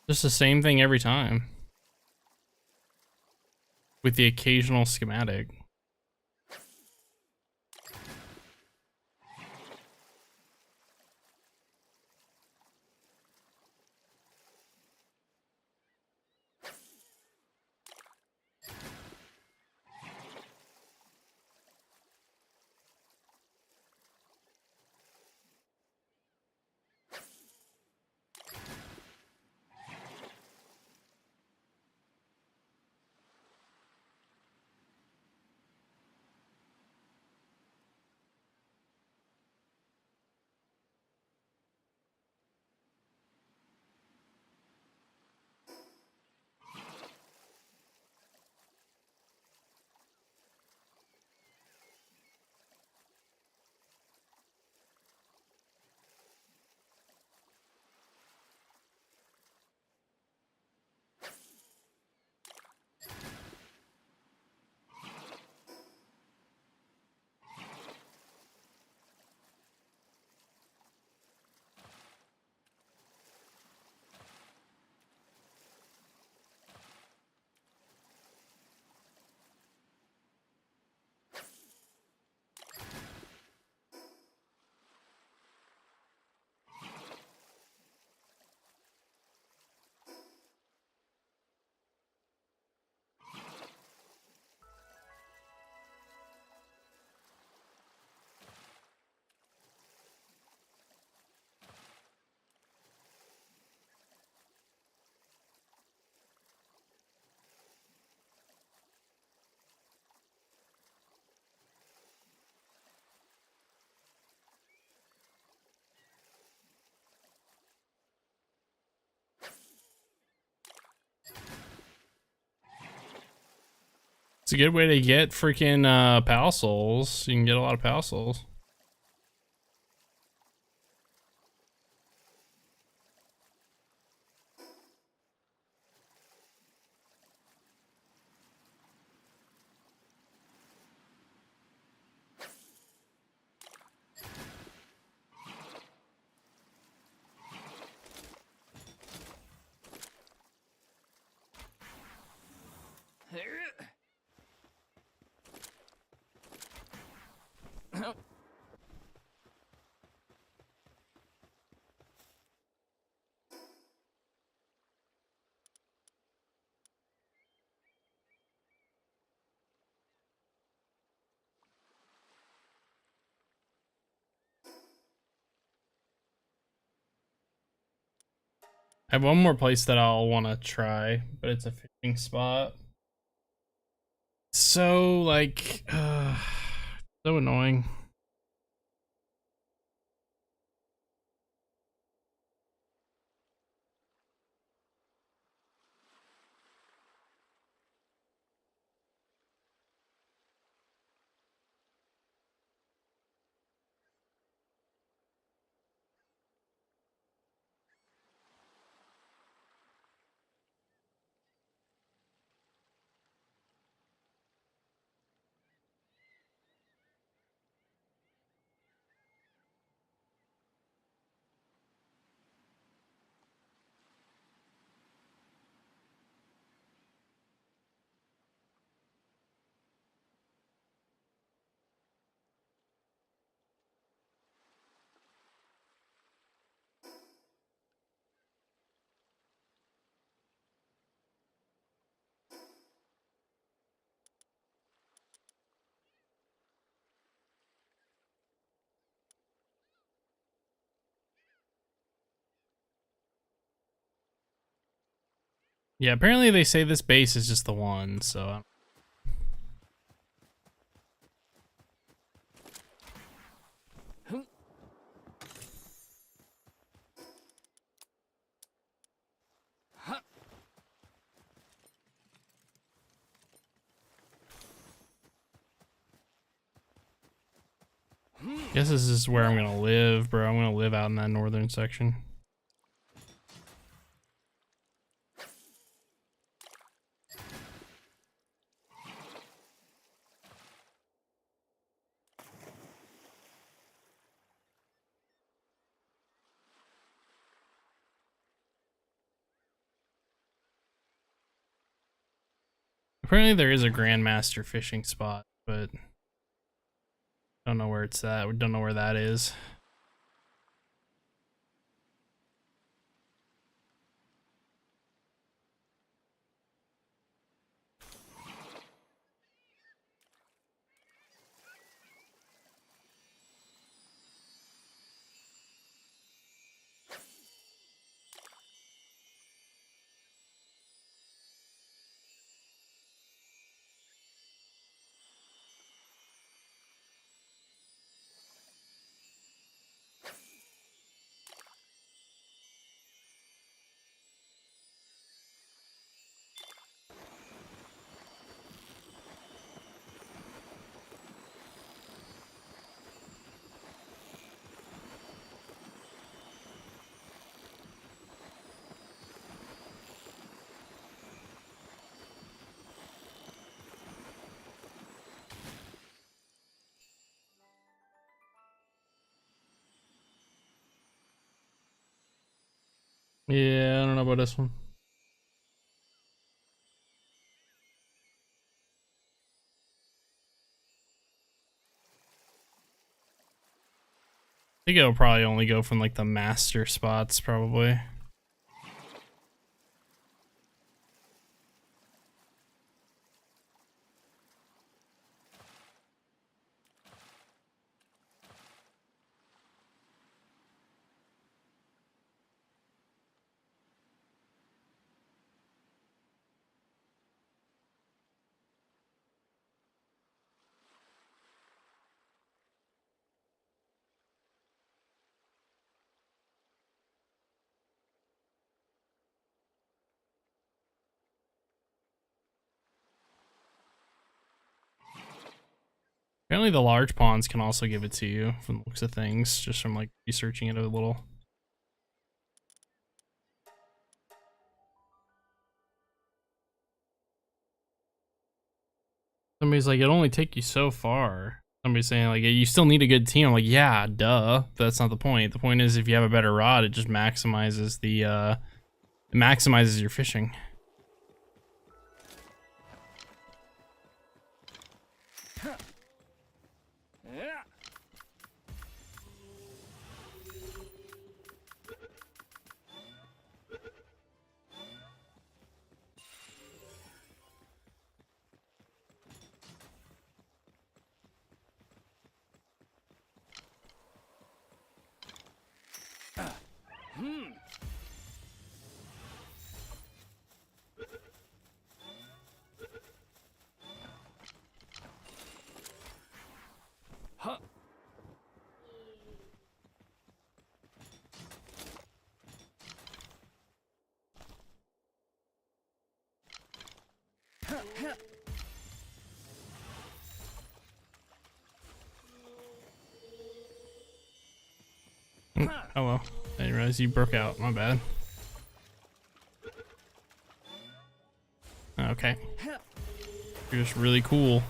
Just the same thing every time. With the occasional schematic. It's a good way to get freaking pal souls. You can get a lot of pal souls. I have one more place that I'll want to try, but it's a fishing spot. So, like, so annoying. Yeah, apparently they say this base is just the one, so. Guess this is where I'm gonna live, bro. I'm gonna live out in that northern section. Apparently there is a Grandmaster fishing spot, but don't know where it's at. We don't know where that is. Yeah, I don't know about this one. I think it'll probably only go from like the master spots, probably. Apparently the large ponds can also give it to you from the looks of things, just from like researching it a little. Somebody's like, it'll only take you so far. Somebody's saying like, you still need a good team. I'm like, yeah, duh. But that's not the point. The point is if you have a better rod, it just maximizes the, it maximizes your fishing. Oh well, I didn't realize you broke out. My bad. Okay. You're just really cool.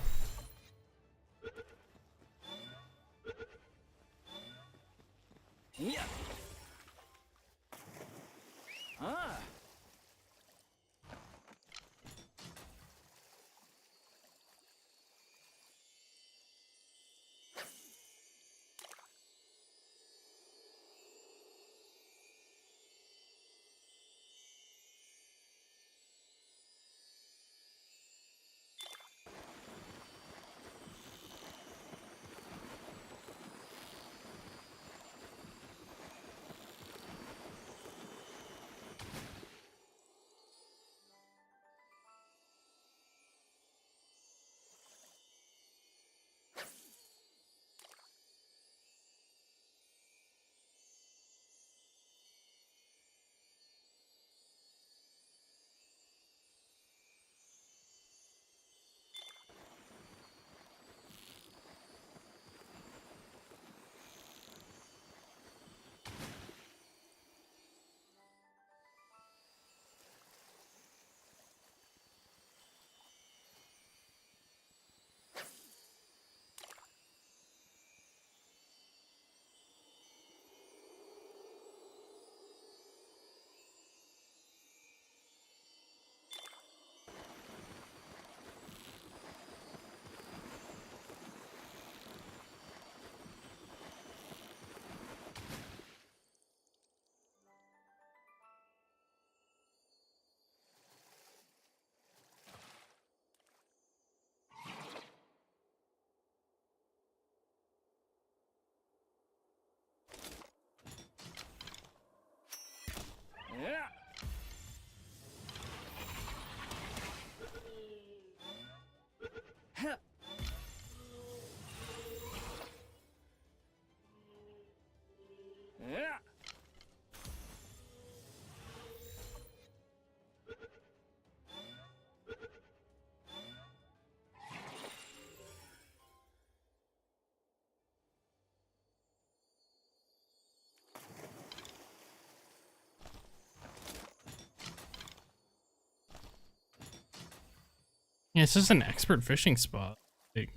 Yeah, it's just an expert fishing spot. Like,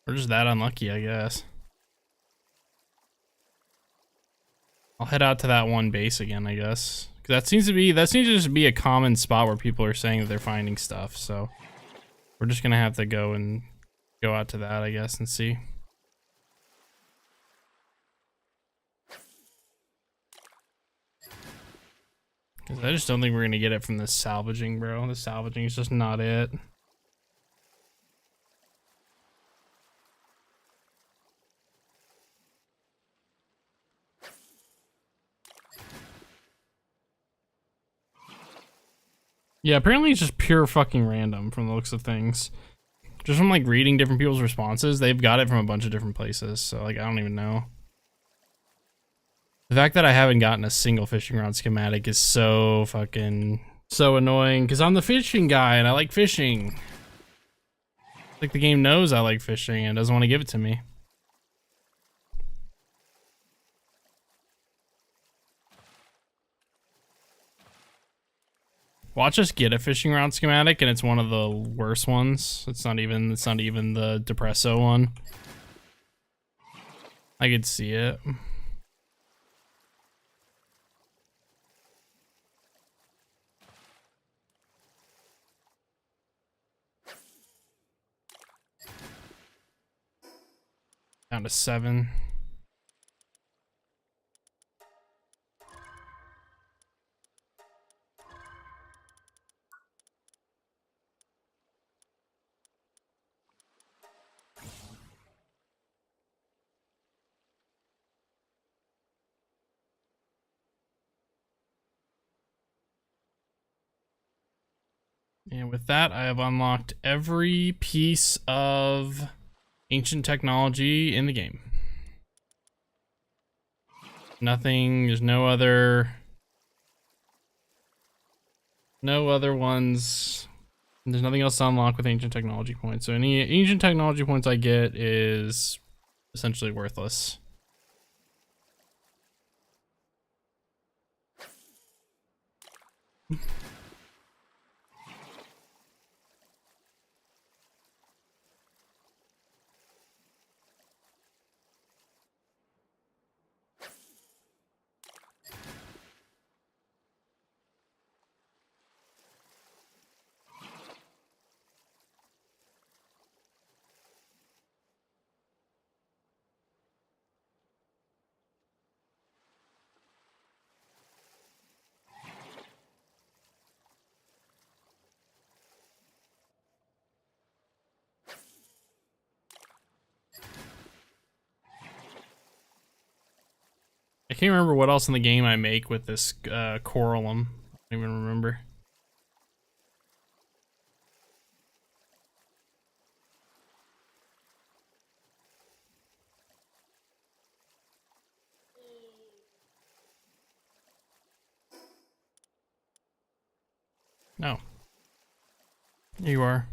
we're just that unlucky, I guess. I'll head out to that one base again, I guess. 'Cause that seems to just be a common spot where people are saying that they're finding stuff, so we're just gonna have to go out to that, I guess, and see. Cause I just don't think we're gonna get it from the salvaging, bro. The salvaging is just not it. Yeah, apparently it's just pure fucking random from the looks of things. Just from like reading different people's responses, they've got it from a bunch of different places. So like, I don't even know. The fact that I haven't gotten a single fishing rod schematic is so fucking so annoying because I'm the fishing guy and I like fishing. Like the game knows I like fishing and doesn't want to give it to me. Watch us get a fishing rod schematic and it's one of the worst ones. It's not even the Depresso one. I could see it. Down to 7. And with that, I have unlocked every piece of ancient technology in the game. Nothing, there's no other ones. There's nothing else to unlock with ancient technology points. So any ancient technology points I get is essentially worthless. I can't remember what else in the game I make with this coralum. I don't even remember. No. Here you are.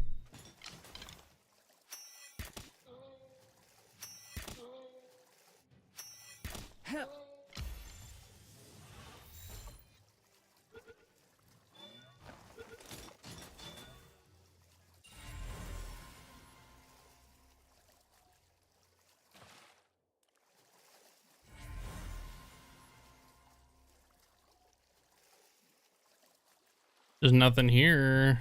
There's nothing here.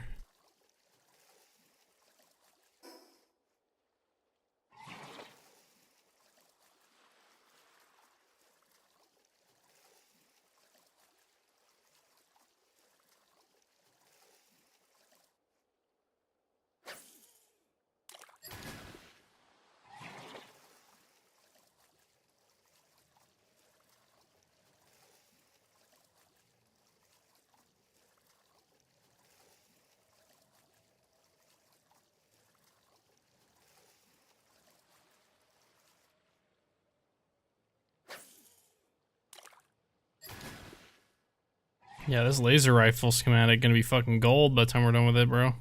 Yeah, this laser rifle schematic gonna be fucking gold by the time we're done with it, bro.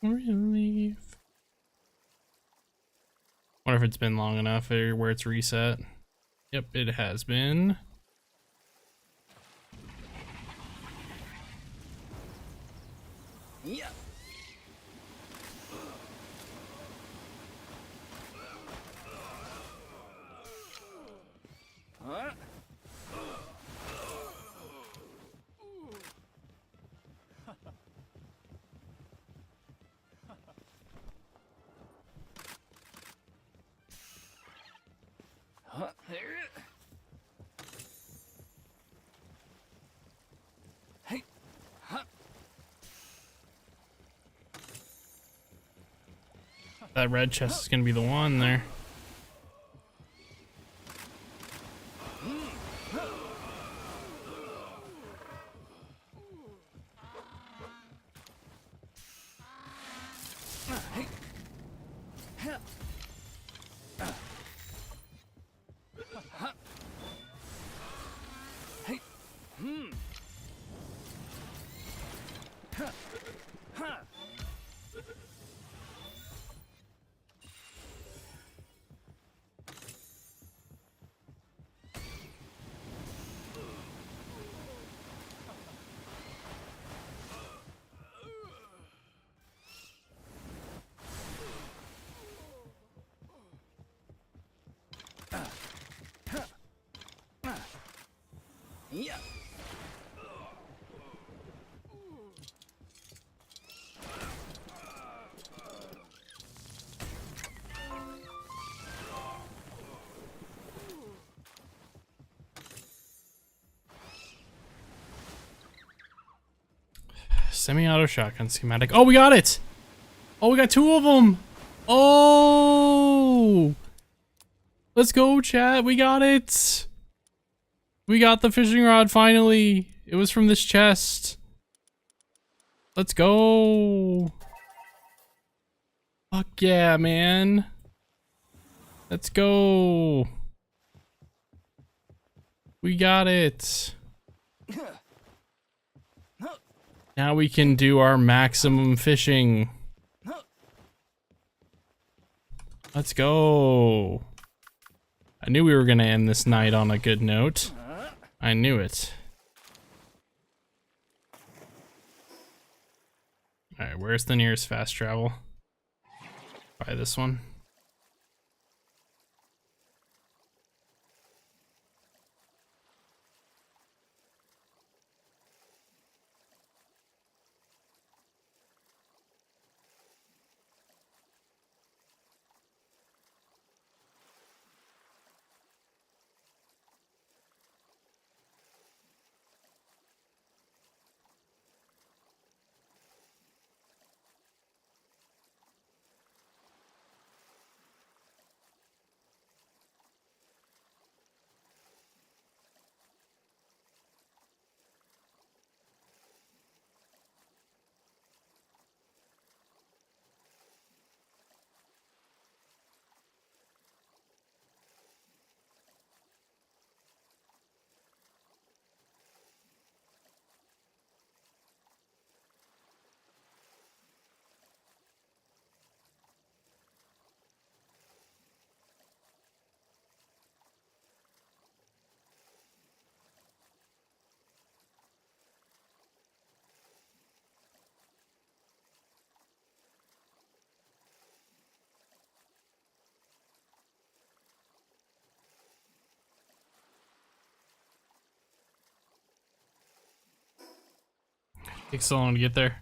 Relief. Wonder if it's been long enough where it's reset. Yep, it has been. Yeah. Huh? Hey. Huh? That red chest is gonna be the one there. Hey. Hey. Yeah. Semi-auto shotgun schematic. Oh, we got it! Oh, we got two of them! Oh! Let's go, chat. We got it! We got the fishing rod, finally! It was from this chest. Let's go! Fuck yeah, man. Let's go! We got it! Now we can do our maximum fishing. Let's go. I knew we were gonna end this night on a good note. I knew it. Alright, where's the nearest fast travel? Buy this one. Takes so long to get there.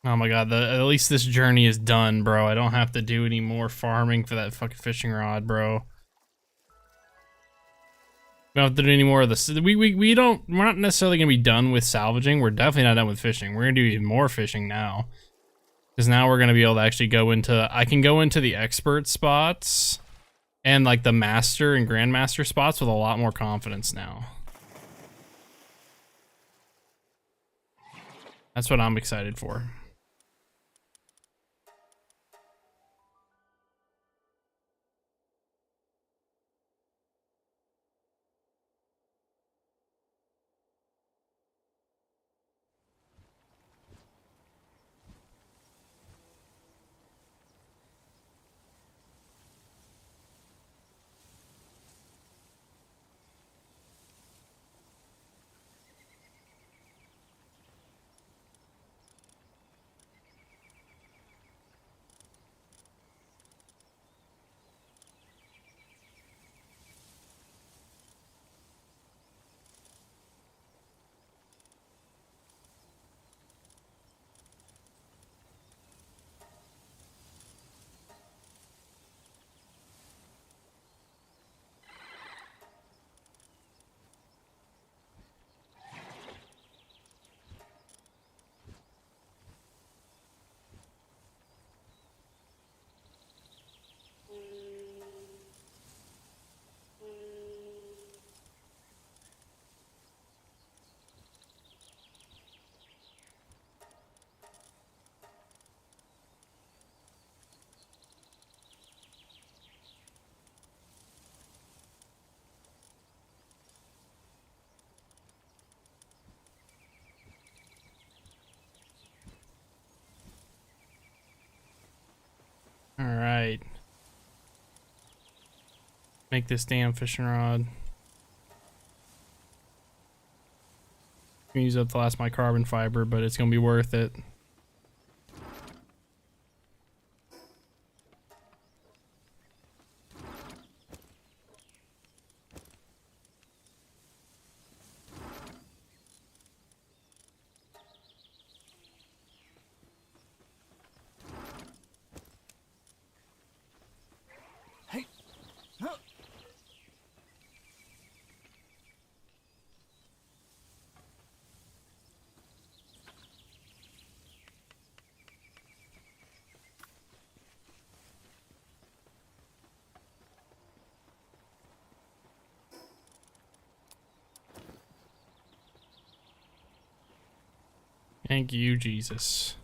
Oh my god, at least this journey is done, bro. I don't have to do any more farming for that fucking fishing rod, bro. We don't have to do any more of this. We're not necessarily gonna be done with salvaging. We're definitely not done with fishing. We're gonna do even more fishing now. Because now we're gonna be able to actually go into, I can go into the expert spots and like the master and grandmaster spots with a lot more confidence now. That's what I'm excited for. All right. Make this damn fishing rod. I'm gonna use up the last of my carbon fiber, but it's gonna be worth it. Hey. Huh. Thank you, Jesus.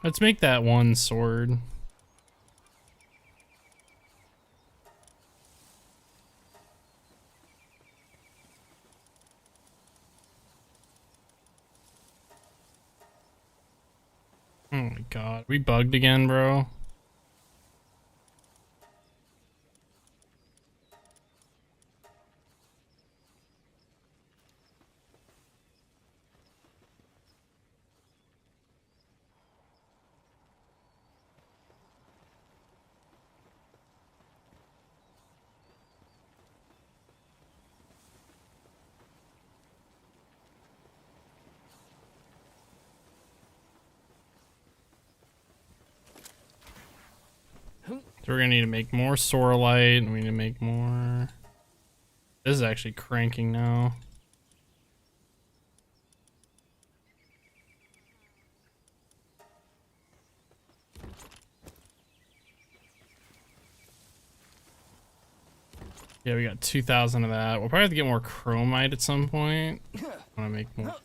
Let's make that one sword. Oh my god, we bugged again, bro. So we're gonna need to make more sorlite, and we need to make more. This is actually cranking now. Yeah, we got 2,000 of that. We'll probably have to get more chromite at some point. I want to make more.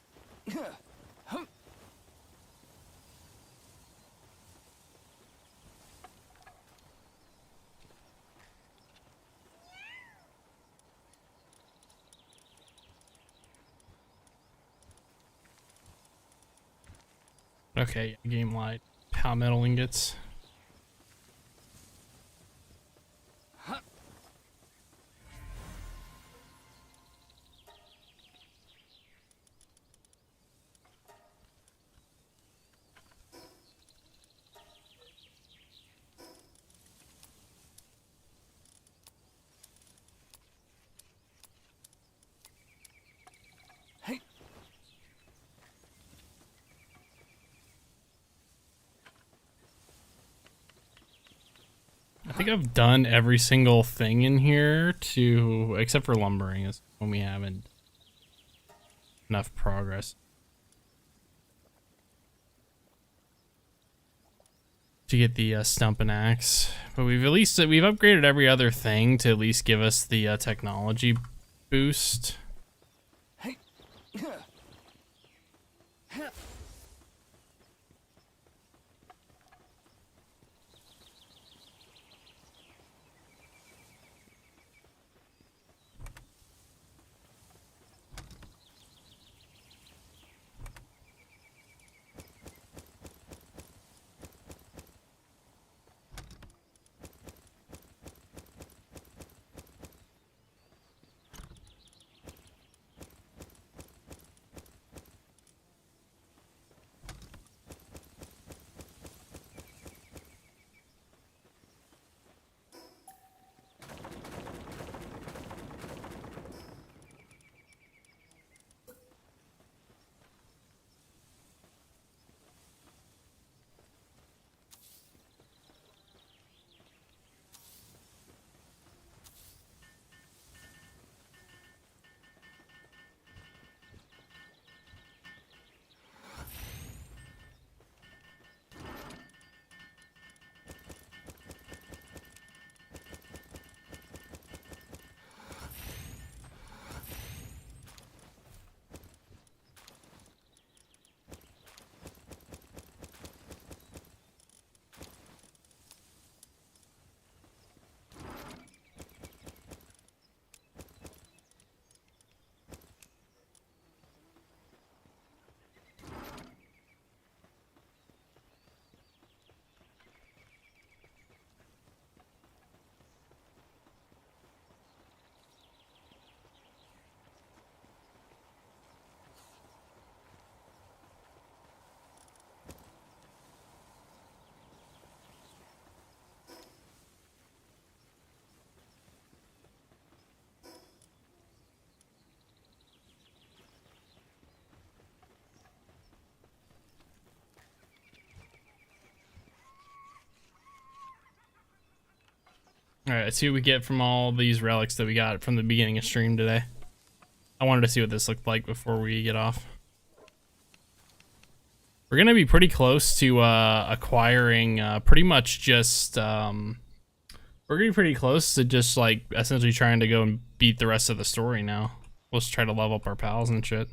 Okay, game light. Power metal ingots. Hey. I think I've done every single thing in here to, except for lumbering is when we haven't enough progress to get the stump and axe. But we've upgraded every other thing to at least give us the technology boost. Hey. Alright, let's see what we get from all these relics that we got from the beginning of stream today. I wanted to see what this looked like before we get off. We're gonna be pretty close to acquiring pretty much just we're gonna be pretty close to just like essentially trying to go and beat the rest of the story now. Let's try to level up our pals and shit.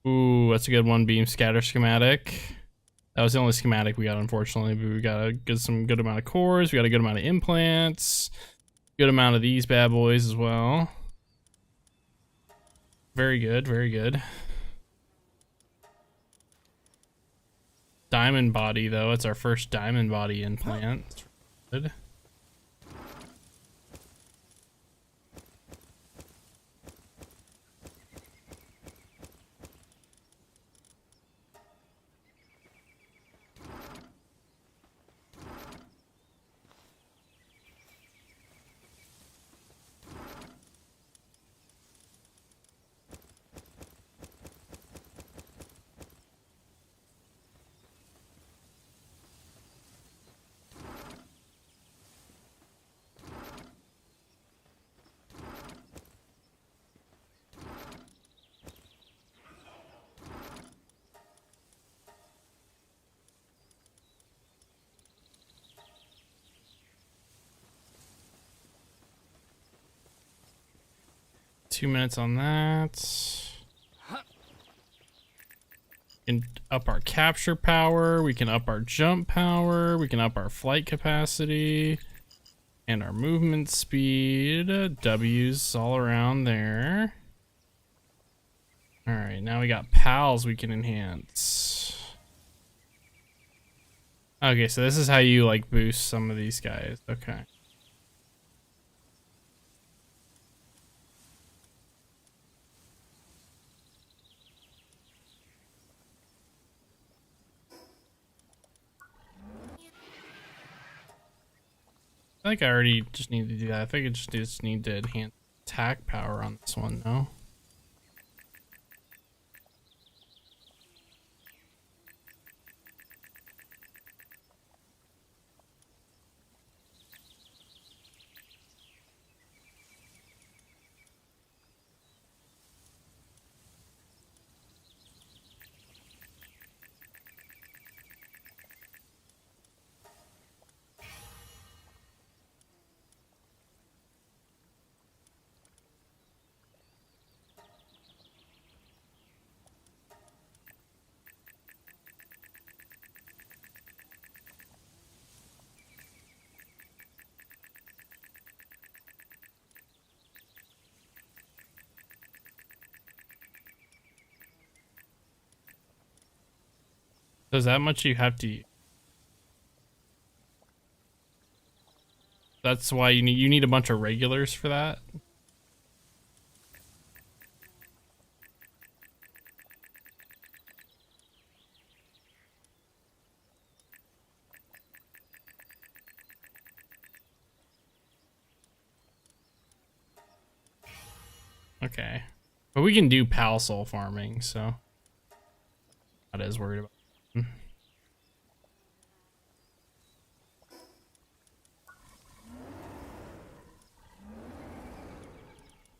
Ooh, that's a good one. Beam scatter schematic. That was the only schematic we got, unfortunately, but we got some good amount of cores. We got a good amount of implants. Good amount of these bad boys as well. Very good, very good. Diamond body, though. It's our first diamond body implant. Good. 2 minutes on that. We can up our capture power. We can up our jump power. We can up our flight capacity. And our movement speed. W's all around there. Alright, now we got pals we can enhance. Okay, so this is how you like boost some of these guys. Okay. I think I already just need to do that. I think I just need to enhance attack power on this one, no? Does that much you have to use? That's why you need a bunch of regulars for that? Okay. But we can do pal soul farming, so not as worried about it.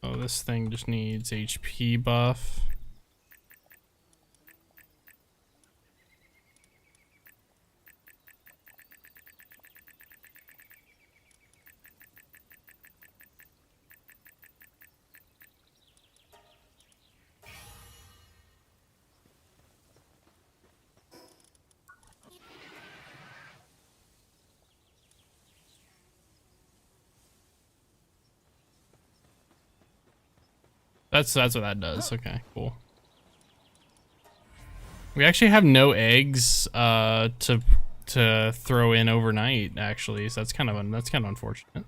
Oh, this thing just needs HP buff. That's what that does. Okay, cool. We actually have no eggs to throw in overnight, actually, so that's kind of unfortunate.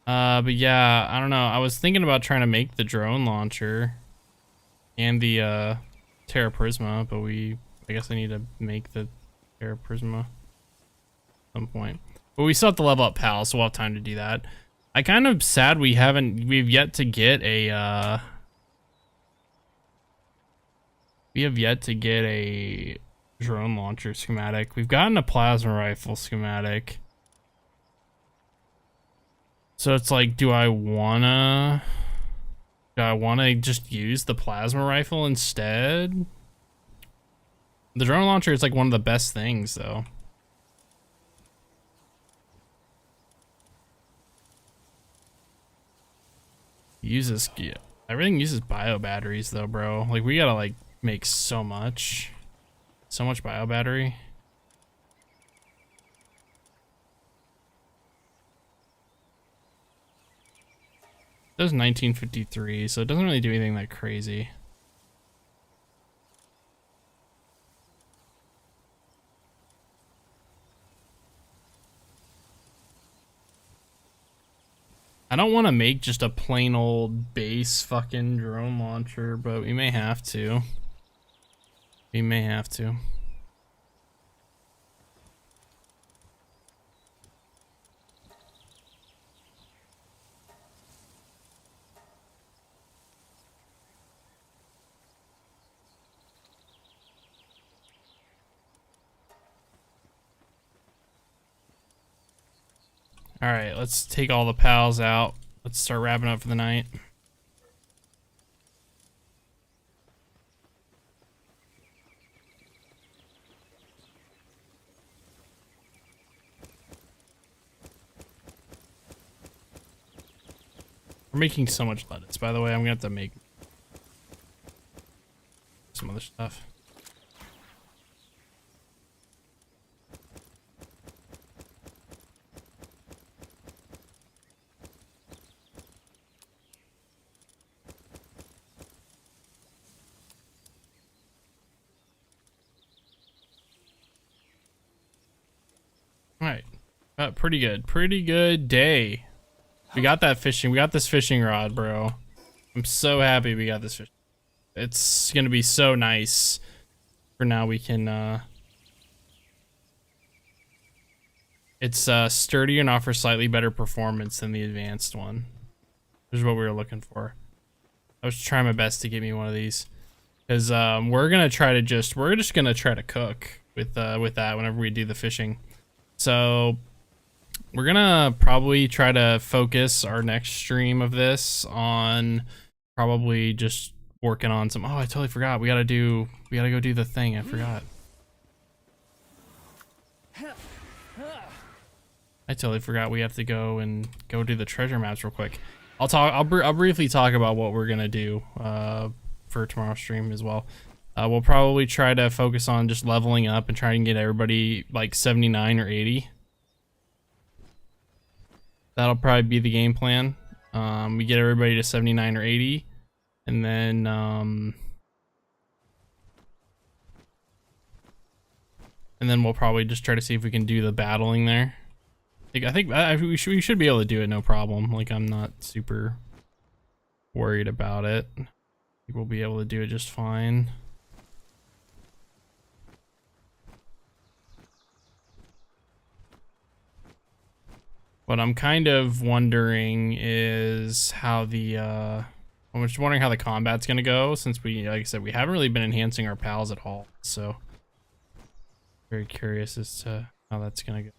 But yeah, I don't know. I was thinking about trying to make the drone launcher and the Terra Prisma, but I guess I need to make the Terra Prisma at some point. But we still have to level up pals, so we'll have time to do that. I kind of sad we've yet to get a we have yet to get a drone launcher schematic. We've gotten a plasma rifle schematic. So it's like, do I wanna just use the plasma rifle instead? The drone launcher is like one of the best things though. Yeah, everything uses bio batteries though, bro. Like we gotta like make so much bio battery. It does 1953, so it doesn't really do anything that crazy. I don't want to make just a plain old base fucking drone launcher, but we may have to. We may have to. All right, let's take all the pals out. Let's start wrapping up for the night. We're making so much lettuce, by the way. I'm gonna have to make some other stuff. All right, pretty good day. We got that fishing. We got this fishing rod, bro. I'm so happy we got this fish. It's gonna be so nice. For now, we can. It's sturdier and offers slightly better performance than the advanced one. This is what we were looking for. I was trying my best to get me one of these, because we're just gonna try to cook with that whenever we do the fishing. So we're gonna probably try to focus our next stream of this on probably just working on some. Oh, I totally forgot. We gotta go do the thing. I forgot. I totally forgot. We have to go do the treasure maps real quick. I'll briefly talk about what we're gonna do for tomorrow's stream as well. We'll probably try to focus on just leveling up and try and get everybody like 79 or 80. That'll probably be the game plan. We get everybody to 79 or 80, and then we'll probably just try to see if we can do the battling there. I think we should be able to do it, no problem. Like, I'm not super worried about it. I think we'll be able to do it just fine. What I'm kind of wondering is how I'm just wondering how the combat's gonna go, since we, like I said, we haven't really been enhancing our pals at all. So very curious as to how that's gonna go.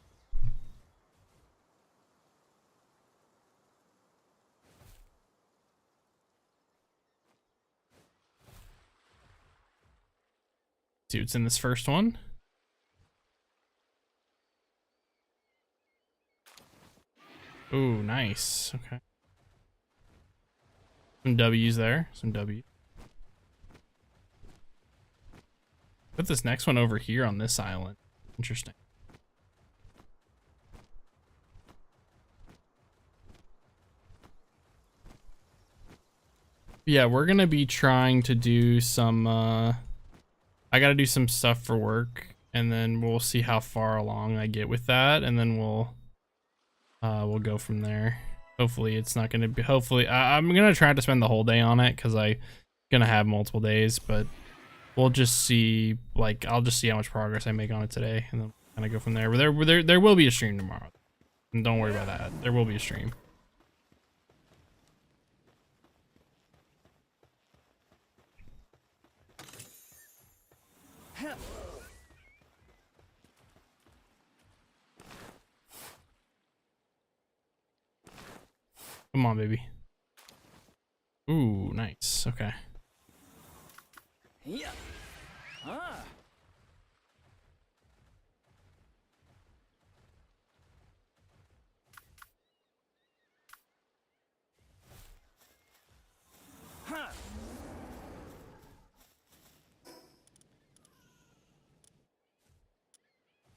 See what's in this first one. Ooh, nice. Okay. Some W's there. Some W. Put this next one over here on this island. Interesting. Yeah, we're gonna be trying to do some I gotta do some stuff for work, and then we'll see how far along I get with that, and then we'll go from there. Hopefully it's not gonna be, I'm gonna try to spend the whole day on it, because I'm gonna have multiple days, but we'll just see. Like, I'll just see how much progress I make on it today, and then kind of go from there. But there will be a stream tomorrow, and don't worry about that. There will be a stream. Come on, baby. Ooh, nice. Okay. Yeah. Ah. Huh.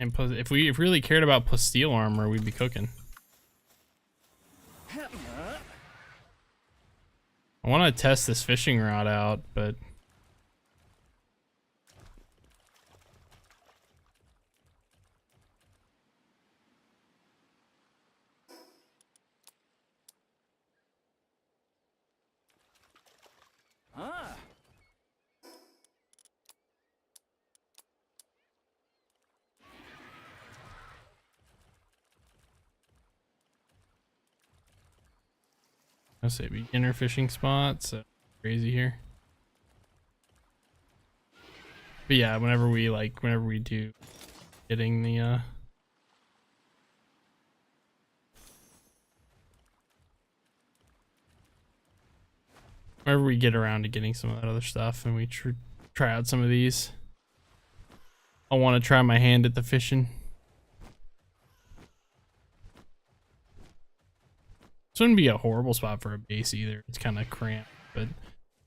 And if we really cared about plasteel armor, we'd be cooking. I want to test this fishing rod out, but Ah. I'll say beginner fishing spot, so crazy here. But yeah, whenever we do getting the whenever we get around to getting some of that other stuff, and we try out some of these, I want to try my hand at the fishing. This wouldn't be a horrible spot for a base either. It's kind of cramped, but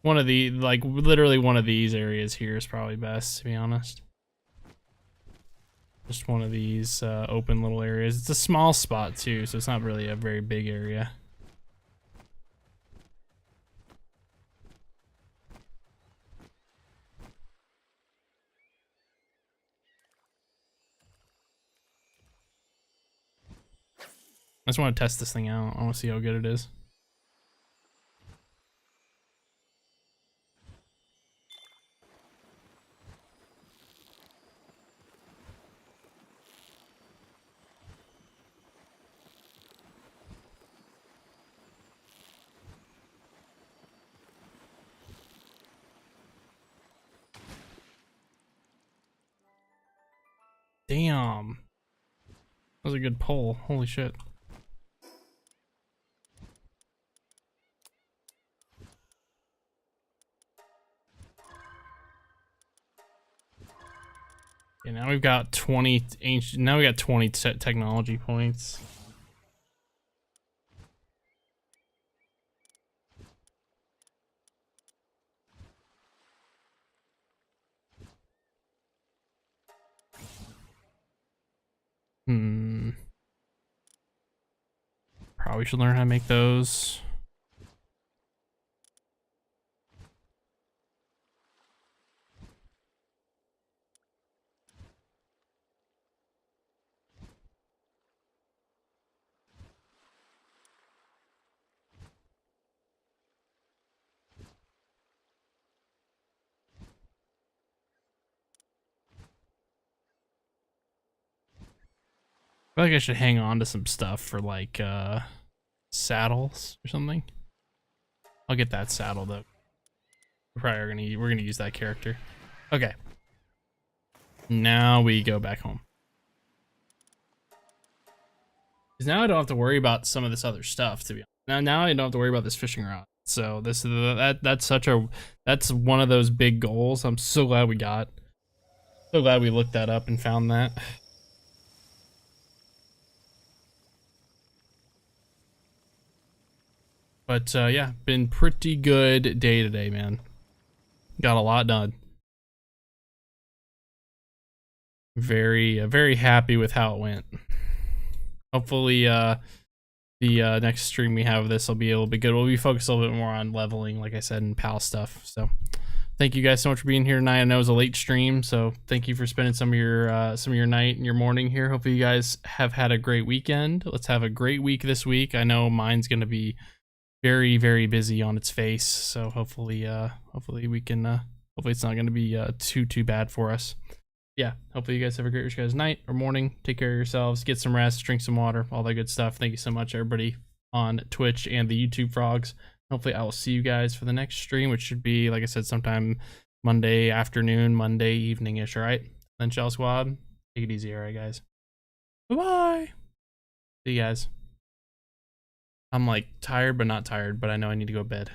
one of the, like, literally one of these areas here is probably best, to be honest. Just one of these open little areas. It's a small spot too, so it's not really a very big area. I just want to test this thing out. I want to see how good it is. Damn. That was a good pull. Holy shit. Okay, now we've got 20 ancient. Now we got 20 technology points. Probably should learn how to make those. I feel like I should hang on to some stuff for like saddles or something. I'll get that saddle though. We're gonna use that character. Okay. Now we go back home. Because now I don't have to worry about some of this other stuff, to be honest. Now I don't have to worry about this fishing rod. So that's one of those big goals. I'm so glad we got. So glad we looked that up and found that. But yeah, been pretty good day today, man. Got a lot done. Very happy with how it went. Hopefully the next stream we have of this will be a little bit good. We'll be focused a little bit more on leveling, like I said, and PAL stuff. So thank you guys so much for being here tonight. I know it was a late stream, so thank you for spending some of your night and your morning here. Hopefully you guys have had a great weekend. Let's have a great week this week. I know mine's gonna be very busy on its face, so hopefully we can hopefully it's not going to be too bad for us. Yeah, hopefully you guys have a great guys night or morning. Take care of yourselves, get some rest, drink some water, all that good stuff. Thank you so much everybody on Twitch and the YouTube frogs. Hopefully I will see you guys for the next stream, which should be, like I said, sometime Monday afternoon, Monday evening-ish. All right, then Shell Squad, take it easy. All right, guys, bye. See you guys. I'm like tired but not tired, but I know I need to go to bed.